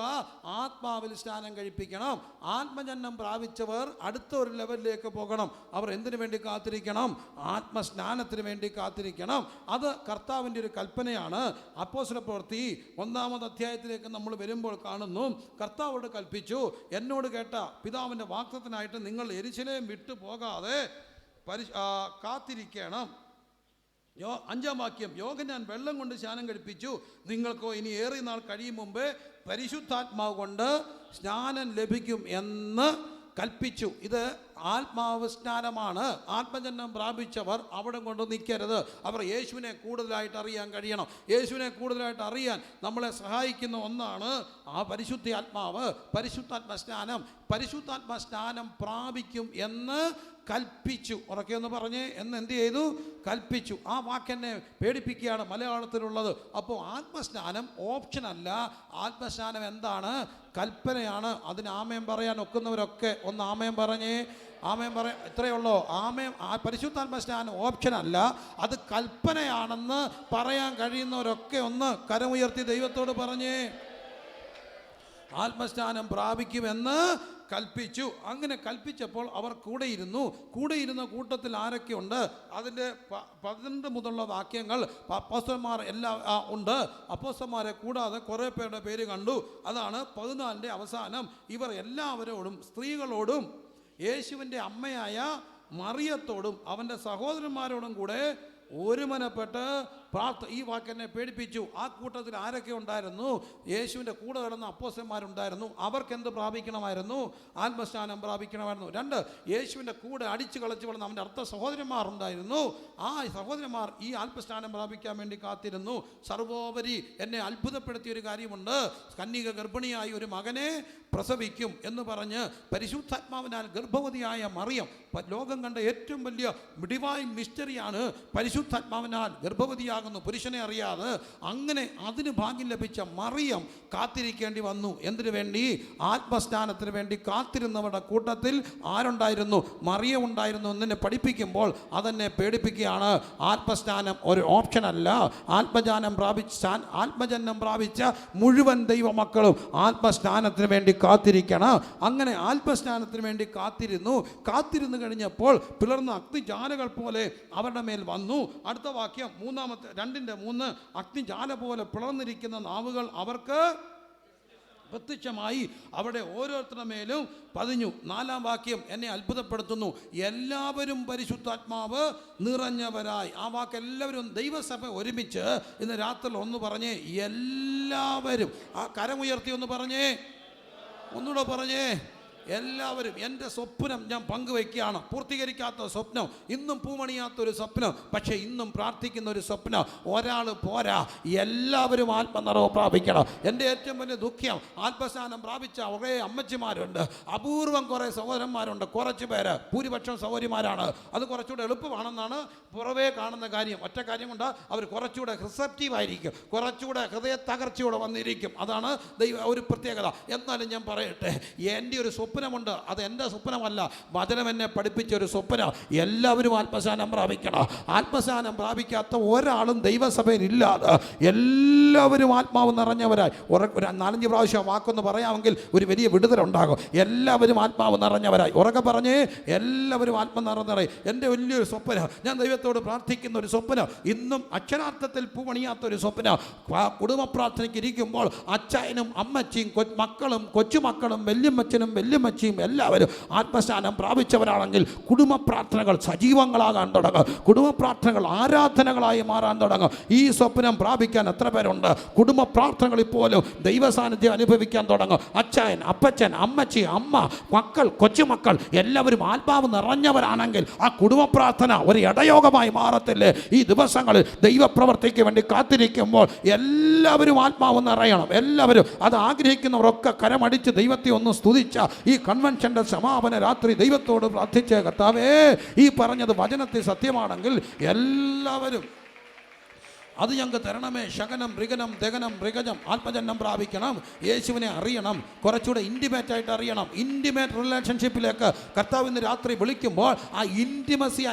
ആത്മാവിൽ സ്നാനം കഴിപ്പിക്കണം. ആത്മജന്യം പ്രാപിച്ചവർ അടുത്ത ഒരു ലെവലിലേക്ക് പോകണം. അവർ എന്തിനു വേണ്ടി കാത്തിരിക്കണം? ആത്മസ്നാനത്തിന് വേണ്ടി കാത്തിരിക്കണം. അത് കർത്താവിൻ്റെ ഒരു കൽപ്പനയാണ്. അപ്പോസ്തലപ്രവൃത്തി 1-ാമത് അധ്യായത്തിലേക്ക് നമ്മൾ വരുമ്പോൾ കാണുന്നു, കർത്താവോട് കൽപ്പിച്ചു, എന്നോട് കേട്ട പിതാവിൻ്റെ വാഗ്ദത്തത്തിനായിട്ട് നിങ്ങൾ യെരൂശലേം വിട്ടു പോകാതെ കാത്തിരിക്കണം. 5-ാം വാക്യം, യോഹന്നാൻ വെള്ളം കൊണ്ട് സ്നാനം കഴിപ്പിച്ചു, നിങ്ങൾക്കോ ഇനി ഏറെ നാൾ കഴിയും മുമ്പേ പരിശുദ്ധാത്മാവ് കൊണ്ട് സ്നാനം ലഭിക്കും എന്ന് കൽപ്പിച്ചു. ഇത് ആത്മാവ് സ്നാനമാണ്. ആത്മജന്യം പ്രാപിച്ചവർ അവിടെ കൊണ്ട് നിൽക്കരുത്. അവർ യേശുവിനെ കൂടുതലായിട്ട് അറിയാൻ കഴിയണം. യേശുവിനെ കൂടുതലായിട്ട് അറിയാൻ നമ്മളെ സഹായിക്കുന്ന ഒന്നാണ് ആ പരിശുദ്ധാത്മാവ്. പരിശുദ്ധാത്മ സ്നാനം പ്രാപിക്കും എന്ന് കൽപ്പിച്ചു. ഉറക്കെ ഒന്ന് പറഞ്ഞേ, എന്ന് എന്ത് ചെയ്തു? കൽപ്പിച്ചു. ആ വാക്കെന്നെ പേടിപ്പിക്കുകയാണ് മലയാളത്തിലുള്ളത്. അപ്പോൾ ആത്മസ്നാനം ഓപ്ഷനല്ല. ആത്മസ്നാനം എന്താണ്? കൽപ്പനയാണ്. അതിന് ആമേൻ പറയാൻ ഒക്കുന്നവരൊക്കെ ഒന്ന് ആമേൻ പറഞ്ഞേ. ആമേൻ പറയാം. ഇത്രയേ ഉള്ളൂ. പരിശുദ്ധാത്മ സ്നാനം ഓപ്ഷനല്ല, അത് കൽപ്പനയാണെന്ന് പറയാൻ കഴിയുന്നവരൊക്കെ ഒന്ന് കരമുയർത്തി ദൈവത്തോട് പറഞ്ഞേ. ആത്മസ്നാനം പ്രാപിക്കുമെന്ന് കൽപ്പിച്ചു. അങ്ങനെ കൽപ്പിച്ചപ്പോൾ അവർ കൂടെയിരുന്ന കൂട്ടത്തിൽ ആരൊക്കെ ഉണ്ട്? അതിൻ്റെ 12 മുതലുള്ള വാക്യങ്ങൾ അപ്പോസ്തലന്മാർ എല്ലാം ഉണ്ട്. അപ്പോസ്തലന്മാരെ കൂടാതെ കുറേ പേരുടെ പേര് കണ്ടു. അതാണ് 14-ന്റെ അവസാനം. ഇവർ എല്ലാവരോടും, സ്ത്രീകളോടും യേശുവിൻ്റെ അമ്മയായ മറിയത്തോടും അവൻ്റെ സഹോദരന്മാരോടും കൂടെ ഒരുമനപ്പെട്ട് ഈ വാക്കെന്നെ പേടിപ്പിച്ചു. ആ കൂട്ടത്തിൽ ആരൊക്കെ ഉണ്ടായിരുന്നു? യേശുവിൻ്റെ കൂടെ കിടന്ന അപ്പോസ്തലന്മാരുണ്ടായിരുന്നു. അവർക്ക് എന്ത് പ്രാപിക്കണമായിരുന്നു? ആത്മസ്നാനം പ്രാപിക്കണമായിരുന്നു. 2, യേശുവിൻ്റെ കൂടെ അടിച്ചു കളിച്ചു വളർന്ന അവൻ്റെ അർത്ഥ സഹോദരന്മാർ ഉണ്ടായിരുന്നു. ആ സഹോദരന്മാർ ഈ ആത്മസ്നാനം പ്രാപിക്കാൻ വേണ്ടി കാത്തിരുന്നു. സർവോപരി എന്നെ അത്ഭുതപ്പെടുത്തിയൊരു കാര്യമുണ്ട്. കന്യക ഗർഭിണിയായി ഒരു മകനെ പ്രസവിക്കും എന്ന് പറഞ്ഞ് പരിശുദ്ധാത്മാവിനാൽ ഗർഭവതിയായ മറിയം, ലോകം കണ്ട ഏറ്റവും വലിയ ഡിവൈൻ മിസ്റ്ററിയാണ് പരിശുദ്ധാത്മാവിനാൽ ഗർഭവതിയാകുന്നു, പുരുഷനെ അറിയാതെ. അങ്ങനെ അതിന് ഭാഗ്യം ലഭിച്ച മറിയം കാത്തിരിക്കേണ്ടി വന്നു. എന്തിനു വേണ്ടി? ആത്മസ്നാനത്തിന് വേണ്ടി കാത്തിരുന്നവരുടെ കൂട്ടത്തിൽ ആരുണ്ടായിരുന്നു? മറിയം ഉണ്ടായിരുന്നു. എന്നെ പഠിപ്പിക്കുമ്പോൾ അതെന്നെ പേടിപ്പിക്കുകയാണ്. ആത്മസ്നാനം ഒരു ഓപ്ഷനല്ല. ആത്മജന്യം പ്രാപിച്ച മുഴുവൻ ദൈവമക്കളും ആത്മസ്നാനത്തിന് വേണ്ടി കാത്തിരിക്കണം. അങ്ങനെ ആത്മസ്നാനത്തിന് വേണ്ടി കാത്തിരുന്നു കഴിഞ്ഞപ്പോൾ പിളർന്ന അഗ്നിജാലകൾ പോലെ അവരുടെ മേൽ വന്നു. അടുത്ത വാക്യം 2:3, അഗ്നിജാല പോലെ പിളർന്നിരിക്കുന്ന നാവുകൾ അവർക്ക് പ്രത്യക്ഷമായി അവിടെ ഓരോരുത്തരുടെ മേലും പതിഞ്ഞു. 4-ാം വാക്യം എന്നെ അത്ഭുതപ്പെടുത്തുന്നു, എല്ലാവരും പരിശുദ്ധാത്മാവ് നിറഞ്ഞവരായി. ആ വാക്ക് എല്ലാവരും, ദൈവസഭ ഒരുമിച്ച് ഇന്ന് രാത്രി ഒന്ന് പറഞ്ഞേ, എല്ലാവരും. ആ കരമുയർത്തി ഒന്ന് പറഞ്ഞേ, ഒന്നുകൂടെ പറഞ്ഞേ, എല്ലാവരും. എൻ്റെ സ്വപ്നം ഞാൻ പങ്കുവയ്ക്കുകയാണ്. പൂർത്തീകരിക്കാത്ത സ്വപ്നം, ഇന്നും പൂമണിയാത്തൊരു സ്വപ്നം, പക്ഷേ ഇന്നും പ്രാർത്ഥിക്കുന്ന ഒരു സ്വപ്നം. ഒരാൾ പോരാ, എല്ലാവരും ആത്മനിറവ് പ്രാപിക്കണം. എൻ്റെ ഏറ്റവും വലിയ ദുഃഖം, ആത്മസ്നാനം പ്രാപിച്ച കുറേ അമ്മച്ചിമാരുണ്ട്, അപൂർവം കുറേ സഹോദരന്മാരുണ്ട്, കുറച്ച് പേര്, ഭൂരിപക്ഷം സഹോദരിമാരാണ്. അത് കുറച്ചുകൂടെ എളുപ്പമാണെന്നാണ് പുറവേ കാണുന്ന കാര്യം. ഒറ്റ കാര്യം കൊണ്ട് അവർ കുറച്ചുകൂടെ റിസപ്റ്റീവായിരിക്കും, കുറച്ചുകൂടെ ഹൃദയ തകർച്ചയോടെ വന്നിരിക്കും. അതാണ് ഒരു പ്രത്യേകത. എന്നാലും ഞാൻ പറയട്ടെ, എൻ്റെ ഒരു സ്വപ്നമുണ്ട്. അത് എൻ്റെ സ്വപ്നമല്ല, വചനം എന്നെ പഠിപ്പിച്ച ഒരു സ്വപ്നം. എല്ലാവരും ആത്മസ്നാനം പ്രാപിക്കണം. ആത്മസ്നാനം പ്രാപിക്കാത്ത ഒരാളും ദൈവസഭയിൽ ഇല്ലാതെ എല്ലാവരും ആത്മാവ് നിറഞ്ഞവരായി. ഒരു 4-5 പ്രാവശ്യം വാക്കൊന്ന് പറയാമെങ്കിൽ ഒരു വലിയ വിടുതലുണ്ടാകും. എല്ലാവരും ആത്മാവ് നിറഞ്ഞവരായി. ഉറക്കെ പറഞ്ഞേ, എല്ലാവരും ആത്മനിറഞ്ഞവരായി. എൻ്റെ വലിയൊരു സ്വപ്നം, ഞാൻ ദൈവത്തോട് പ്രാർത്ഥിക്കുന്ന ഒരു സ്വപ്നം, ഇന്നും അക്ഷരാർത്ഥത്തിൽ പൂവണിയാത്തൊരു സ്വപ്നം. കുടുംബ പ്രാർത്ഥനയ്ക്ക് ഇരിക്കുമ്പോൾ അച്ഛനും അമ്മച്ചിയും മക്കളും കൊച്ചുമക്കളും വല്യമ്മച്ചനും വല്യമ്മച്ചിയും എല്ലാവരും ആത്മസ്നാനം പ്രാപിച്ചവരാണെങ്കിൽ കുടുംബ പ്രാർത്ഥനകൾ സജീവങ്ങളാകാൻ തുടങ്ങും. കുടുംബ പ്രാർത്ഥനകൾ ആരാധനകളായി മാറാൻ തുടങ്ങും. ഈ സ്വപ്നം പ്രാപിക്കാൻ എത്ര പേരുണ്ട്? കുടുംബ പ്രാർത്ഥനകളിൽ പോലും ദൈവസാന്നിധ്യം അനുഭവിക്കാൻ തുടങ്ങും. അച്ഛൻ, അപ്പച്ചൻ, അമ്മച്ചി, അമ്മ, മക്കൾ, കൊച്ചുമക്കൾ എല്ലാവരും ആത്മാവ് നിറഞ്ഞവരാണെങ്കിൽ ആ കുടുംബ പ്രാർത്ഥന ഒരു ഇടയോഗമായി മാറത്തില്ലേ? ഈ ദിവസങ്ങളിൽ ദൈവപ്രവർത്തിക്ക് വേണ്ടി കാത്തിരിക്കുമ്പോൾ എല്ലാവരും ആത്മാവ് നിറയണം. എല്ലാവരും അത് ആഗ്രഹിക്കുന്നവരൊക്കെ കരമടിച്ച് ദൈവത്തെ ഒന്ന് സ്തുതിച്ച ഈ കൺവെൻഷന്റെ സമാപന രാത്രി ദൈവത്തോട് പ്രാർത്ഥിച്ച, കർത്താവേ, ഈ പറഞ്ഞത് വചനത്തിൽ സത്യമാണെങ്കിൽ എല്ലാവരും അത് ഞങ്ങൾക്ക് തരണമേ. ശകനം ഋഗനം ദഗനം ഋഗജം ആത്മജന്യം പ്രാപിക്കണം. യേശുവിനെ അറിയണം, കുറച്ചുകൂടെ ഇൻറ്റിമേറ്റ് ആയിട്ട് അറിയണം. ഇൻറ്റിമേറ്റ് റിലേഷൻഷിപ്പിലേക്ക് കർത്താവ് ഇന്ന് രാത്രി വിളിക്കുമ്പോൾ ആ ഇൻറ്റിമസി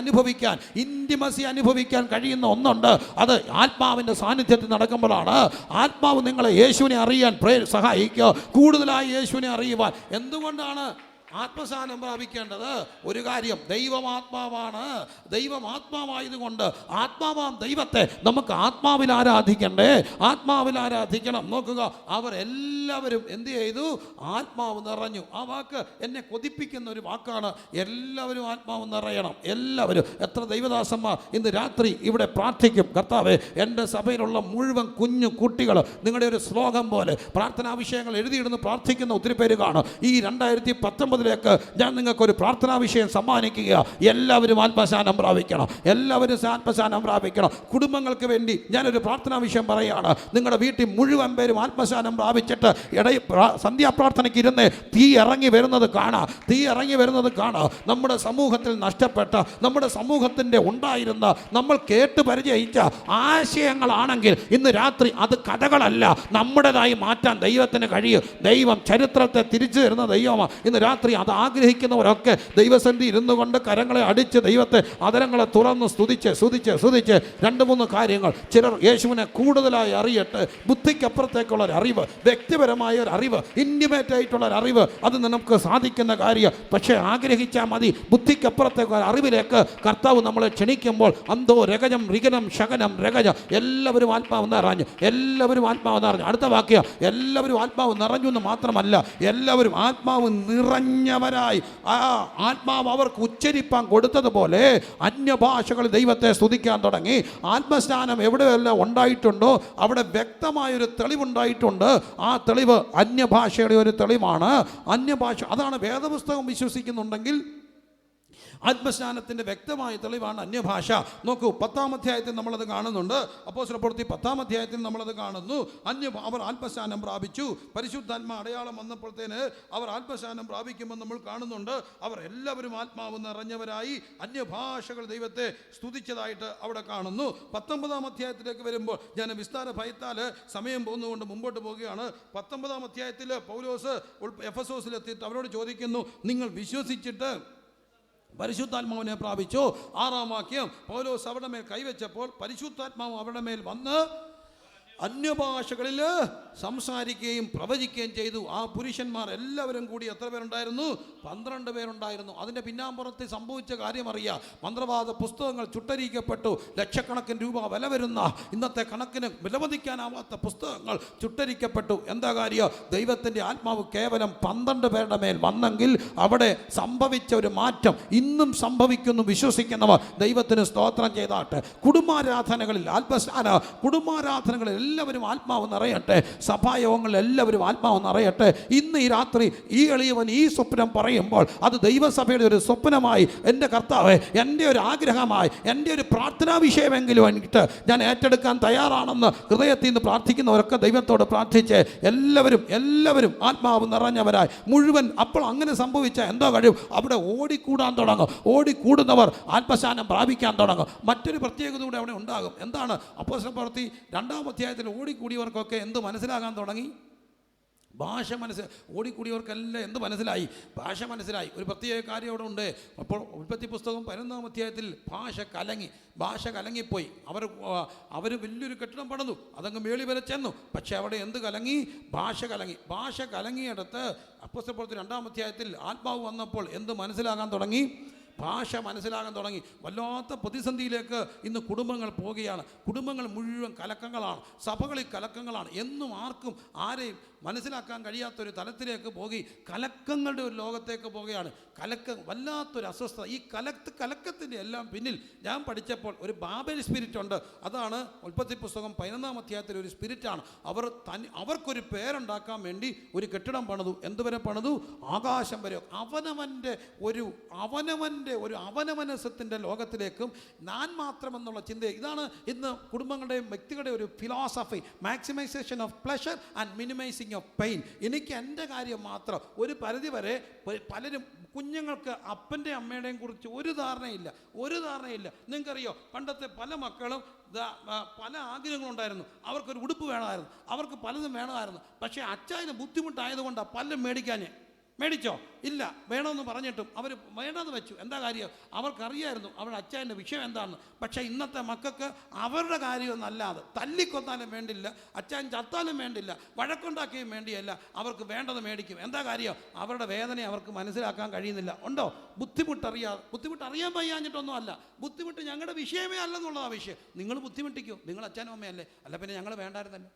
അനുഭവിക്കാൻ കഴിയുന്ന ഒന്നുണ്ട്. അത് ആത്മാവിൻ്റെ സാന്നിധ്യത്തിൽ നടക്കുമ്പോഴാണ്. ആത്മാവ് നിങ്ങളെ യേശുവിനെ അറിയാൻ സഹായിക്കുക, കൂടുതലായി യേശുവിനെ അറിയുവാൻ. എന്തുകൊണ്ടാണ് ആത്മസ്ഥാനം പ്രാപിക്കേണ്ടത്? ഒരു കാര്യം, ദൈവമാത്മാവാണ്. ദൈവമാത്മാവായതുകൊണ്ട് ആത്മാവാം ദൈവത്തെ നമുക്ക് ആത്മാവിൽ ആരാധിക്കണം. നോക്കുക, അവർ എല്ലാവരും എന്ത് ചെയ്തു? ആത്മാവ് നിറഞ്ഞു. ആ വാക്ക് എന്നെ കൊതിപ്പിക്കുന്ന ഒരു വാക്കാണ്. എല്ലാവരും ആത്മാവ് നിറയണം. എല്ലാവരും. എത്ര ദൈവദാസന്മാർ ഇന്ന് രാത്രി ഇവിടെ പ്രാർത്ഥിക്കും, കർത്താവേ എൻ്റെ സഭയിലുള്ള മുഴുവൻ കുഞ്ഞു കുട്ടികൾ നിങ്ങളുടെ ഒരു ശ്ലോകം പോലെ പ്രാർത്ഥനാ വിഷയങ്ങൾ എഴുതിയിടുന്ന് പ്രാർത്ഥിക്കുന്ന ഒത്തിരി പേര് കാണും. ഈ 2019 ഞാൻ നിങ്ങൾക്കൊരു പ്രാർത്ഥനാ വിഷയം സമ്മാനിക്കുക. എല്ലാവരും ആത്മശാനം പ്രാപിക്കണം. കുടുംബങ്ങൾക്ക് വേണ്ടി ഞാനൊരു പ്രാർത്ഥനാ വിഷയം പറയുകയാണ്. നിങ്ങളുടെ വീട്ടിൽ മുഴുവൻ പേരും ആത്മശാനം പ്രാപിച്ചിട്ട് സന്ധ്യാപ്രാർത്ഥനയ്ക്ക് ഇരുന്ന് തീ ഇറങ്ങി വരുന്നത് കാണാം. നമ്മുടെ സമൂഹത്തിൽ നഷ്ടപ്പെട്ട, നമ്മുടെ സമൂഹത്തിൻ്റെ ഉണ്ടായിരുന്ന, നമ്മൾ കേട്ട് പരിചയിച്ച ആശയങ്ങളാണെങ്കിൽ ഇന്ന് രാത്രി അത് കഥകളല്ല, നമ്മുടേതായി മാറ്റാൻ ദൈവത്തിന് കഴിയും. ദൈവം ചരിത്രത്തെ തിരിച്ചു തരുന്ന ദൈവമാണ്. ഇന്ന് രാത്രി അത് ആഗ്രഹിക്കുന്നവരൊക്കെ ദൈവസന്നിധി ഇരുന്നു കൊണ്ട് കരങ്ങളെ അടിച്ച് ദൈവത്തെ അതരങ്ങളെ തുറന്ന് സ്തുതിച്ച് 2-3 കാര്യങ്ങൾ. ചിലർ യേശുവിനെ കൂടുതലായി അറിയട്ടെ. ബുദ്ധിക്കപ്പുറത്തേക്കുള്ള ഒരു അറിവ്, വ്യക്തിപരമായ ഒരു അറിവ്, ഇൻറ്റിമേറ്റ് ആയിട്ടുള്ള ഒരു അറിവ്, അത് നമുക്ക് സാധിക്കുന്ന കാര്യം. പക്ഷേ ആഗ്രഹിച്ചാൽ മതി. ബുദ്ധിക്കപ്പുറത്തേക്കുള്ള അറിവിലേക്ക് കർത്താവ് നമ്മളെ ക്ഷണിക്കുമ്പോൾ അന്തോ രഗജം ഋഗനം ശകനം രഗജ, എല്ലാവരും ആത്മാവ് നിറഞ്ഞു. അടുത്ത വാക്യം, എല്ലാവരും ആത്മാവ് നിറഞ്ഞു എന്ന് മാത്രമല്ല, എല്ലാവരും ആത്മാവ് നിറഞ്ഞവരായി. ആ ആത്മാവ് അവർക്ക് ഉച്ചരിപ്പാൻ കൊടുത്തതുപോലെ അന്യഭാഷകളിൽ ദൈവത്തെ സ്തുതിക്കാൻ തുടങ്ങി. ആത്മസ്നാനം എവിടെയെല്ലാം ഉണ്ടായിട്ടുണ്ടോ അവിടെ വ്യക്തമായൊരു തെളിവുണ്ടായിട്ടുണ്ട്. ആ തെളിവ് അന്യഭാഷയുടെ ഒരു തെളിവാണ്. അന്യഭാഷ, അതാണ് വേദപുസ്തകം വിശ്വസിക്കുന്നുണ്ടെങ്കിൽ ആത്മസ്നാനത്തിൻ്റെ വ്യക്തമായ തെളിവാണ് അന്യഭാഷ. നോക്കൂ, 10-ാം അധ്യായത്തിൽ നമ്മളത് കാണുന്നുണ്ട്. അപ്പോസ്തലപ്രവൃത്തി 10-ാം അധ്യായത്തിൽ നമ്മളത് കാണുന്നു. അവർ ആത്മസ്നാനം പ്രാപിച്ചു. പരിശുദ്ധാത്മാ അടയാളം വന്നപ്പോഴത്തേന് അവർ ആത്മസ്നാനം പ്രാപിക്കുമ്പോൾ നമ്മൾ കാണുന്നുണ്ട്. അവർ എല്ലാവരും ആത്മാവ് നിറഞ്ഞവരായി അന്യഭാഷകൾ ദൈവത്തെ സ്തുതിച്ചതായിട്ട് അവിടെ കാണുന്നു. 19-ാം അധ്യായത്തിലേക്ക് വരുമ്പോൾ ഞാൻ വിസ്താര ഭയത്താൽ സമയം പോകുന്നതുകൊണ്ട് മുമ്പോട്ട് പോവുകയാണ്. 19-ാം അധ്യായത്തിൽ പൗലോസ് എഫെസോസിലെത്തിയിട്ട് അവരോട് ചോദിക്കുന്നു, നിങ്ങൾ വിശ്വസിച്ചിട്ട് പരിശുദ്ധാത്മാവിനെ പ്രാപിച്ചു. 6-ാം വാക്യം, പൗലോസ് അവരുടെ മേൽ കൈവച്ചപ്പോൾ പരിശുദ്ധാത്മാവ് അവരുടെ മേൽ വന്ന് അന്യഭാഷകളിൽ സംസാരിക്കുകയും പ്രവചിക്കുകയും ചെയ്തു. ആ പുരുഷന്മാർ എല്ലാവരും കൂടി എത്ര പേരുണ്ടായിരുന്നു? 12 പേരുണ്ടായിരുന്നു. അതിൻ്റെ പിന്നാമ്പുറത്ത് സംഭവിച്ച കാര്യം അറിയാം. മന്ത്രവാദ പുസ്തകങ്ങൾ ചുട്ടരിക്കപ്പെട്ടു. ലക്ഷക്കണക്കിന് രൂപ വില വരുന്ന, ഇന്നത്തെ കണക്കിന് വിലമതിക്കാനാവാത്ത പുസ്തകങ്ങൾ ചുട്ടരിക്കപ്പെട്ടു. എന്താ കാര്യം? ദൈവത്തിൻ്റെ ആത്മാവ് കേവലം 12 പേരുടെ മേൽ വന്നെങ്കിൽ അവിടെ സംഭവിച്ച ഒരു മാറ്റം ഇന്നും സംഭവിക്കുന്നു. വിശ്വസിക്കുന്നവർ ദൈവത്തിന് സ്തോത്രം ചെയ്താട്ടെ. കുടുംബാരാധനകളിൽ കുടുംബാരാധനകളിൽ എല്ലാവരും ആത്മാവ് നിറയട്ടെ. സഭായോഗങ്ങളിൽ എല്ലാവരും ആത്മാവ് നിറയട്ടെ. ഇന്ന് ഈ രാത്രി ഈ എളിയവൻ ഈ സ്വപ്നം പറയുമ്പോൾ അത് ദൈവസഭയുടെ ഒരു സ്വപ്നമായി, എൻ്റെ കർത്താവേ, എൻ്റെ ഒരു ആഗ്രഹമായി, എൻ്റെ ഒരു പ്രാർത്ഥനാ വിഷയമെങ്കിലും എനിക്ക് ഞാൻ ഏറ്റെടുക്കാൻ തയ്യാറാണെന്ന് ഹൃദയത്തിൽ നിന്ന് പ്രാർത്ഥിക്കുന്നവരൊക്കെ ദൈവത്തോട് പ്രാർത്ഥിച്ച് എല്ലാവരും ആത്മാവ് നിറഞ്ഞവരായി മുഴുവൻ. അപ്പോൾ അങ്ങനെ സംഭവിച്ചാൽ എന്തോ കഴിയും? അവിടെ ഓടിക്കൂടാൻ തുടങ്ങും. ഓടിക്കൂടുന്നവർ ആത്മശാനം പ്രാപിക്കാൻ തുടങ്ങും. മറ്റൊരു പ്രത്യേകത കൂടെ അവിടെ ഉണ്ടാകും. എന്താണ്? അപ്പോസ്തലപ്രവൃത്തി 2-ാം അധ്യായത്തിൽ ഓടിക്കൂടിയവർക്കൊക്കെ എന്ത് മനസ്സിലാകാൻ തുടങ്ങി? ഭാഷ ഓടിക്കൂടിയവർക്കെല്ലാം എന്ത് മനസ്സിലായി? ഭാഷ മനസ്സിലായി. ഒരു പ്രത്യേക കാര്യം അവിടെ ഉണ്ട്. അപ്പോൾ ഉൽപ്പത്തി പുസ്തകം 11-ാം അധ്യായത്തിൽ ഭാഷ കലങ്ങിപ്പോയി. അവർ വലിയൊരു കെട്ടിടം പണിതു, അതങ്ങ് മേളി വരെ ചെന്നു. പക്ഷെ അവിടെ എന്ത് കലങ്ങി? ഭാഷ കലങ്ങിയിടത്ത് അപ്പോസ്തലപ്രവൃത്തി 2-ാം അധ്യായത്തിൽ ആത്മാവ് വന്നപ്പോൾ എന്ത് മനസ്സിലാകാൻ തുടങ്ങി? ഭാഷ മനസ്സിലാകാൻ തുടങ്ങി. വല്ലാത്ത പ്രതിസന്ധിയിലേക്ക് ഇന്ന് കുടുംബങ്ങൾ പോവുകയാണ്. കുടുംബങ്ങൾ മുഴുവൻ കലക്കങ്ങളാണ്, സഭകളിൽ കലക്കങ്ങളാണ്. എന്നും ആർക്കും ആരെയും മനസ്സിലാക്കാൻ കഴിയാത്തൊരു തലത്തിലേക്ക് പോയി കലക്കങ്ങളുടെ ഒരു ലോകത്തേക്ക് പോവുകയാണ്. വല്ലാത്തൊരു അസ്വസ്ഥത. ഈ കലക്കത്തിൻ്റെ എല്ലാം പിന്നിൽ ഞാൻ പഠിച്ചപ്പോൾ ഒരു ബാബേൽ സ്പിരിറ്റ് ഉണ്ട്. അതാണ് ഉൽപ്പത്തി പുസ്തകം 11-ാം അധ്യായത്തിൽ ഒരു സ്പിരിറ്റാണ്. അവർക്കൊരു പേരുണ്ടാക്കാൻ വേണ്ടി ഒരു കെട്ടിടം പണിതു. എന്തുവരെ പണിതു? ആകാശം വരെ. അവനവൻ്റെ ഒരു അവനമനസ്സത്തിൻ്റെ ലോകത്തിലേക്കും ഞാൻ മാത്രമെന്നുള്ള ചിന്ത. ഇതാണ് ഇന്ന് കുടുംബങ്ങളുടെയും വ്യക്തികളുടെ ഒരു philosophy. Maximisation of pleasure and minimising of pain. എനിക്ക് എൻ്റെ കാര്യം മാത്രം. ഒരു പരിധി വരെ പലരും കുഞ്ഞുങ്ങൾക്ക് അപ്പൻ്റെ അമ്മയുടെയും കുറിച്ച് ഒരു ധാരണയില്ല. നിങ്ങൾക്കറിയോ, പണ്ടത്തെ പല മക്കളും പല ആഗ്രഹങ്ങളുണ്ടായിരുന്നു. അവർക്കൊരു ഉടുപ്പ് വേണമായിരുന്നു, അവർക്ക് പലതും വേണമായിരുന്നു. പക്ഷേ അച്ചായന് ബുദ്ധിമുട്ടായതുകൊണ്ടാണ് പലരും മേടിച്ചോ? ഇല്ല, വേണമെന്ന് പറഞ്ഞിട്ടും അവർ വേണമെന്ന് വെച്ചു. എന്താ കാര്യം? അവർക്കറിയായിരുന്നു അവരുടെ അച്ചായൻ്റെ വിഷയം എന്താണെന്ന്. പക്ഷേ ഇന്നത്തെ മക്കൾക്ക് അവരുടെ കാര്യമൊന്നല്ലാതെ തല്ലിക്കൊന്നാലും വേണ്ടില്ല, അച്ചായൻ ചത്താലും വേണ്ടില്ല, വഴക്കുണ്ടാക്കിയും വേണ്ടിയല്ല, അവർക്ക് വേണ്ടത് മേടിക്കും. എന്താ കാര്യം? അവരുടെ വേദനയെ അവർക്ക് മനസ്സിലാക്കാൻ കഴിയുന്നില്ല. ഉണ്ടോ? ബുദ്ധിമുട്ടറിയാൻ വയ്യാഞ്ഞിട്ടൊന്നും അല്ല, ബുദ്ധിമുട്ട് ഞങ്ങളുടെ വിഷയമേ അല്ലെന്നുള്ളതാണ് വിഷയം. നിങ്ങൾ ബുദ്ധിമുട്ടിക്കോ, നിങ്ങൾ അച്ഛനും അമ്മയല്ലേ, അല്ല പിന്നെ ഞങ്ങൾ വേണ്ടായിരുന്നല്ലോ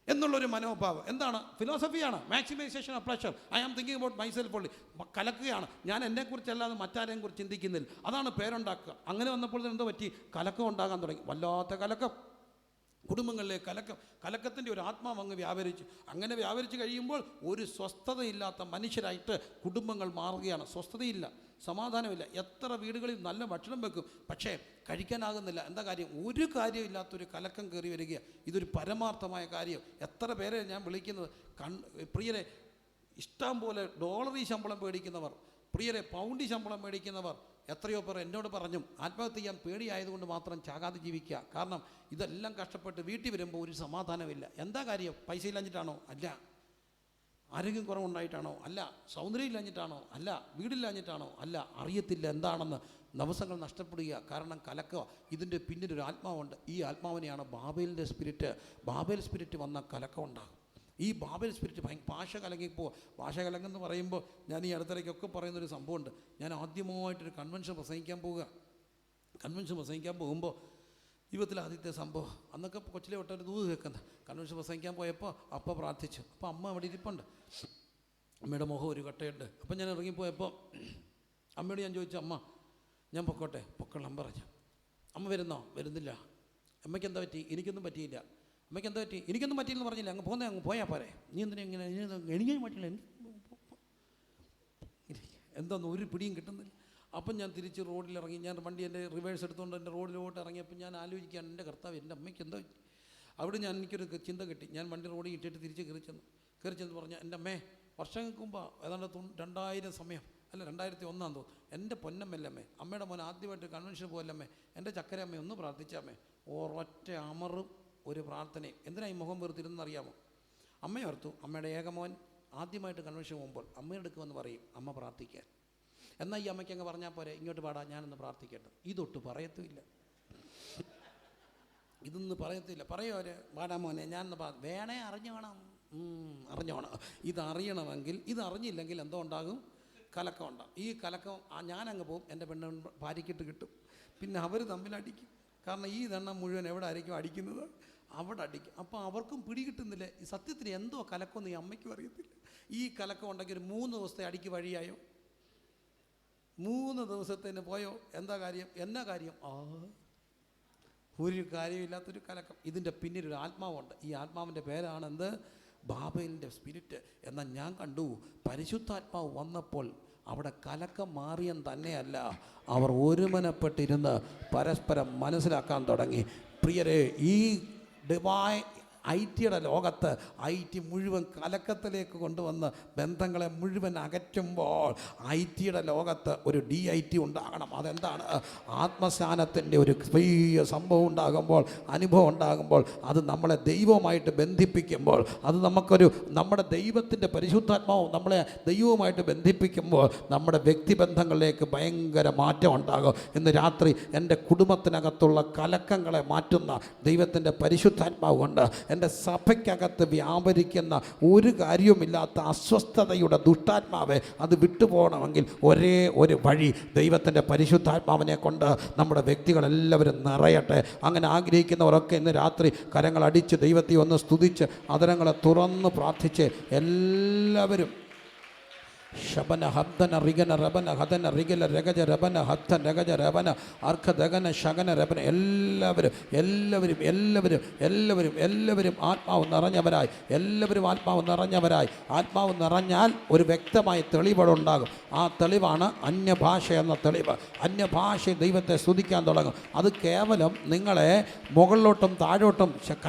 എന്നുള്ളൊരു മനോഭാവം. എന്താണ്? ഫിലോസഫിയാണ്. Maximization of pleasure. I am thinking about myself only. കലക്കുകയാണ്, ഞാൻ എന്നെക്കുറിച്ചല്ലാതെ മറ്റാരെയും കുറിച്ച് ചിന്തിക്കുന്നില്ല. അതാണ് പേരുണ്ടാക്കുക. അങ്ങനെ വന്നപ്പോൾ എന്തോ പറ്റി? കലക്കം ഉണ്ടാകാൻ തുടങ്ങി. വല്ലാത്ത കലക്കം, കുടുംബങ്ങളിലെ കലക്കത്തിൻ്റെ ഒരു ആത്മാവ് അങ്ങ് വ്യാപരിച്ചു. അങ്ങനെ വ്യാപരിച്ച് കഴിയുമ്പോൾ ഒരു സ്വസ്ഥതയില്ലാത്ത മനുഷ്യരായിട്ട് കുടുംബങ്ങൾ മാറുകയാണ്. സ്വസ്ഥതയില്ല, സമാധാനമില്ല. എത്ര വീടുകളിൽ നല്ല ഭക്ഷണം വെക്കും, പക്ഷേ കഴിക്കാനാകുന്നില്ല. എന്താ കാര്യം? ഒരു കാര്യമില്ലാത്തൊരു കലക്കം കയറി വരിക. ഇതൊരു പരമാർത്ഥമായ കാര്യം. എത്ര പേരെ ഞാൻ വിളിക്കുന്നത്, പ്രിയരെ, ഇഷ്ടം പോലെ ഡോളറി ശമ്പളം മേടിക്കുന്നവർ, പ്രിയരെ പൗണ്ടി ശമ്പളം മേടിക്കുന്നവർ എത്രയോ പേർ എന്നോട് പറഞ്ഞു ആത്മഹത്യ ചെയ്യാൻ പേടിയായതുകൊണ്ട് മാത്രം ചാകാതെ ജീവിക്കുക. കാരണം ഇതെല്ലാം കഷ്ടപ്പെട്ട് വീട്ടിൽ വരുമ്പോൾ ഒരു സമാധാനമില്ല. എന്താ കാര്യം? പൈസ ഇല്ലാഞ്ഞിട്ടാണോ? അല്ല. ആരോഗ്യം കുറവുണ്ടായിട്ടാണോ? അല്ല. സൗന്ദര്യം ഇല്ലാഞ്ഞിട്ടാണോ? അല്ല. വീടില്ലാഞ്ഞിട്ടാണോ? അല്ല. അറിയത്തില്ല എന്താണെന്ന്. ദിവസങ്ങൾ നഷ്ടപ്പെടുക. കാരണം കലക്കുക. ഇതിൻ്റെ പിന്നിലൊരു ആത്മാവുണ്ട്. ഈ ആത്മാവിനെയാണ് ബാബേലിൻ്റെ സ്പിരിറ്റ്. ബാബേൽ സ്പിരിറ്റ് വന്ന കലക്കം ഉണ്ടാകും. ഈ ബാബേൽ സ്പിരിറ്റ് ഭാഷ കലങ്ങിപ്പോൾ. ഭാഷ കലങ്ങെന്ന് പറയുമ്പോൾ ഞാൻ ഈ അടുത്തിടയ്ക്കൊക്കെ പറയുന്നൊരു സംഭവമുണ്ട്. ഞാൻ ആദ്യമായിട്ടൊരു കൺവെൻഷൻ പ്രസംഗിക്കാൻ പോകുമ്പോൾ ജീവിതത്തിൽ ആദ്യത്തെ സംഭവം, അന്നൊക്കെ കൊച്ചിലെ തൊട്ടൊരു ദൂത് കേൾക്കുന്ന കൺവെൻഷൻ പ്രസംഗിക്കാൻ പോയപ്പോൾ അപ്പ പ്രാർത്ഥിച്ചു. അപ്പോൾ അമ്മ അവിടെ ഇരിപ്പുണ്ട്, അമ്മയുടെ മുഖം ഒരു കട്ടയുണ്ട്. അപ്പം ഞാൻ ഇറങ്ങിപ്പോയപ്പോൾ അമ്മയോട് ഞാൻ ചോദിച്ചു, അമ്മ ഞാൻ പൊക്കോളാം പറഞ്ഞു. അമ്മ വരുന്നില്ല. അമ്മയ്ക്ക് എന്താ പറ്റി? എനിക്കൊന്നും പറ്റിയില്ല. അമ്മയ്ക്ക് എന്താ പറ്റി? എനിക്കൊന്നും പറ്റിയില്ലെന്ന് പറഞ്ഞില്ല. അങ്ങ് പോയാൽ പോരെ. നീ എന്തിനാ ഇങ്ങനെ? എനിക്കും പറ്റില്ല. എന്തോന്ന് ഒരു പിടിയും കിട്ടുന്നില്ല. അപ്പം ഞാൻ തിരിച്ച് റോഡിലിറങ്ങി. ഞാൻ വണ്ടി എൻ്റെ റിവേഴ്സ് എടുത്തുകൊണ്ട് എൻ്റെ റോഡിലോട്ട് ഇറങ്ങിയപ്പോൾ ഞാൻ ആലോചിക്കുകയാണ്, എൻ്റെ കർത്താവ്, എൻ്റെ അമ്മയ്ക്ക് എന്താ പറ്റി? അവിടെ എനിക്കൊരു ചിന്ത കിട്ടി. ഞാൻ വണ്ടി റോഡിൽ ഇട്ടിട്ട് തിരിച്ച് കയറി ചെന്ന് പറഞ്ഞു, എൻ്റെ അമ്മേ, വർഷങ്ങൾക്ക് മുമ്പ് ഏതാണ്ട് 2000 സമയം, അല്ല 2001 തോന്നുന്നു, എൻ്റെ പൊന്നമ്മല്ലമ്മേ, അമ്മയുടെ മോൻ ആദ്യമായിട്ട് കൺവെൻഷൻ പോകല്ലമ്മേ, എൻ്റെ ചക്കരമ്മ ഒന്ന് പ്രാർത്ഥിച്ചാമ്മേ. ഒരൊറ്റ അമറും ഒരു പ്രാർത്ഥനയും. എന്തിനാ ഈ മുഖം വെറുത്തിരുന്നറിയാമോ? അമ്മയെ ഓർത്തു. അമ്മയുടെ ഏകമോൻ ആദ്യമായിട്ട് കൺവെൻഷൻ പോകുമ്പോൾ അമ്മയുടെ അടുക്കുമെന്ന് പറയും അമ്മ പ്രാർത്ഥിക്കാൻ. എന്നാൽ ഈ അമ്മയ്ക്ക് അങ്ങ് പറഞ്ഞാൽ പോരെ, ഇങ്ങോട്ട് പാടാ ഞാനൊന്ന് പ്രാർത്ഥിക്കട്ടെ. ഇതൊട്ട് പറയത്തുമില്ല. ഇതൊന്നും പറയത്തില്ല. പറയുമോ പാടാ മോനെ ഞാനൊന്ന് വേണേ അറിഞ്ഞോണം. ഇതറിയണമെങ്കിൽ, ഇതറിഞ്ഞില്ലെങ്കിൽ എന്തോ ഉണ്ടാകും? കലക്കം ഉണ്ടാകും. ഈ കലക്കം ഞാനങ്ങ് പോവും, എൻ്റെ ഭാര്യയ്ക്കിട്ട് കിട്ടും. പിന്നെ അവർ തമ്മിലടിക്കും. കാരണം ഈ ദണ്ണം മുഴുവൻ എവിടെ ആയിരിക്കും അടിക്കുന്നത്? അവിടെ അടിക്കും. അപ്പോൾ അവർക്കും പിടികിട്ടുന്നില്ല ഈ സത്യത്തിന് എന്തോ കലക്കമെന്ന് ഈ അമ്മയ്ക്കും അറിയത്തില്ല. ഈ കലക്കം ഉണ്ടെങ്കിൽ ഒരു 3 ദിവസത്തെ അടിക്ക് വഴിയായോ? 3 ദിവസത്തിന് പോയോ? എന്നാ കാര്യം? ഒരു കാര്യമില്ലാത്തൊരു കലക്കം. ഇതിൻ്റെ പിന്നിലൊരു ആത്മാവുണ്ട്. ഈ ആത്മാവിൻ്റെ പേരാണ് എന്ത്? ബാബേലിൻ്റെ സ്പിരിറ്റ്. എന്നാൽ ഞാൻ കണ്ടു, പരിശുദ്ധാത്മാവ് വന്നപ്പോൾ അവിടെ കലക്കം മാറിയെന്ന് തന്നെയല്ല, അവർ ഒരുമനപ്പെട്ടിരുന്ന് പരസ്പരം മനസ്സിലാക്കാൻ തുടങ്ങി. പ്രിയരെ, ഈ ഡിവൈൻ IT-യുടെ ലോകത്ത് IT മുഴുവൻ കലക്കത്തിലേക്ക് കൊണ്ടുവന്ന് ബന്ധങ്ങളെ മുഴുവൻ അകറ്റുമ്പോൾ IT-യുടെ ലോകത്ത് ഒരു DIT ഉണ്ടാകണം. അതെന്താണ്? ആത്മസ്ഥാനത്തിൻ്റെ ഒരു വലിയ സംഭവം ഉണ്ടാകുമ്പോൾ, അനുഭവം ഉണ്ടാകുമ്പോൾ, അത് നമ്മളെ ദൈവവുമായിട്ട് ബന്ധിപ്പിക്കുമ്പോൾ, അത് നമ്മുടെ ദൈവത്തിൻ്റെ പരിശുദ്ധാത്മാവും നമ്മളെ ദൈവവുമായിട്ട് ബന്ധിപ്പിക്കുമ്പോൾ നമ്മുടെ വ്യക്തിബന്ധങ്ങളിലേക്ക് ഭയങ്കര മാറ്റം ഉണ്ടാകും. ഇന്ന് രാത്രി എൻ്റെ കുടുംബത്തിനകത്തുള്ള കലക്കങ്ങളെ മാറ്റുന്ന ദൈവത്തിൻ്റെ പരിശുദ്ധാത്മാവ് കൊണ്ട് എൻ്റെ സഭയ്ക്കകത്ത് വ്യാപരിക്കുന്ന ഒരു കാര്യവുമില്ലാത്ത അസ്വസ്ഥതയുടെ ദുഷ്ടാത്മാവെ അത് വിട്ടുപോകണമെങ്കിൽ ഒരേ ഒരു വഴി, ദൈവത്തിൻ്റെ പരിശുദ്ധാത്മാവിനെ കൊണ്ട് നമ്മുടെ വ്യക്തികളെല്ലാവരും നിറയട്ടെ. അങ്ങനെ ആഗ്രഹിക്കുന്നവരൊക്കെ ഇന്ന് രാത്രി കരങ്ങളടിച്ച് ദൈവത്തെ ഒന്ന് സ്തുതിച്ച് അതരങ്ങളെ തുറന്ന് പ്രാർത്ഥിച്ച് എല്ലാവരും ശബന ഹബ്ദന റിഗന റബന ഹദന റിഗല രഗജ റബന ഹത്ത രഗജ റബന അർഖ ദഗന ശഗന റബന എല്ലാവരും ആത്മാവ് നിറഞ്ഞവരായി, ആത്മാവ് നിറഞ്ഞാൽ ഒരു വ്യക്തമായ തെളിവുണ്ടാകും. ആ തെളിവാണ് അന്യഭാഷ എന്ന തെളിവ്. അന്യഭാഷ ദൈവത്തെ സ്തുതിക്കാൻ തുടങ്ങും. അത് കേവലം നിങ്ങളെ മുകളിലോട്ടും താഴോട്ടും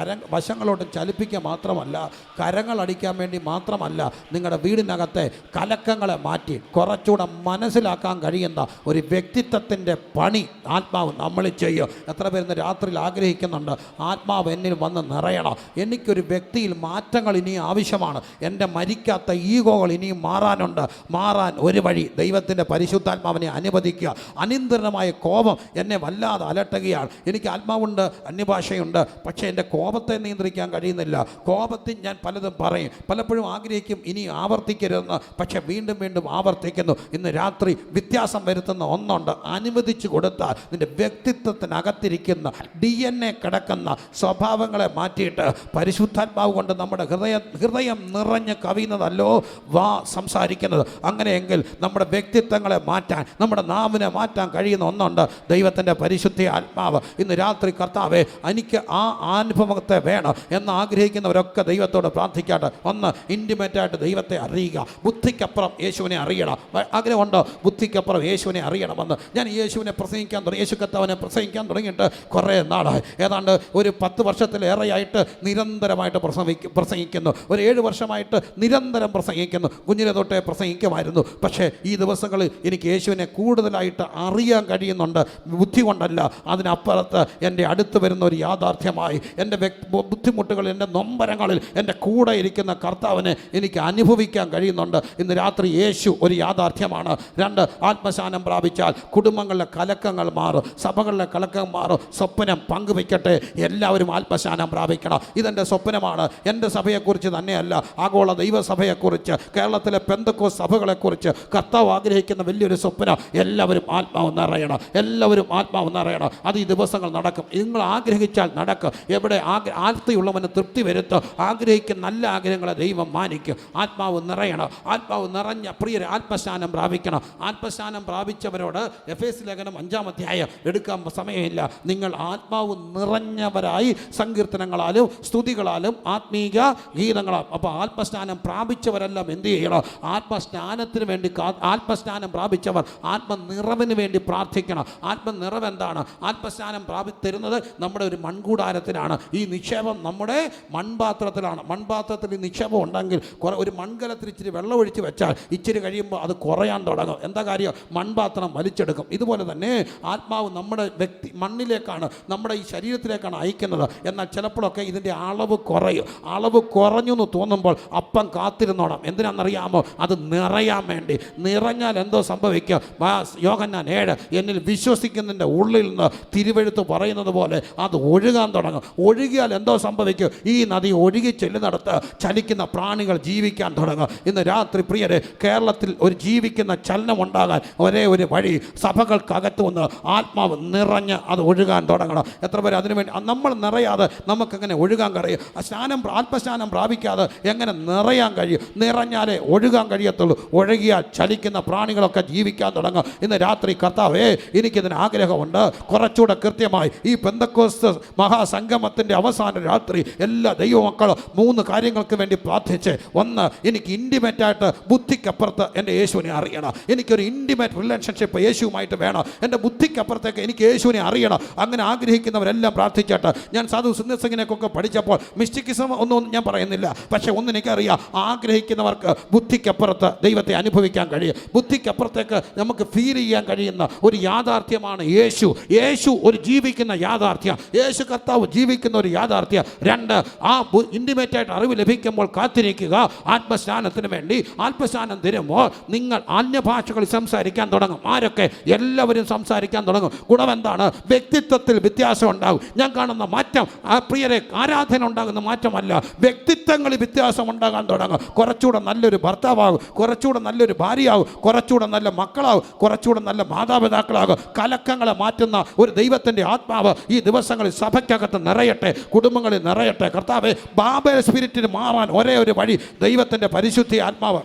വശങ്ങളോട്ടും ചലിപ്പിക്കുക മാത്രമല്ല, കരങ്ങളടിക്കാൻ വേണ്ടി മാത്രമല്ല, നിങ്ങളുടെ വീടിനകത്തെ കലക്ക കലക്കങ്ങളെ മാറ്റി കുറച്ചുകൂടെ മനസ്സിലാക്കാൻ കഴിയുന്ന ഒരു വ്യക്തിത്വത്തിൻ്റെ പണി ആത്മാവ് നമ്മൾ ചെയ്യും. എത്ര പേര് രാത്രിയിൽ ആഗ്രഹിക്കുന്നുണ്ട്, ആത്മാവ് എന്നിൽ വന്ന് നിറയണം, എനിക്കൊരു വ്യക്തിയിൽ മാറ്റങ്ങൾ ഇനിയും ആവശ്യമാണ്, എൻ്റെ മരിക്കാത്ത ഈഗോകൾ ഇനിയും മാറാനുണ്ട്. മാറാൻ ഒരു വഴി ദൈവത്തിൻ്റെ പരിശുദ്ധാത്മാവിനെ അനുവദിക്കുക. അനിയന്ത്രിതമായ കോപം എന്നെ വല്ലാതെ അലട്ടുകയാണ്. എനിക്ക് ആത്മാവുണ്ട്, അന്യഭാഷയുണ്ട്, പക്ഷേ എൻ്റെ കോപത്തെ നിയന്ത്രിക്കാൻ കഴിയുന്നില്ല. കോപത്തിൽ ഞാൻ പലതും പറയും, പലപ്പോഴും ആഗ്രഹിക്കും ഇനി ആവർത്തിക്കരുതെന്ന്, പക്ഷെ വീണ്ടും വീണ്ടും ആവർത്തിക്കുന്നു. ഇന്ന് രാത്രി വ്യത്യാസം വരുത്തുന്ന ഒന്നുണ്ട്. അനുവദിച്ചു കൊടുത്താൽ നിൻ്റെ വ്യക്തിത്വത്തിനകത്തിരിക്കുന്ന DNA കിടക്കുന്ന സ്വഭാവങ്ങളെ മാറ്റിയിട്ട് പരിശുദ്ധാത്മാവ് കൊണ്ട് നമ്മുടെ ഹൃദയം നിറഞ്ഞ് കവിയുന്നതല്ലോ വാ സംസാരിക്കുന്നത്. അങ്ങനെയെങ്കിൽ നമ്മുടെ വ്യക്തിത്വങ്ങളെ മാറ്റാൻ, നമ്മുടെ നാവിനെ മാറ്റാൻ കഴിയുന്ന ഒന്നുണ്ട്, ദൈവത്തിൻ്റെ പരിശുദ്ധ ആത്മാവ്. ഇന്ന് രാത്രി കർത്താവേ, എനിക്ക് ആ അനുഭവത്തെ വേണം എന്ന് ആഗ്രഹിക്കുന്നവരൊക്കെ ദൈവത്തോട് പ്രാർത്ഥിക്കാട്ടെ. ഒന്ന്, ഇൻറ്റിമേറ്റായിട്ട് ദൈവത്തെ അറിയുക. ബുദ്ധിക്കപ്പുറം യേശുവിനെ അറിയണം. ആഗ്രഹമുണ്ടോ ബുദ്ധിക്കപ്പുറം യേശുവിനെ അറിയണമെന്ന്? ഞാൻ യേശുവിനെ പ്രസംഗിക്കാൻ തുടങ്ങി, യേശു കർത്താവിനെ പ്രസംഗിക്കാൻ തുടങ്ങിയിട്ട് കുറേ നാളായി. ഏതാണ്ട് ഒരു 10 വർഷത്തിലേറെയായിട്ട് നിരന്തരമായിട്ട് പ്രസംഗിക്കുന്നു. ഒരു 7 വർഷമായിട്ട് നിരന്തരം പ്രസംഗിക്കുന്നു. കുഞ്ഞിലെ തൊട്ടേ പ്രസംഗിക്കുമായിരുന്നു. പക്ഷേ ഈ ദിവസങ്ങളിൽ എനിക്ക് യേശുവിനെ കൂടുതലായിട്ട് അറിയാൻ കഴിയുന്നുണ്ട്. ബുദ്ധി കൊണ്ടല്ല, അതിനപ്പുറത്ത് എൻ്റെ അടുത്ത് വരുന്ന ഒരു യാഥാർത്ഥ്യമായി എൻ്റെ ബുദ്ധിമുട്ടുകളിൽ, എൻ്റെ നൊമ്പരങ്ങളിൽ എൻ്റെ കൂടെ ഇരിക്കുന്ന കർത്താവിനെ എനിക്ക് അനുഭവിക്കാൻ കഴിയുന്നുണ്ട്. ഇന്ന് രാത്രി യേശു ഒരു യാഥാർത്ഥ്യമാണ്. 2, ആത്മശാനം പ്രാപിച്ചാൽ കുടുംബങ്ങളിലെ കലക്കങ്ങൾ മാറും, സഭകളിലെ കലക്കം മാറും. സ്വപ്നം പങ്കുവയ്ക്കട്ടെ, എല്ലാവരും ആത്മശാനം പ്രാപിക്കണം. ഇതെൻ്റെ സ്വപ്നമാണ്. എൻ്റെ സഭയെക്കുറിച്ച് തന്നെയല്ല, ആഗോള ദൈവസഭയെക്കുറിച്ച്, കേരളത്തിലെ പെന്തക്കോസ്ത് സഭകളെക്കുറിച്ച് കർത്താവ് ആഗ്രഹിക്കുന്ന വലിയൊരു സ്വപ്നം. എല്ലാവരും ആത്മാവ് നിറയണം, എല്ലാവരും ആത്മാവ് നിറയണം. അത് ഈ ദിവസങ്ങൾ നടക്കും. നിങ്ങൾ ആഗ്രഹിച്ചാൽ നടക്കും. എവിടെ ആർത്തിയുള്ളവന് തൃപ്തി വരുത്തും. ആഗ്രഹിക്കുന്ന നല്ല ആഗ്രഹങ്ങളെ ദൈവം മാനിക്കും. ആത്മാവ് നിറയണം. ആത്മാവ് നിറഞ്ഞ പ്രിയരെ ആത്മസ്നാനം പ്രാപിക്കണം. ആത്മസ്നാനം പ്രാപിച്ചവരോട് എഫേസ്യ ലേഖനം 5-ാം അധ്യായം എടുക്കാൻ സമയമില്ല. നിങ്ങൾ ആത്മാവ് നിറഞ്ഞവരായി സങ്കീർത്തനങ്ങളാലും സ്തുതികളാലും ആത്മീക ഗീതങ്ങളാലും. അപ്പോൾ ആത്മസ്നാനം പ്രാപിച്ചവരെല്ലാം എന്ത് ചെയ്യണം? ആത്മസ്നാനത്തിന് വേണ്ടി, ആത്മസ്നാനം പ്രാപിച്ചവർ ആത്മനിറവിന് വേണ്ടി പ്രാർത്ഥിക്കണം. ആത്മനിറവ് എന്താണ്? ആത്മസ്നാനം തരുന്നത് നമ്മുടെ ഒരു മൺകൂടാരത്തിലാണ്. ഈ നിക്ഷേപം നമ്മുടെ മൺപാത്രത്തിലാണ്. മൺപാത്രത്തിൽ ഈ നിക്ഷേപം ഉണ്ടെങ്കിൽ ഒരു മൺകലത്തിൽ ഇച്ചിരി വെള്ളം ഒഴിച്ച് വെച്ചാൽ ഇച്ചിരി കഴിയുമ്പോൾ അത് കുറയാൻ തുടങ്ങും. എന്താ കാര്യം? മൺപാത്രം വലിച്ചെടുക്കും. ഇതുപോലെ തന്നെ ആത്മാവ് നമ്മുടെ മണ്ണിലേക്കാണ്, നമ്മുടെ ഈ ശരീരത്തിലേക്കാണ് അയക്കുന്നത്. എന്നാൽ ചിലപ്പോഴൊക്കെ ഇതിൻ്റെ അളവ് കുറയും. അളവ് കുറഞ്ഞു എന്ന് തോന്നുമ്പോൾ അപ്പം കാത്തിരുന്നോണം. എന്തിനാണെന്നറിയാമോ? അത് നിറയാൻ വേണ്ടി. നിറഞ്ഞാൽ എന്തോ സംഭവിക്കും? യോഹന്നാൻ 7, എന്നിൽ വിശ്വസിക്കുന്നതിൻ്റെ ഉള്ളിൽ നിന്ന് തിരുവെഴുത്ത് പറയുന്നത് പോലെ അത് ഒഴുകാൻ തുടങ്ങും. ഒഴുകിയാൽ എന്തോ സംഭവിക്കും? ഈ നദി ഒഴുകി ചെല്ലുന്നിടത്ത് ചലിക്കുന്ന പ്രാണികൾ ജീവിക്കാൻ തുടങ്ങും. ഇന്ന് രാത്രി പ്രിയരെ, കേരളത്തിൽ ഒരു ജീവിക്കുന്ന ചലനം ഉണ്ടാകാൻ ഒരേ ഒരു വഴി, സഭകൾക്കകത്ത് വന്ന് ആത്മാവ് നിറഞ്ഞ് അത് ഒഴുകാൻ തുടങ്ങണം. എത്ര പേര് അതിനുവേണ്ടി? നമ്മൾ നിറയാതെ നമുക്കെങ്ങനെ ഒഴുകാൻ കഴിയും? ആത്മസ്നാനം പ്രാപിക്കാതെ എങ്ങനെ നിറയാൻ കഴിയും? നിറഞ്ഞാലേ ഒഴുകാൻ കഴിയത്തുള്ളൂ. ഒഴുകിയാൽ ചലിക്കുന്ന പ്രാണികളൊക്കെ ജീവിക്കാൻ തുടങ്ങും. ഇന്ന് രാത്രി കർത്താവേ, എനിക്കിതിന് ആഗ്രഹമുണ്ട്. കുറച്ചുകൂടെ കൃത്യമായി ഈ പെന്തക്കോസ്ത് മഹാസംഗമത്തിൻ്റെ അവസാന രാത്രി എല്ലാ ദൈവമക്കളും 3 കാര്യങ്ങൾക്ക് വേണ്ടി പ്രാർത്ഥിച്ച്. 1, എനിക്ക് ഇൻറ്റിമേറ്റായിട്ട് ബുദ്ധിക്കപ്പുറത്ത് എൻ്റെ യേശുവിനെ അറിയണം. എനിക്കൊരു ഇൻറ്റിമേറ്റ് റിലേഷൻഷിപ്പ് യേശുവുമായിട്ട് വേണം. എൻ്റെ ബുദ്ധിക്കപ്പുറത്തേക്ക് എനിക്ക് യേശുവിനെ അറിയണം. അങ്ങനെ ആഗ്രഹിക്കുന്നവരെല്ലാം പ്രാർത്ഥിച്ചിട്ട്, ഞാൻ സാധു സുന്ദർസിങ്ങിനെയൊക്കെ പഠിച്ചപ്പോൾ മിസ്റ്റിക്കിസം ഒന്നും ഞാൻ പറയുന്നില്ല, പക്ഷേ എനിക്കറിയാം, ആഗ്രഹിക്കുന്നവർക്ക് ബുദ്ധിക്കപ്പുറത്ത് ദൈവത്തെ അനുഭവിക്കാൻ കഴിയും. ബുദ്ധിക്കപ്പുറത്തേക്ക് നമുക്ക് ഫീൽ ചെയ്യാൻ കഴിയുന്ന ഒരു യാഥാർത്ഥ്യമാണ് യേശു. യേശു ഒരു ജീവിക്കുന്ന യാഥാർത്ഥ്യം. യേശു കർത്താവ് ജീവിക്കുന്ന ഒരു യാഥാർത്ഥ്യം. 2, ആ ഇൻറ്റിമേറ്റായിട്ട് അറിവ് ലഭിക്കുമ്പോൾ കാത്തിരിക്കുക ആത്മസ്നാനത്തിന് വേണ്ടി. ആത്മസ്നാനം തരുമ്പോൾ നിങ്ങൾ അന്യഭാഷകളിൽ സംസാരിക്കാൻ തുടങ്ങും. ആരൊക്കെ? എല്ലാവരും സംസാരിക്കാൻ തുടങ്ങും. ഗുണം എന്താണ്? വ്യക്തിത്വത്തിൽ വ്യത്യാസം ഉണ്ടാകും. ഞാൻ കാണുന്ന മാറ്റം, പ്രിയരെ, ആരാധന ഉണ്ടാകുന്ന മാറ്റമല്ല, വ്യക്തിത്വങ്ങളിൽ വ്യത്യാസം ഉണ്ടാകാൻ തുടങ്ങും. കുറച്ചുകൂടെ നല്ലൊരു ഭർത്താവാകും, കുറച്ചുകൂടെ നല്ലൊരു ഭാര്യയാകും, കുറച്ചുകൂടെ നല്ല മക്കളാകും, കുറച്ചുകൂടെ നല്ല മാതാപിതാക്കളാകും. കലക്കങ്ങളെ മാറ്റുന്ന ഒരു ദൈവത്തിൻ്റെ ആത്മാവ് ഈ ദിവസങ്ങളിൽ സഭയ്ക്കകത്ത് നിറയട്ടെ, കുടുംബങ്ങളിൽ നിറയട്ടെ. കർത്താവേ, ബാബേൽ സ്പിരിറ്റിന് മാറാൻ ഒരേ ഒരു വഴി ദൈവത്തിൻ്റെ പരിശുദ്ധ ആത്മാവ്.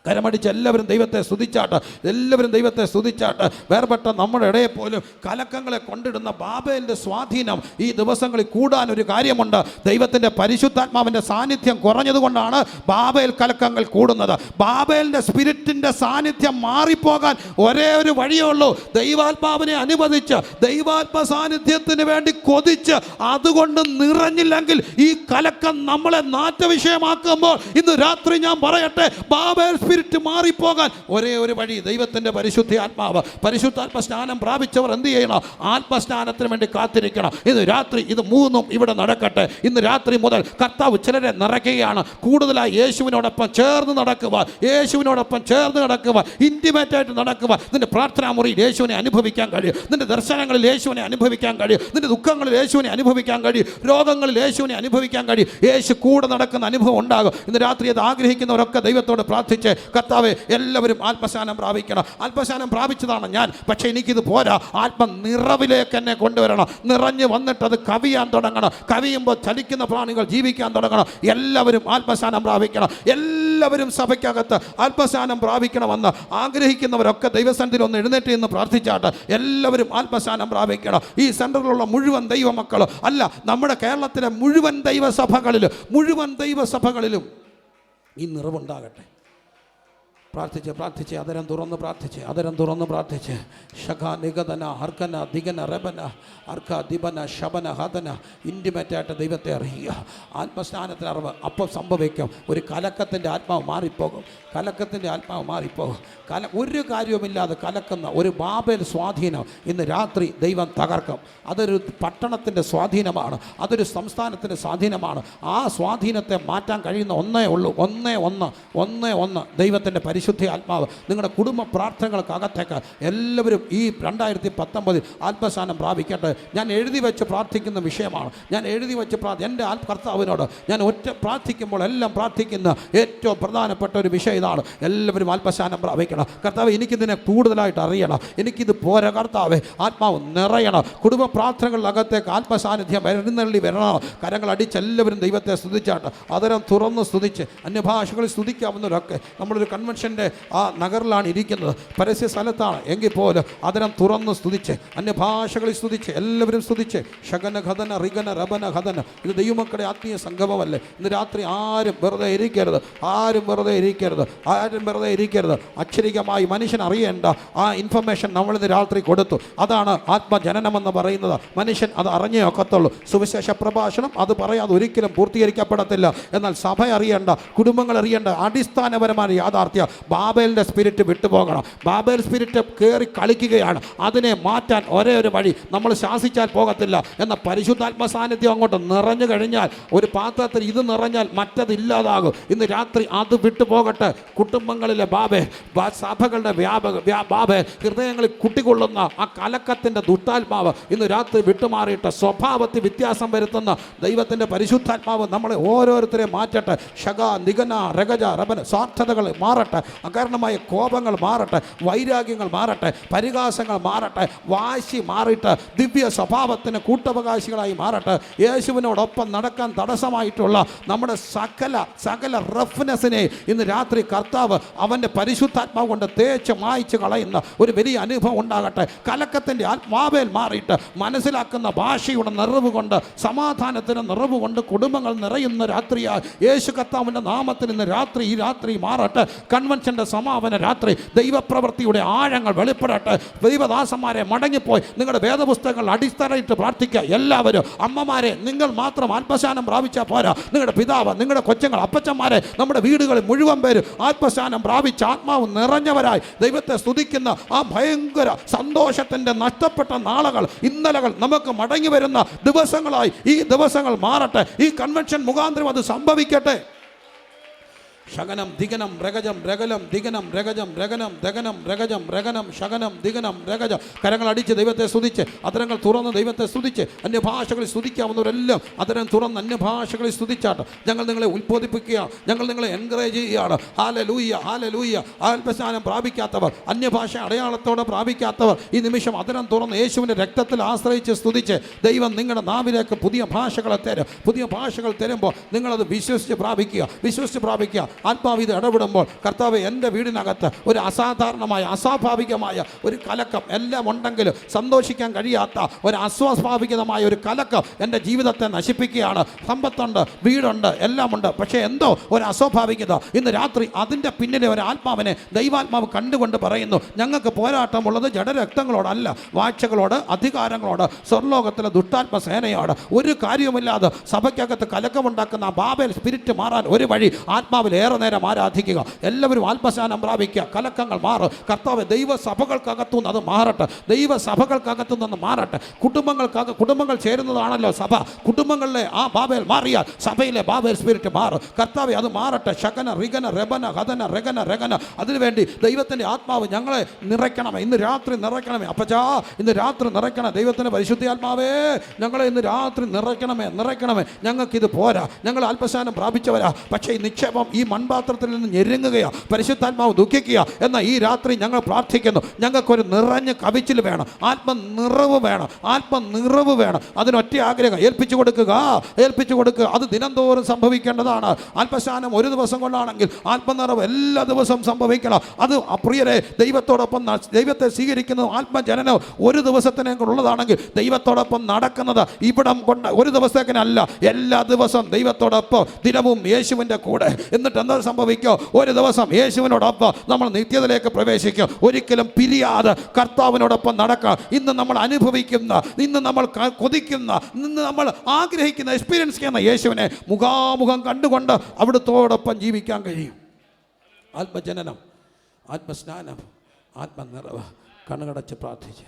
കരമടിച്ച് എല്ലാവരും ദൈവത്തെ സ്തുതിച്ചാട്ട്, എല്ലാവരും ദൈവത്തെ സ്തുതിച്ചാട്ട്. വേർപെട്ട നമ്മുടെ ഇടയെ പോലും കലക്കങ്ങളെ കൊണ്ടിടുന്ന ബാബേലിൻ്റെ സ്വാധീനം ഈ ദിവസങ്ങളിൽ കൂടാൻ ഒരു കാര്യമുണ്ട്. ദൈവത്തിൻ്റെ പരിശുദ്ധാത്മാവിൻ്റെ സാന്നിധ്യം കുറഞ്ഞതുകൊണ്ടാണ് ബാബേൽ കലക്കങ്ങൾ കൂടുന്നത്. ബാബേലിൻ്റെ സ്പിരിറ്റിൻ്റെ സാന്നിധ്യം മാറിപ്പോകാൻ ഒരേ ഒരു വഴിയേ ഉള്ളൂ. ദൈവാത്മാവിനെ അനുവദിച്ച്, ദൈവാത്മ സാന്നിധ്യത്തിന് വേണ്ടി കൊതിച്ച്, അതുകൊണ്ട് നിറഞ്ഞില്ലെങ്കിൽ ഈ കലക്കം നമ്മളെ നാറ്റവിഷയമാക്കുമ്പോൾ ഇന്ന് രാത്രി ഞാൻ പറയട്ടെ, ബാബേൽ സ്പിരിറ്റ് മാറിപ്പോകാൻ ഒരേ ഒരു വഴി ദൈവത്തിൻ്റെ പരിശുദ്ധാത്മാവ്. പരിശുദ്ധാത്മ സ്നാനം പ്രാപിച്ചവർ എന്ത് ചെയ്യണം? ആത്മസ്നാനത്തിന് വേണ്ടി കാത്തിരിക്കണം. ഇന്ന് രാത്രി ഇത് മൂന്നും ഇവിടെ നടക്കട്ടെ. ഇന്ന് രാത്രി മുതൽ കർത്താവ് ചിലരെ നിറയ്ക്കുകയാണ്. കൂടുതലായി യേശുവിനോടൊപ്പം ചേർന്ന് നടക്കുവാൻ, യേശുവിനോടൊപ്പം ചേർന്ന് നടക്കുവാൻ, ഇൻറ്റിമേറ്റായിട്ട് നടക്കുവാൻ. നിന്റെ പ്രാർത്ഥനാ മുറിയിൽ യേശുവിനെ അനുഭവിക്കാൻ കഴിയും. നിന്റെ ദർശനങ്ങളിൽ യേശുവിനെ അനുഭവിക്കാൻ കഴിയും. നിന്റെ ദുഃഖങ്ങളിൽ യേശുവിനെ അനുഭവിക്കാൻ കഴിയും. രോഗങ്ങളിൽ യേശുവിനെ അനുഭവിക്കാൻ കഴിയും. യേശു കൂടെ നടക്കുന്ന അനുഭവം ഉണ്ടാകും. ഇന്ന് രാത്രി അത് ആഗ്രഹിക്കുന്നവരൊക്കെ ദൈവത്തോട് പ്രാർത്ഥിച്ച്, കർത്താവേ, എല്ലാവരും ആത്മസ്നാനം പ്രാപിക്കണം. ആത്മസ്നാനം പ്രാപിച്ചതാണ് ഞാൻ, പക്ഷേ എനിക്കിത് പോരാ. ആത്മനിറവിലേക്ക് എന്നെ കൊണ്ടുവരണം. നിറഞ്ഞു വന്നിട്ട് അത് കവിയാൻ തുടങ്ങണം. കവിയുമ്പോൾ ചലിക്കുന്ന പ്രാണികൾ ജീവിക്കാൻ തുടങ്ങണം. എല്ലാവരും ആത്മസ്നാനം പ്രാപിക്കണം. എല്ലാവരും സഭയ്ക്കകത്ത് ആത്മസ്നാനം പ്രാപിക്കണമെന്ന് ആഗ്രഹിക്കുന്നവരൊക്കെ ദൈവസന്നിധിയിൽ ഒന്ന് എഴുന്നേറ്റ് എന്ന് പ്രാർത്ഥിച്ചാട്ട് എല്ലാവരും ആത്മസ്നാനം പ്രാപിക്കണം. ഈ സെൻറ്ററിലുള്ള മുഴുവൻ ദൈവമക്കളും അല്ല, നമ്മുടെ കേരളത്തിലെ മുഴുവൻ ദൈവസഭകളിലും ഈ നിറവുണ്ടാകട്ടെ. പ്രാർത്ഥിച്ച് അതരം തുറന്ന് പ്രാർത്ഥിച്ച് ഷഖ നിഗതന ഹർക്കന ദിഗന റബന അർക്ക ദിബന ശബന ഹതന ഇൻറ്റിമേറ്റായിട്ട് ദൈവത്തെ അറിയുക. ആത്മസ്നാനത്തിന് അറിവ് അപ്പം സംഭവിക്കും. ഒരു കലക്കത്തിൻ്റെ ആത്മാവ് മാറിപ്പോകും. ഒരു കാര്യവുമില്ലാതെ കലക്കുന്ന ഒരു ബാബേൽ സ്വാധീനം ഇന്ന് രാത്രി ദൈവം തകർക്കും. അതൊരു പട്ടണത്തിൻ്റെ സ്വാധീനമാണ്. അതൊരു സംസ്ഥാനത്തിൻ്റെ സ്വാധീനമാണ്. ആ സ്വാധീനത്തെ മാറ്റാൻ കഴിയുന്ന ഒന്നേ ഒന്ന് ദൈവത്തിൻ്റെ പരിശുദ്ധ ആത്മാവ്. നിങ്ങളുടെ കുടുംബ പ്രാർത്ഥനകൾക്കകത്തേക്ക് എല്ലാവരും ഈ 2019 ആത്മസ്നാനം പ്രാപിക്കട്ടെ. ഞാൻ എഴുതി വെച്ച് പ്രാർത്ഥിക്കുന്ന വിഷയമാണ്. എൻ്റെ കർത്താവിനോട് ഞാൻ പ്രാർത്ഥിക്കുമ്പോൾ എല്ലാം പ്രാർത്ഥിക്കുന്ന ഏറ്റവും പ്രധാനപ്പെട്ട ഒരു വിഷയം ഇതാണ്. എല്ലാവരും ആത്മസ്നാനം പ്രാപിക്കണം. കർത്താവ്, എനിക്കിതിനെ കൂടുതലായിട്ട് അറിയണം. എനിക്കിത് പോരാ കർത്താവേ. ആത്മാവ് നിറയണം. കുടുംബ പ്രാർത്ഥനകളിലകത്തേക്ക് ആത്മസാന്നിധ്യം എഴുന്നള്ളി വരണം. കരങ്ങൾ അടിച്ച് എല്ലാവരും ദൈവത്തെ സ്തുതിച്ചാട്ട് അതരം തുറന്ന് സ്തുതിച്ച് അന്യഭാഷകളിൽ സ്തുതിക്കാവുന്നവരൊക്കെ. നമ്മളൊരു കൺവെൻഷൻ്റെ ആ നഗറിലാണ് ഇരിക്കുന്നത്, പരസ്യ സ്ഥലത്താണ് എങ്കിൽ പോലും അതരം തുറന്ന് സ്തുതിച്ച് അന്യഭാഷകളിൽ സ്തുതിച്ച് എല്ലാവരും സ്തുതിച്ച് ഷഗന ഖദന റിഗന റബന ഖദന. ഇത് ദൈവമക്കളുടെ ആത്മീയ സംഗമമല്ലേ. ഇന്ന് രാത്രി ആരും വെറുതെ ഇരിക്കരുത്. അക്ഷരികമായി മനുഷ്യൻ അറിയേണ്ട ആ ഇൻഫർമേഷൻ നമ്മളിന്ന് രാത്രി കൊടുത്തു. അതാണ് ആത്മജനനമെന്ന് പറയുന്നത്. മനുഷ്യൻ അത് അറിഞ്ഞേ ഒക്കത്തുള്ളൂ. സുവിശേഷ പ്രഭാഷണം അത് പറയാതെ ഒരിക്കലും പൂർത്തീകരിക്കപ്പെടത്തില്ല. എന്നാൽ സഭ അറിയേണ്ട, കുടുംബങ്ങൾ അറിയേണ്ട അടിസ്ഥാനപരമായ യാഥാർത്ഥ്യം, ബാബേലിൻ്റെ സ്പിരിറ്റ് വിട്ടുപോകണം. ബാബേൽ സ്പിരിറ്റ് കയറി കളിക്കുകയാണ്. അതിനെ മാറ്റാൻ ഒരേ ഒരു വഴി, നമ്മൾ ശാസിച്ചാൽ പോകത്തില്ല എന്ന പരിശുദ്ധാത്മ സാന്നിധ്യം അങ്ങോട്ട് നിറഞ്ഞു കഴിഞ്ഞാൽ, ഒരു പാത്രത്തിൽ ഇത് നിറഞ്ഞാൽ മറ്റതില്ലാതാകും. ഇന്ന് രാത്രി അത് വിട്ടുപോകട്ടെ. കുടുംബങ്ങളിലെ സഭകളുടെ ബാബേ, ഹൃദയങ്ങളിൽ കുട്ടികൊള്ളുന്ന ആ കലക്കത്തിൻ്റെ ദുഷ്ടാത്മാവ് ഇന്ന് രാത്രി വിട്ടുമാറിയിട്ട് സ്വഭാവത്തിൽ വ്യത്യാസം വരുത്തുന്ന ദൈവത്തിൻ്റെ പരിശുദ്ധാത്മാവ് നമ്മളെ ഓരോരുത്തരെയും മാറ്റട്ടെ. ഷഗ നിഗന രഗജ റബന. സ്വാർത്ഥതകൾ മാറട്ടെ. അകാരണമായ കോപങ്ങൾ മാറട്ടെ. വൈരാഗ്യങ്ങൾ മാറട്ടെ. പരിഹാസങ്ങൾ മാറട്ടെ. വാശി മാറിയിട്ട് ദിവ്യ സ്വഭാവത്തിന് കൂട്ടവകാശികളായി മാറട്ടെ. യേശുവിനോടൊപ്പം നടക്കാൻ തടസ്സമായിട്ടുള്ള നമ്മുടെ സകല റഫ്നെസ്സിനെ ഇന്ന് രാത്രി കർത്താവ് അവൻ്റെ പരിശുദ്ധാത്മാവ് കൊണ്ട് തേച്ച് മായ്ച്ച് കളയുന്ന ഒരു വലിയ അനുഭവം ഉണ്ടാകട്ടെ. കലക്കത്തിൻ്റെ ആത്മാവേൽ മാറിയിട്ട് മനസ്സിലാക്കുന്ന ഭാഷയുടെ നിറവ് കൊണ്ട്, സമാധാനത്തിന് നിറവ് കൊണ്ട് കുടുംബങ്ങൾ നിറയുന്ന രാത്രിയായി യേശു കർത്താവിൻ്റെ നാമത്തിൽ ഇന്ന് രാത്രി ഈ രാത്രി മാറട്ടെ. കൺവെൻഷൻ്റെ സമാപന രാത്രി ദൈവപ്രവൃത്തിയുടെ ആഴങ്ങൾ വെളിപ്പെടട്ടെ. ദൈവദാസന്മാരെ മടങ്ങിപ്പോയി നിങ്ങളുടെ വേദപുസ്തകങ്ങൾ അടിസ്ഥാനമായിട്ട് പ്രാർത്ഥിക്കുക. എല്ലാവരും അമ്മമാരെ, നിങ്ങൾ മാത്രം ആത്മസ്നാനം പ്രാപിച്ചാൽ പോരാ. നിങ്ങളുടെ പിതാവ്, നിങ്ങളുടെ കൊച്ചുങ്ങൾ, അപ്പച്ചന്മാരെ, നമ്മുടെ വീടുകളിൽ മുഴുവൻ പേര് ആത്മസ്നാനം പ്രാപിച്ച ആത്മാവ് നിറഞ്ഞവരായി ദൈവത്തെ സ്തുതിക്കുന്ന ആ ഭയങ്കര സന്തോഷത്തിൻ്റെ നഷ്ടപ്പെട്ട നാളുകൾ, ഇന്നലകൾ നമുക്ക് മടങ്ങി വരുന്ന ദിവസങ്ങളായി ഈ ദിവസങ്ങൾ മാറട്ടെ. ഈ കൺവെൻഷൻ മുഖാന്തരം അത് സംഭവിക്കട്ടെ. ശകനം ദിഗനം രഗജം രഗലം ദിഗനം രഗജം രഗനം ദഗനം രഗജം രഗനം ശകനം ദിഗനം രഗജം. കരങ്ങൾ അടിച്ച് ദൈവത്തെ സ്തുതിച്ച് അതരങ്ങൾ തുറന്ന് ദൈവത്തെ സ്തുതിച്ച് അന്യഭാഷകളിൽ സ്തുതിക്കാവുന്നവരെല്ലാം അതരം തുറന്ന് അന്യഭാഷകളിൽ സ്തുതിച്ചാട്ട് ഞങ്ങൾ നിങ്ങളെ ഉത്ബോധിപ്പിക്കുകയാണ്. ഞങ്ങൾ നിങ്ങളെ എൻകറേജ് ചെയ്യുകയാണ്. Hallelujah, hallelujah. ആത്മസ്നാനം പ്രാപിക്കാത്തവർ, അന്യഭാഷ അടയാളത്തോടെ പ്രാപിക്കാത്തവർ ഈ നിമിഷം അതരം തുറന്ന് യേശുവിൻ്റെ രക്തത്തിൽ ആശ്രയിച്ച് സ്തുതിച്ച് ദൈവം നിങ്ങളുടെ നാവിലേക്ക് പുതിയ ഭാഷകളെ തരും. പുതിയ ഭാഷകൾ തരുമ്പോൾ നിങ്ങളത് വിശ്വസിച്ച് പ്രാപിക്കുക. ആത്മാവ് ഇത് ഇടപെടുമ്പോൾ, കർത്താവ്, എൻ്റെ വീടിനകത്ത് ഒരു അസാധാരണമായ അസ്വാഭാവികമായ ഒരു കലക്കം എല്ലാം ഉണ്ടെങ്കിലും സന്തോഷിക്കാൻ കഴിയാത്ത ഒരു അസ്വാഭാവികമായ ഒരു കലക്കം എൻ്റെ ജീവിതത്തെ നശിപ്പിക്കുകയാണ്. സമ്പത്തുണ്ട്, വീടുണ്ട്, എല്ലാമുണ്ട്, പക്ഷേ എന്തോ ഒരു അസ്വാഭാവികത. ഇന്ന് രാത്രി അതിൻ്റെ പിന്നിലെ ഒരു ആത്മാവിനെ ദൈവാത്മാവ് കണ്ടുകൊണ്ട് പറയുന്നു, ഞങ്ങൾക്ക് പോരാട്ടമുള്ളത് ജഡരക്തങ്ങളോടല്ല, വാഴ്ചകളോട്, അധികാരങ്ങളോട്, സ്വർലോകത്തിലെ ദുഷ്ടാത്മ സേനയോട്. ഒരു കാര്യവുമില്ലാതെ സഭയ്ക്കകത്ത് കലക്കമുണ്ടാക്കുന്ന ബാബേൽ സ്പിരിറ്റ് മാറാൻ ഒരു വഴി ആത്മാവിൽ ഏറെ നേരം ആരാധിക്കുക. എല്ലാവരും ആത്മസ്നാനം പ്രാപിക്കുക. കലക്കങ്ങൾ മാറും. കർത്താവ് ദൈവസഭകൾക്കകത്തുനിന്ന് അത് മാറട്ടെ. ദൈവസഭകൾക്കകത്തുനിന്ന് മാറട്ടെ. കുടുംബങ്ങൾ ചേരുന്നതാണല്ലോ സഭ. കുടുംബങ്ങളിലെ ആ ബാബേൽ മാറിയാൽ സഭയിലെ ബാബേൽ സ്പിരിറ്റ് മാറും. കർത്താവെ അത് മാറട്ടെ. ശകന റിഗന രബന ഹദന രഗന രഗന. അതിനുവേണ്ടി ദൈവത്തിൻ്റെ ആത്മാവ് ഞങ്ങളെ നിറയ്ക്കണമേ. ഇന്ന് രാത്രി നിറയ്ക്കണമേ. അപ്പച്ചാ ഇന്ന് രാത്രി നിറയ്ക്കണം. ദൈവത്തിൻ്റെ പരിശുദ്ധ ആത്മാവേ ഞങ്ങളെ ഇന്ന് രാത്രി നിറയ്ക്കണമേ. ഞങ്ങൾക്കിത് പോരാ. ഞങ്ങൾ അല്പസ്നാനം പ്രാപിച്ചവരാ. പക്ഷേ ഈ നിക്ഷേപം ഈ മൺപാത്രത്തിൽ നിന്ന് ഞെരുങ്ങുകയാ. പരിശുദ്ധാത്മാവ് ദുഃഖിക്കുക. എന്നാൽ ഈ രാത്രി ഞങ്ങൾ പ്രാർത്ഥിക്കുന്നു. ഞങ്ങൾക്കൊരു നിറഞ്ഞ കവിച്ചിൽ വേണം. ആത്മനിറവ് വേണം. അതിനൊറ്റ ആഗ്രഹം ഏൽപ്പിച്ചു കൊടുക്കുക. അത് ദിനംതോറും സംഭവിക്കേണ്ടതാണ്. അല്പസ്നാനം ഒരു ദിവസം കൊണ്ടാണെങ്കിൽ ആത്മനിറവ് എല്ലാ ദിവസവും സംഭവിക്കണം. അത് പ്രിയരെ ദൈവത്തോടൊപ്പം ദൈവത്തെ സ്വീകരിക്കുന്നത് ആത്മജനനം ഒരു ദിവസത്തിനുള്ളതാണെങ്കിൽ ദൈവത്തോടൊപ്പം നടക്കുന്നത് ഇവിടം കൊണ്ട് ഒരു ദിവസത്തേക്കിനല്ല, എല്ലാ ദിവസവും ദൈവത്തോടൊപ്പം ദിനവും യേശുവിൻ്റെ കൂടെ. എന്നിട്ട് എന്താ സംഭവിക്കുക? ഒരു ദിവസം യേശുവിനോടൊപ്പം നമ്മൾ നിത്യത്തിലേക്ക് പ്രവേശിക്കും. ഒരിക്കലും പിരിയാതെ കർത്താവിനോടൊപ്പം നടക്കുക. ഇന്ന് നമ്മൾ അനുഭവിക്കുന്ന, ഇന്ന് നമ്മൾ കൊതിക്കുന്ന, ഇന്ന് നമ്മൾ ആഗ്രഹിക്കുന്ന, എക്സ്പീരിയൻസ് ചെയ്യുന്ന യേശുവിനെ മുഖാമുഖം കണ്ടുകൊണ്ട് അവിടുത്തോടൊപ്പം ജീവിക്കാൻ കഴിയും. ആത്മജനനം, ആത്മസ്നാനം, ആത്മനിറവ്. കണ്ണുകടച്ച് പ്രാർത്ഥിച്ച്